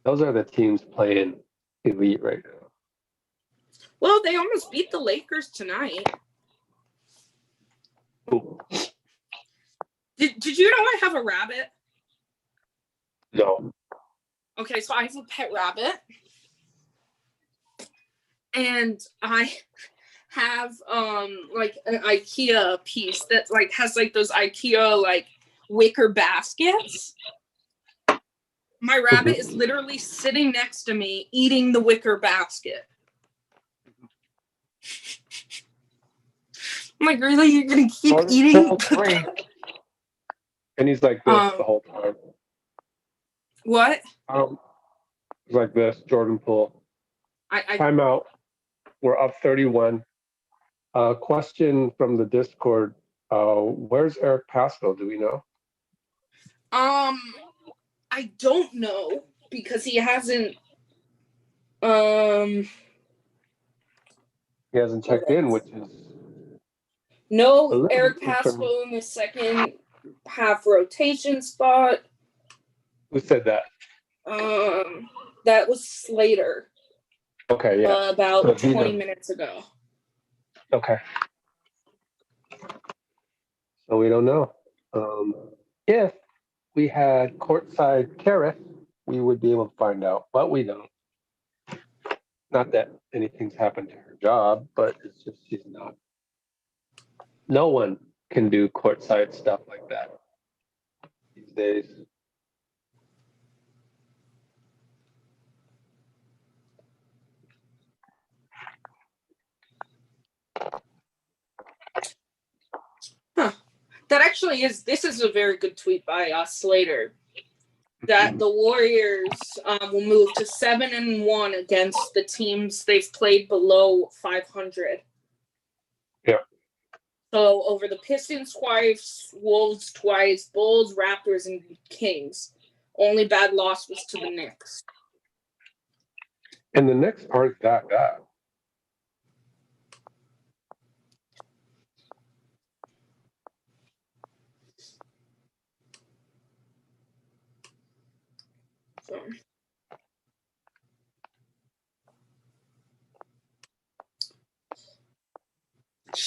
Those are the teams playing elite right now. Well, they almost beat the Lakers tonight. Ooh. Did you know I have a rabbit? No. Okay, so I have a pet rabbit. And I have like an IKEA piece that like has like those IKEA like wicker baskets. My rabbit is literally sitting next to me eating the wicker basket. I'm like, really? You're gonna keep eating? And he's like this the whole time. What? He's like this, Jordan Poole. Timeout. We're up 31. Question from the Discord. Where's Eric Pascal? Do we know? I don't know because he hasn't. He hasn't checked in, which is. No, Eric Pascal in the second half rotation spot. Who said that? That was Slater. Okay, yeah. About 20 minutes ago. Okay. So we don't know. If we had courtside Kareth, we would be able to find out, but we don't. Not that anything's happened to her job, but it's just she's not. No one can do courtside stuff like that these days. Huh. That actually is. This is a very good tweet by Slater. That the Warriors will move to 7-1 against the teams they've played below 500. Yeah. So over the Pistons twice, Wolves twice, Bulls, Raptors, and Kings. Only bad loss was to the Knicks. And the Knicks aren't that bad.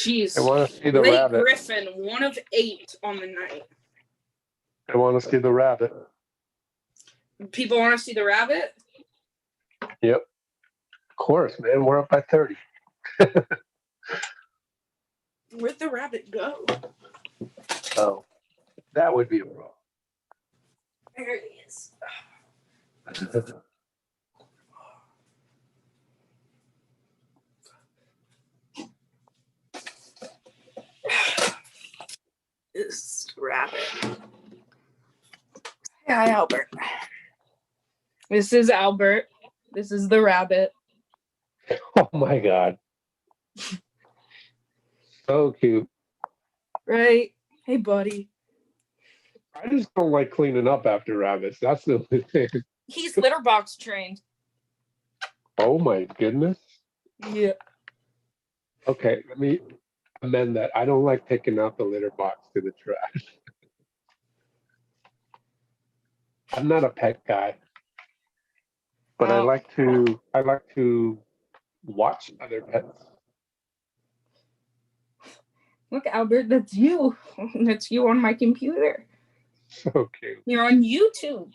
Jeez. I want to see the Blake rabbit. Griffin, 1 of 8 on the night. I want to see the rabbit. People want to see the rabbit? Yep. Of course, man. We're up by 30. Where'd the rabbit go? Oh, that would be a problem. There he is. This rabbit. Hi, Albert. This is Albert. This is the rabbit. Oh my God. So cute. Right? Hey, buddy. I just don't like cleaning up after rabbits. That's the only thing. He's litter box trained. Oh my goodness. Yeah. Okay, let me amend that. I don't like picking out the litter box to the trash. I'm not a pet guy, but I Oh. like to watch other pets. Look, Albert, that's you. That's you on my computer. So cute. You're on YouTube.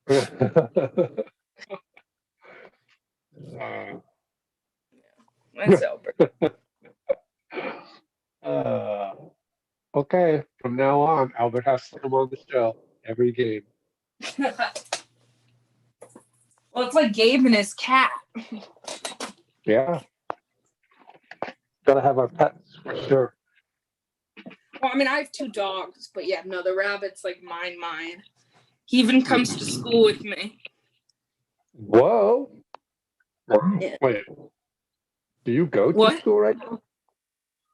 That's Albert. Okay, from now on, Albert has to come on the show every game. Well, it's like Gabe and his cat. Yeah. Gotta have our pets for sure. Well, I mean, I have 2 dogs, but yeah, no, the rabbit's like mine. He even comes to school with me. Whoa. Yeah. Wait. Do you go to What? school right now?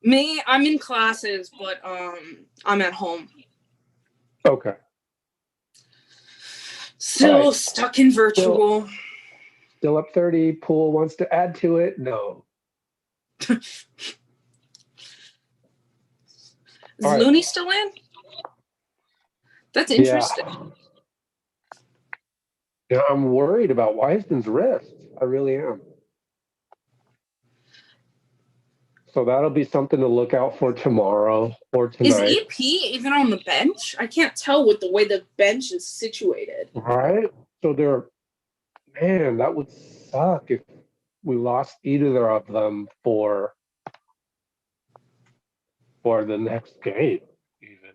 Me, I'm in classes, but I'm at home. Okay. Still Right. stuck in virtual. Still up 30. Pool wants to add to it? No. Is All right. Looney still in? That's interesting. Yeah, I'm worried about Wiseman's wrist. I really am. So that'll be something to look out for tomorrow or Is tonight. EP even on the bench? I can't tell with the way the bench is situated. All right. So that would suck if we lost either of them for the next game, even.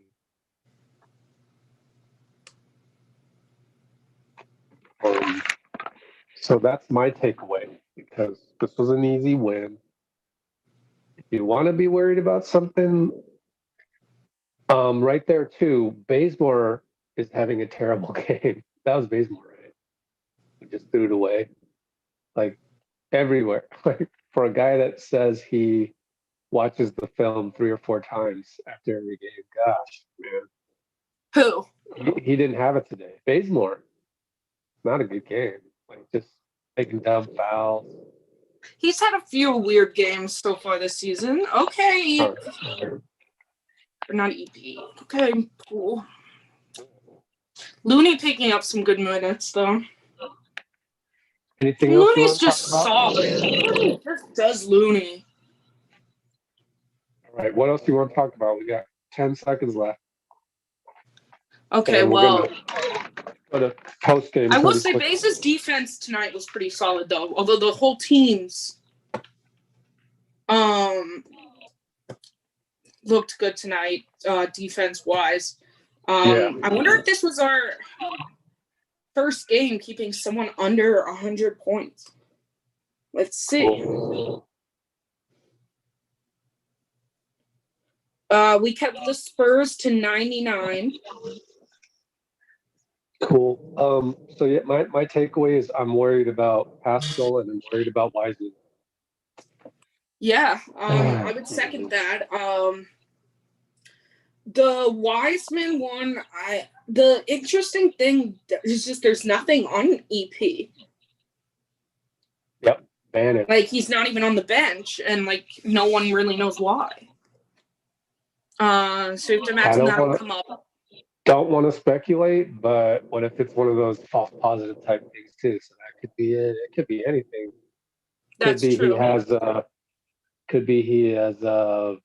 So that's my takeaway, because this was an easy win. If you want to be worried about something, right there too, Bazemore is having a terrible game. That was Bazemore, right? He just threw it away, like everywhere. Like for a guy that says he watches the film 3 or 4 times after every game, gosh, man. Who? He didn't have it today. Bazemore, not a good game. Like just taking dumb fouls. He's had a few weird games so far this season. Okay. Or Not EP. Okay, cool. Looney picking up some good minutes, though. anything else? Looney's just solid. Just does Looney. All right. What else do you want to talk about? We got 10 seconds left. Okay, And we're well, go to post game. I will say Base's defense tonight was pretty solid, though. Although the whole team's looked good tonight, defense-wise. I wonder if this was our first game keeping someone under 100 points. Let's see. We kept the Spurs to 99. Cool. So yeah, my takeaway is I'm worried about Pascal and I'm worried about Wiseman. Yeah, I would second that. The Wiseman one, the interesting thing is just there's nothing on EP. Yep, ban it. Like he's not even on the bench, and like no one really knows why. So you have to imagine that'll come up. Don't want to speculate, but what if it's one of those false positive type things too? So that could be it. It could be anything. That's could be true. he has Could be he has a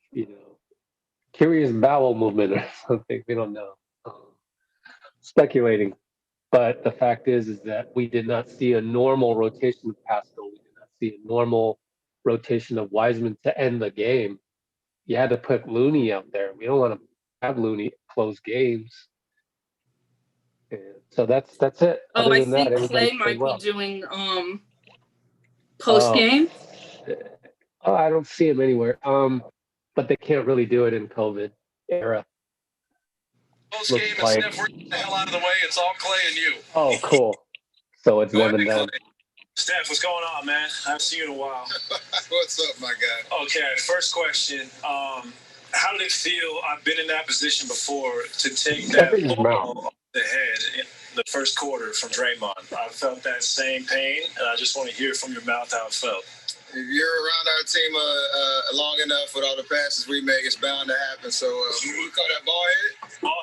curious bowel movement or something. We don't know. Speculating. But the fact is that we did not see a normal rotation of Pascal. We did not see a normal rotation of Wiseman to end the game. You had to put Looney out there. We don't want to have Looney close games. And so that's it. Oh, Other I than that, think everybody Clay played might well. be doing post Oh, game. I don't see him anywhere. But they can't really do it in COVID era. Post Looks game and like. Steph, we're getting the hell out of the way. It's all Clay and you. Oh, cool. So it's Go them ahead, and them. Clay. Steph, what's going on, man? I haven't seen you in a while. What's up, my guy? Okay, first question. How did it feel? I've been in that position before to take that Shut his ball mouth. off the head in the first quarter from Draymond. I felt that same pain, and I just want to hear from your mouth how it felt. If you're around our team long enough with all the passes we make, it's bound to happen. So we call that ball head. Oh,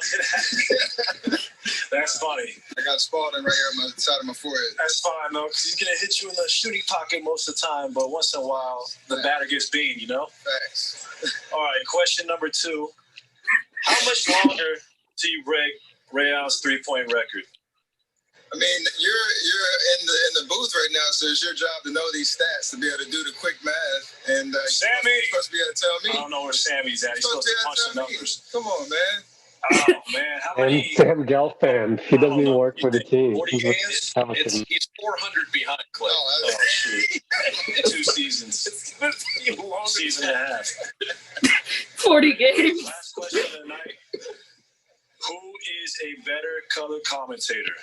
that's funny. I got Spalding right here on the side of my forehead. That's fine, though, because he's going to hit you in the shooting pocket most of the time, but once in a while, the batter gets beamed, you know? Thanks. All right, question number 2. How much longer till you break Rayon's three-point record? I mean, you're in the booth right now, so it's your job to know these stats to be able to do the quick math. And Sammy! you're supposed to be able to tell me. I don't know where Sammy's at. He's supposed to punch the numbers. Come on, man. Oh, man. How And many? Sam Gelfand, he doesn't even work for the team. 40 games? How much He's 400 behind Clay. Oh, shoot. 2 seasons. It's going to be a long season and a half. 40 games. Last question of the night. Who is a better color commentator?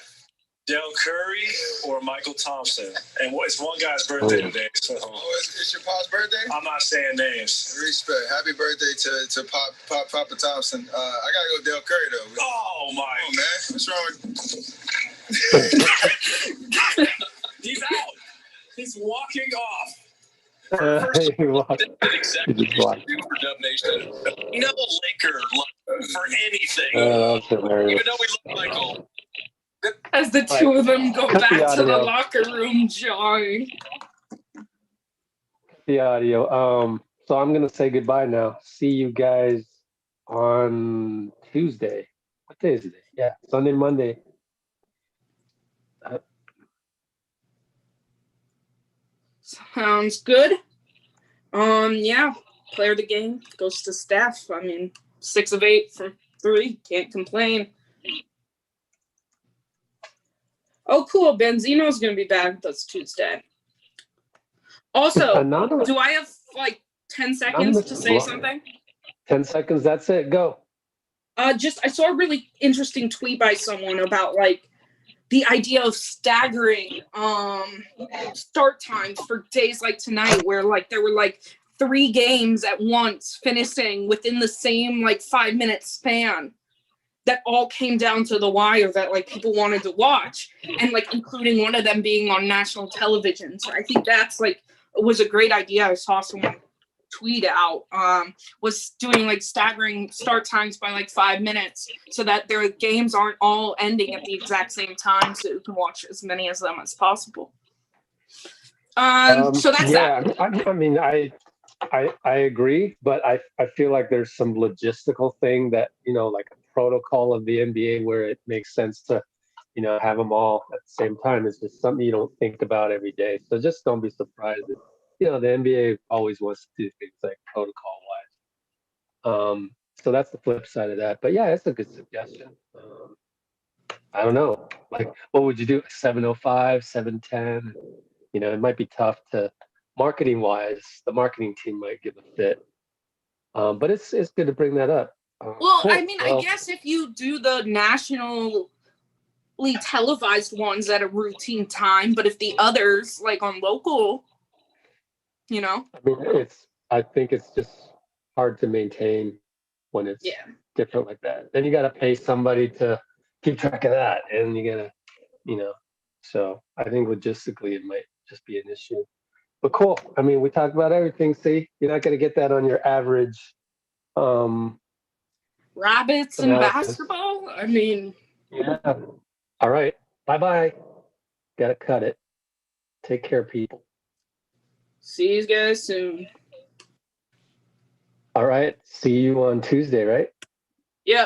Del Curry or Michael Thompson? And it's one guy's birthday today. So Oh, it's your pop's birthday? I'm not saying names. Respect. Happy birthday to Papa Thompson. I gotta go Del Curry though. Oh, my. Oh man, what's wrong with? He's out. He's walking off. He walked. That's exactly what you should do for Dub Nation. No Laker for anything. That's hilarious. Even though we look like all. As the two of them go Cut the back to the audio. locker room, John. The audio. So I'm gonna say goodbye now. See you guys on Tuesday. What day is it? Yeah, Sunday, Monday. Sounds good. Yeah. Player of the game goes to Steph. I mean, 6 of 8 from 3. Can't complain. Oh, cool. Benzino's going to be back with us Tuesday. Also, Anonymous. do I have like 10 seconds to say something? 10 seconds. That's it. Go. I saw a really interesting tweet by someone about like the idea of staggering start times for days like tonight, where like there were like 3 games at once finishing within the same like 5-minute span that all came down to the wire that like people wanted to watch, and like including one of them being on national television. So I think that's like was a great idea. I saw someone tweet out was doing like staggering start times by like 5 minutes so that their games aren't all ending at the exact same time, so you can watch as many of them as possible. So that's that. I mean, I agree, but I feel like there's some logistical thing that, like a protocol of the NBA where it makes sense to, have them all at the same time. It's just something you don't think about every day. So just don't be surprised if, the NBA always wants to do things like protocol wise. So that's the flip side of that. But yeah, it's a good suggestion. I don't know. Like, what would you do? 7:05, 7:10? It might be tough to marketing wise. The marketing team might give a fit. But it's good to bring that up. Well, Cool. I mean, I guess if you do the nationally televised ones at a routine time, but if the others like on local, I think it's just hard to maintain when it's different like that. Then you got to pay somebody to keep track of that, and you got to, So I think logistically it might just be an issue. But cool. I mean, we talked about everything. See, you're not going to get that on your average. rabbits and basketball. I mean, yeah. All right. Bye. Got to cut it. Take care, people. see you guys soon. All right. See you on Tuesday, right?